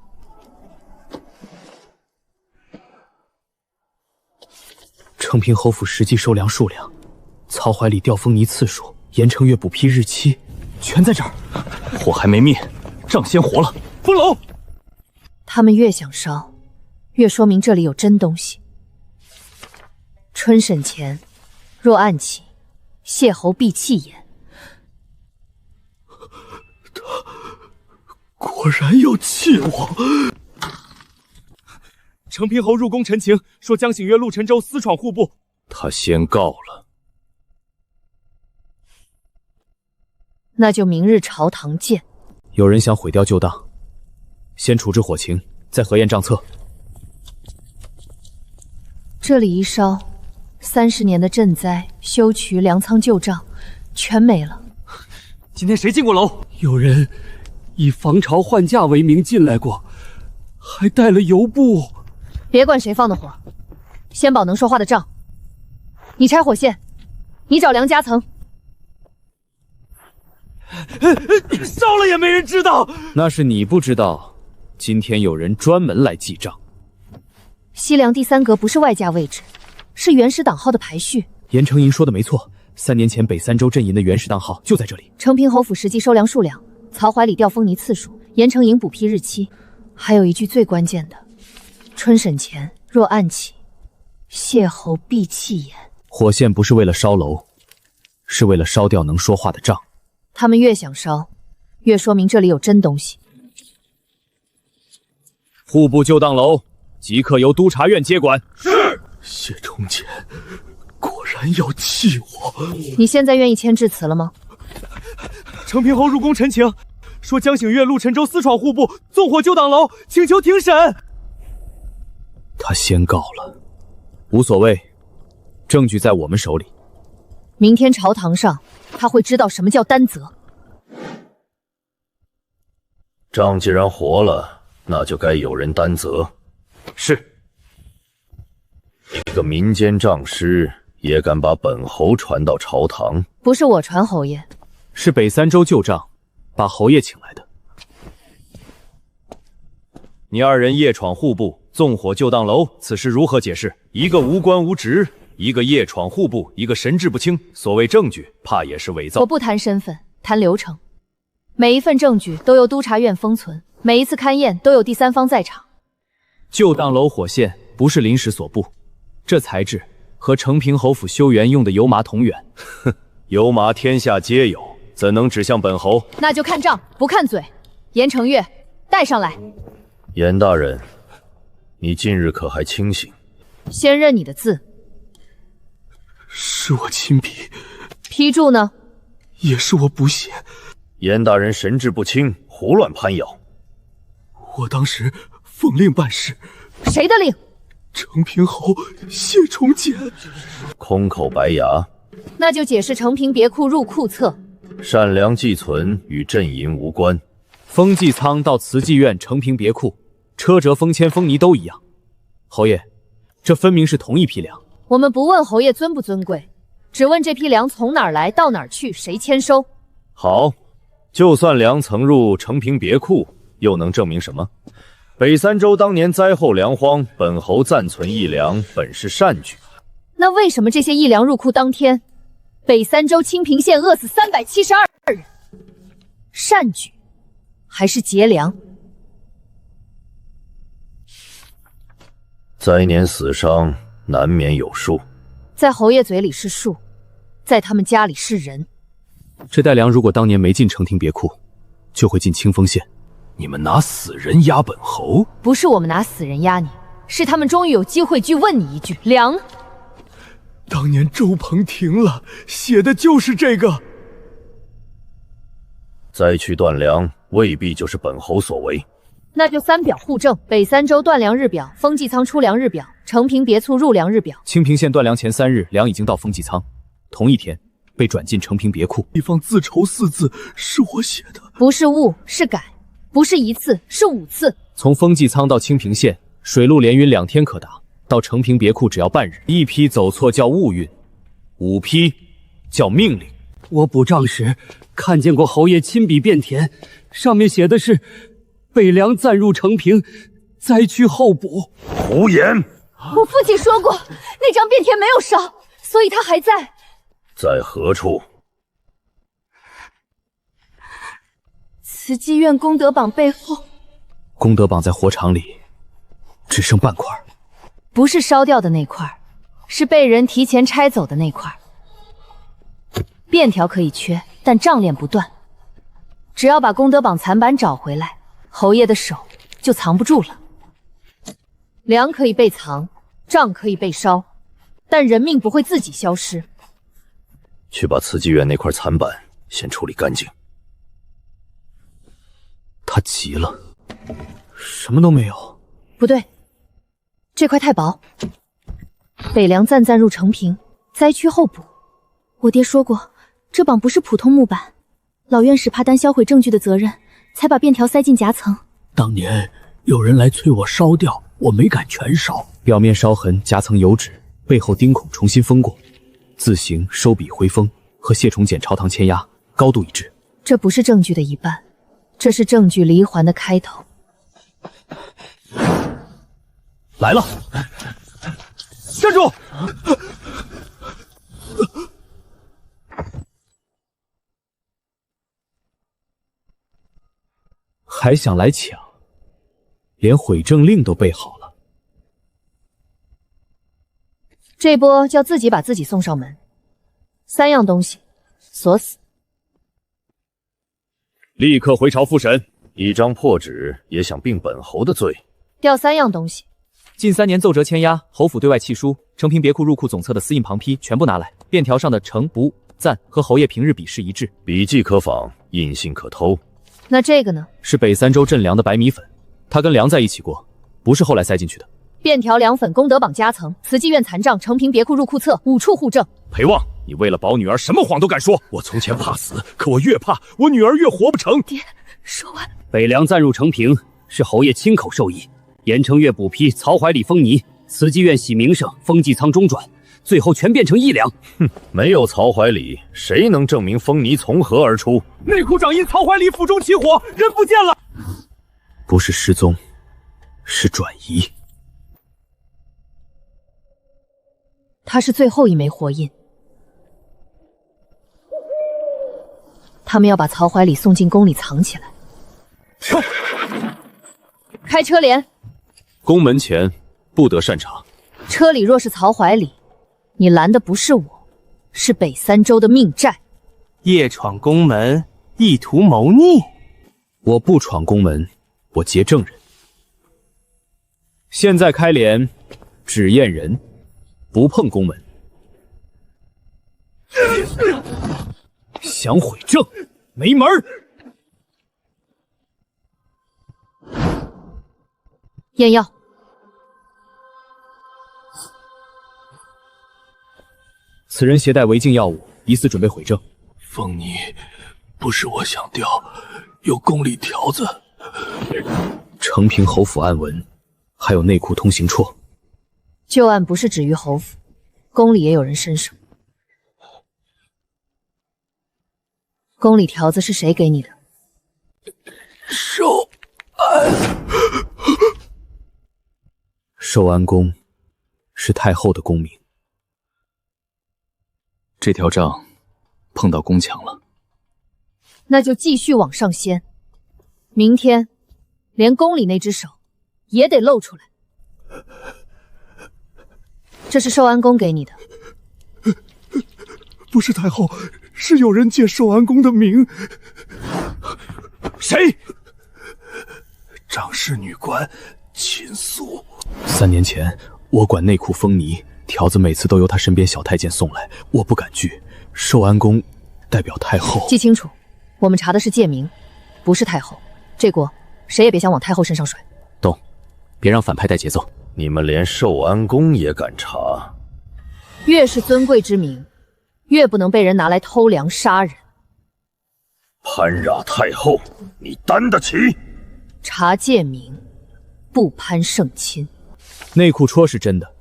成平侯府实际收粮数量，曹怀里调封泥次数，严承岳补批日期，全在这儿。火还没灭，账先活了。封楼。他们越想烧，越说明这里有真东西。春审前，若暗起，谢侯必弃焉。他果然要弃我。成平侯入宫陈情，说江醒月、陆沉舟私闯户部。他先告了。那就明日朝堂见。有人想毁掉旧档，先处置火情，再核验账册。这里一烧，30年的赈灾、修渠、粮仓旧账全没了。今天谁进过楼？有人以防潮换假为名进来过，还带了油布。别管谁放的火，先保能说话的账。你拆火线，你找梁夹层。烧了也没人知道。那是你不知道，今天有人专门来记账。西梁第3阁不是外架位置，是原始档号的排序。严承营说的没错，3年前北三州阵营的原始档号就在这里。成平侯府实际收粮数量，曹怀里调封泥次数，严承营补批日期，还有一句最关键的：春审前若暗起，谢侯必弃焉。火线不是为了烧楼，是为了烧掉能说话的账。他们越想烧，越说明这里有真东西。户部旧档楼即刻由督察院接管。是。谢冲简果然要弃我。你现在愿意签致辞了吗？成平侯入宫陈情，说江醒月、陆沉舟私闯户部，纵火旧档楼，请求庭审。他先告了，无所谓，证据在我们手里。明天朝堂上，他会知道什么叫担责。账既然活了，那就该有人担责。是。一个民间账师也敢把本侯传到朝堂？不是我传侯爷，是北三州旧账，把侯爷请来的。你2人夜闯户部，纵火旧档楼，此事如何解释？一个无官无职，一个夜闯户部，一个神志不清。所谓证据，怕也是伪造。我不谈身份，谈流程。每一份证据都由督察院封存，每一次勘验都有第三方在场。旧档楼火线不是临时所布，这材质和成平侯府修园用的油麻同源。有马天下皆有，怎能指向本侯？那就看账不看嘴。严承岳，带上来。严大人，你近日可还清醒？先认你的字。是我亲笔。批注呢？也是我补写。严大人神志不清，胡乱攀咬。我当时奉令办事。谁的令？承平侯谢崇简。空口白牙。那就解释承平别库入库册。善良寄存与镇银无关。封济仓到慈济院承平别库，车辙、封签、封泥都一样。侯爷，这分明是同一批粮。我们不问侯爷尊不尊贵，只问这批粮从哪儿来，到哪儿去，谁签收。好，就算粮曾入承平别库，又能证明什么？北三州当年灾后粮荒，本侯暂存义粮，本是善举。那为什么这些义粮入库当天，北三州清平县饿死372人？善举还是劫粮？灾年死伤难免有数，在侯爷嘴里是数，在他们家里是人。这袋粮如果当年没进承平别库，就会进清丰县。你们拿死人压本侯？不是我们拿死人压你，是他们终于有机会去问你一句：粮？当年周鹏停了，写的就是这个。灾区断粮未必就是本侯所为。那就三表互证：北三州断粮日表、封济仓出粮日表、承平别库入粮日表。清平县断粮前3日，粮已经到封济仓，同一天被转进承平别库。地方自筹4字是我写的，不是误是改，不是1次是5次。从封济仓到清平县，水陆联运2天可达，到承平别库只要半日。1批走错叫误运，5批叫命令。我补账时看见过侯爷亲笔便填，上面写的是北粮暂入承平，灾区候补。胡言！我父亲说过，那张便填没有烧，所以他还在。在何处？慈济院功德榜背后。功德榜在火场里，只剩半块。不是烧掉的那块，是被人提前拆走的那块。便条可以缺，但账链不断。只要把功德榜残版找回来，侯爷的手就藏不住了。粮可以被藏，账可以被烧，但人命不会自己消失。去把慈济院那块残版先处理干净。他急了，什么都没有。不对，这块太薄。北粮暂入承平，灾区候补。我爹说过，这榜不是普通木板，老院使怕担销毁证据的责任，才把便条塞进夹层。当年有人来催我烧掉，我没敢全烧。表面烧痕，夹层有纸，背后钉孔重新封过，字形、收笔、回封和谢崇简朝堂签押高度一致。这不是证据的一半，这是证据离环的开头。来了，站住！还想来抢，连毁证令都备好了。这波叫自己把自己送上门，3样东西，锁死。立刻回朝复审。一张破纸也想并本侯的罪。调3样东西。近3年奏折签押，侯府对外契书，承平别库入库总册的私印旁批全部拿来。便条上的承、不、暂和侯爷平日笔势一致，笔迹可仿，印信可偷。那这个呢？是北三州镇粮的白米粉，它跟粮在一起过，不是后来塞进去的。便条粮粉功德榜夹层，慈济院残账，承平别库入库册，5处互证。裴旺，你为了保女儿，什么谎都敢说。我从前怕死，可我越怕，我女儿越活不成。爹，说完。北粮暂入承平，是侯爷亲口授意。严承岳补批，曹怀里封泥，慈济院洗名声，封济仓中转，最后全变成义粮。哼，没有曹怀里，谁能证明封泥从何而出？内库长因曹怀里府中起火，人不见了。不是失踪，是转移。他是最后一枚活印。他们要把曹怀里送进宫里藏起来。开车帘。宫门前不得擅查。车里若是曹怀里，你拦的不是我，是北三州的命债。夜闯宫门，意图谋逆。我不闯宫门，我劫证人。现在开镰，只验人，不碰宫门。想毁证，没门儿！验药。此人携带违禁药物，疑似准备毁证。凤妮，不是我想调，有宫里条子。承平侯府暗文，还有内库通行戳。旧案不是止于侯府，宫里也有人身上。宫里条子是谁给你的？寿安。寿安宫是太后的宫名。这条账碰到宫墙了，那就继续往上掀。明天，连宫里那只手也得露出来。这是寿安宫给你的。不是太后，是有人借寿安宫的名。谁？掌事女官秦素。3年前，我管内库风泥，条子每次都由他身边小太监送来，我不敢拒。寿安宫代表太后，记清楚，我们查的是借名，不是太后。这锅谁也别想往太后身上甩。懂，别让反派带节奏。你们连寿安宫也敢查？越是尊贵之名，越不能被人拿来偷粮杀人。攀扰太后，你担得起？查借名，不攀圣亲。内库戳是真的，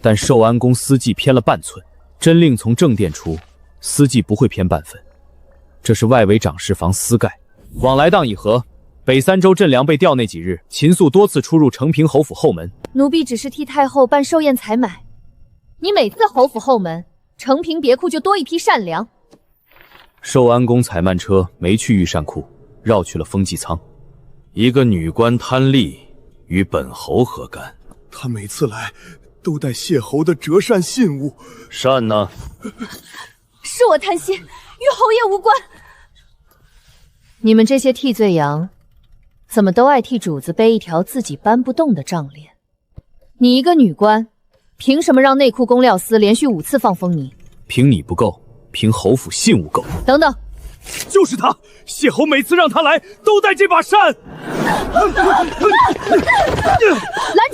但寿安宫司祭偏了半寸，真令从正殿出，司祭不会偏半分。这是外围长事房私盖。往来当以和，北三州镇粮被调那几日，秦素多次出入承平侯府后门。奴婢只是替太后办寿宴采买，你每次侯府后门，承平别库就多一批善粮。寿安宫采慢车没去御膳库，绕去了风纪仓。一个女官贪利，与本侯何干？他每次来都带谢侯的折扇信物。扇呢？是我贪心，与侯爷无关。你们这些替罪羊，怎么都爱替主子背一条自己搬不动的账链？你一个女官，凭什么让内库公料司连续5次放风泥？凭你不够，凭侯府信物够。等等，就是他，谢侯每次让他来都带这把扇。拦住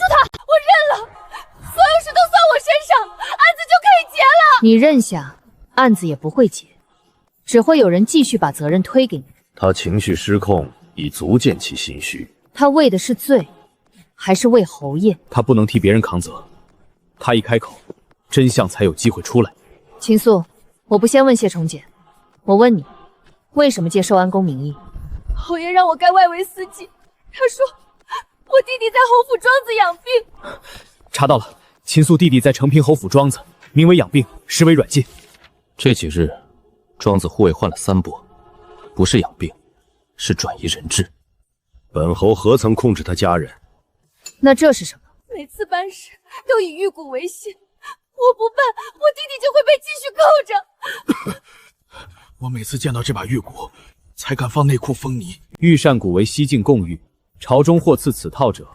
他！我认了，所有事都算我身上，案子就可以结了。你认下，案子也不会结，只会有人继续把责任推给你。他情绪失控，已足见其心虚。他为的是罪，还是为侯爷？他不能替别人扛责，他一开口，真相才有机会出来。秦素，我不先问谢崇简，我问你，为什么借寿安宫名义？侯爷让我盖外围司祭，他说我弟弟在侯府庄子养病。查到了，秦素弟弟在承平侯府庄子，名为养病，实为软禁。这几日，庄子护卫换了3拨，不是养病，是转移人质。本侯何曾控制他家人？那这是什么？每次办事都以玉骨为信，我不办，我弟弟就会被继续扣着。我每次见到这把玉骨，才敢放内库封泥。御膳骨为西境贡玉，朝中获赐此套者，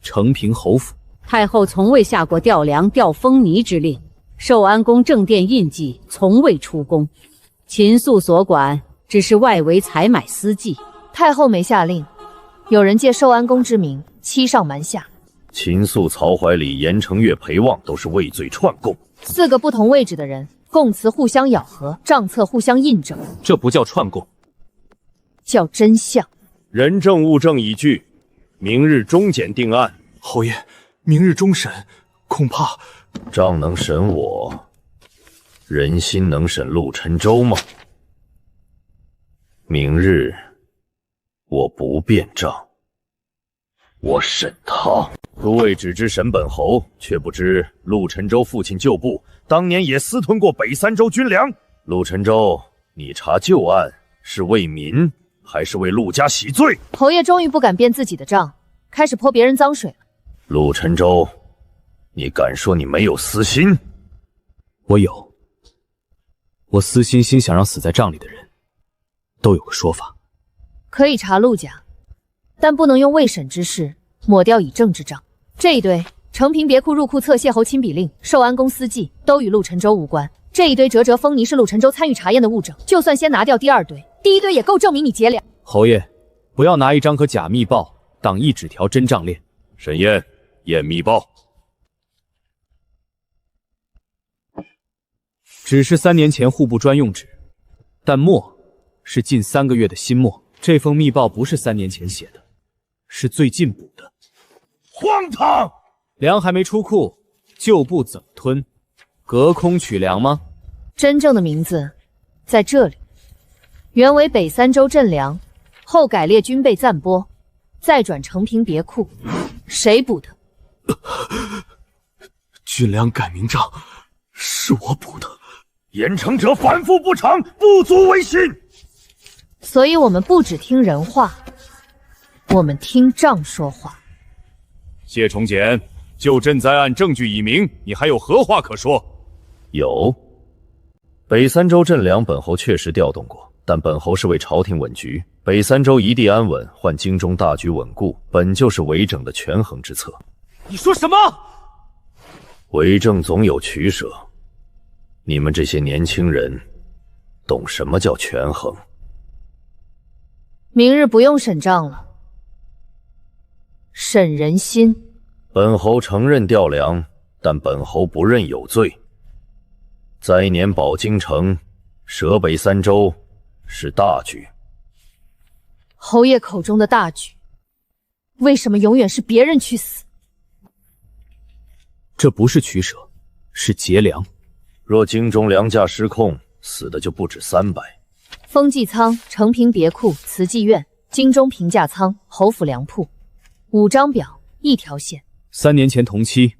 承平侯府。太后从未下过调粮、调封泥之令，寿安宫正殿印记从未出宫。秦素所管只是外围采买司祭，太后没下令，有人借寿安宫之名欺上瞒下。秦素、曹怀礼、严承岳、裴旺都是畏罪串供，4个不同位置的人，供词互相咬合，账册互相印证，这不叫串供，叫真相。人证物证已具，明日中检定案。侯爷，明日终审，恐怕账能审我，人心能审陆沉舟吗？明日我不辩账，我审他。诸位只知审本侯，却不知陆沉舟父亲旧部当年也私吞过北三州军粮。陆沉舟，你查旧案是为民，还是为陆家洗罪？侯爷终于不敢辩自己的账，开始泼别人脏水了。陆沉舟，你敢说你没有私心？我有，我私心想让死在帐里的人都有个说法。可以查陆家，但不能用未审之事抹掉以正之账。这一堆承平别库入库册谢侯亲笔令、寿安宫司祭都与陆沉舟无关。这一堆折折风泥是陆沉舟参与查验的物证，就算先拿掉第二堆，第一堆也够证明你结梁。侯爷，不要拿一张可假密报挡一纸条真账链。沈燕，验密报。纸是3年前户部专用纸，但墨是近3个月的新墨。这封密报不是3年前写的，是最近补的。荒唐！粮还没出库，旧部怎么吞？隔空取粮吗？真正的名字在这里，原为北三州镇粮，后改列军备暂拨，再转承平别库。谁补的？军粮改名账是我补的。严惩者反复不偿，不足为信。所以我们不只听人话，我们听账说话。谢崇简，就赈灾案证据已明，你还有何话可说？有，北三州镇粮本侯确实调动过，但本侯是为朝廷稳局，北三州一地安稳，换京中大局稳固，本就是为政的权衡之策。你说什么？为政总有取舍，你们这些年轻人懂什么叫权衡？明日不用审账了，审人心。本侯承认调粮，但本侯不认有罪。灾年保京城，舍北三州是大局。侯爷口中的大局，为什么永远是别人去死？这不是取舍，是劫粮。若京中粮价失控，死的就不止300。封济仓、承平别库、慈济院、京中平价仓、侯府粮铺，5张表，1条线。3年前同期，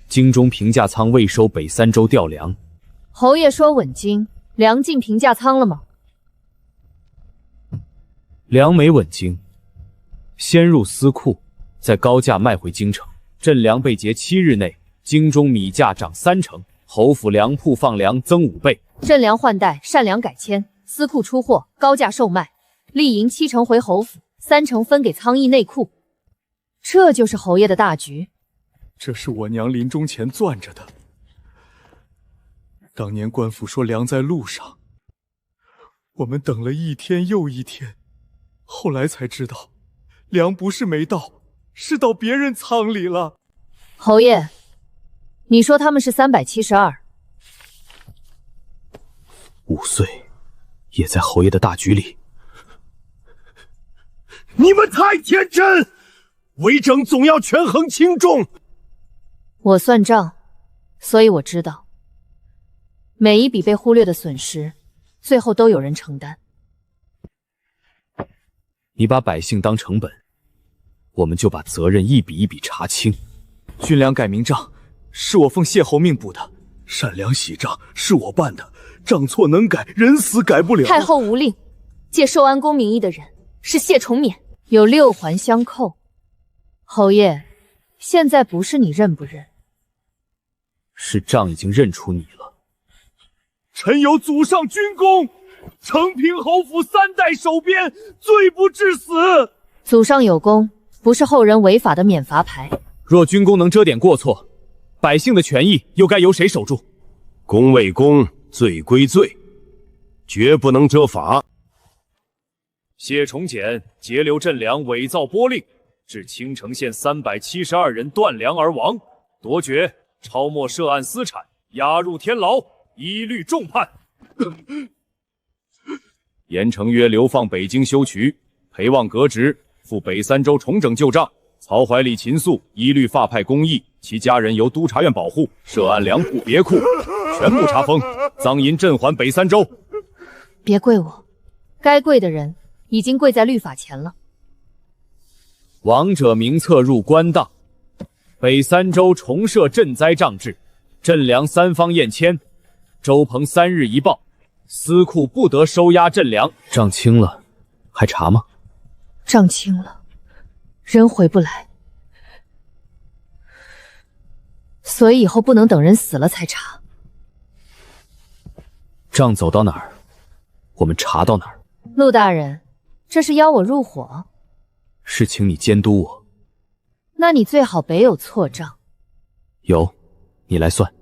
京中平价仓未收北三州调粮。侯爷说稳京，粮进平价仓了吗？粮没稳京，先入司库，再高价卖回京城。镇粮被劫7日内，京中米价涨3成，侯府粮铺放粮增5倍。镇粮换代，善粮改签，司库出货，高价售卖，利银7成回侯府，3成分给仓役内库。这就是侯爷的大局。这是我娘临终前攥着的。当年官府说粮在路上，我们等了1天又1天，后来才知道，粮不是没到，是到别人仓里了。侯爷，你说他们是372，5岁也在侯爷的大局里。你们太天真，为政总要权衡轻重。我算账，所以我知道，每一笔被忽略的损失，最后都有人承担。你把百姓当成本，我们就把责任一笔一笔查清。军粮改名账是我奉谢侯命补的，善粮喜账是我办的，账错能改，人死改不了。太后无令，借寿安宫名义的人是谢崇勉，有6环相扣。侯爷，现在不是你认不认，是账已经认出你了。臣有祖上军功，承平侯府3代守边，罪不至死。祖上有功，不是后人违法的免罚牌。若军功能遮点过错，百姓的权益又该由谁守住？功为功，罪归罪，绝不能遮法。谢崇简截留镇粮，伪造拨令，致青城县372人断粮而亡，夺爵，抄没涉案私产，押入天牢，一律重判。严惩约流放北京修渠，裴望革职，赴北三州重整旧账。曹怀礼、秦肃一律发派公役，其家人由督察院保护，涉案粮铺、别库全部查封，赃银镇还北三州。别跪我，该跪的人已经跪在律法前了。亡者名册入官档，北三州重设赈灾账制，赈粮3方验签，周鹏3日一报，司库不得收押赈粮。账清了，还查吗？账清了，人回不来，所以以后不能等人死了才查。账走到哪儿，我们查到哪儿。陆大人，这是邀我入伙？是请你监督我。那你最好别有错账。有，你来算。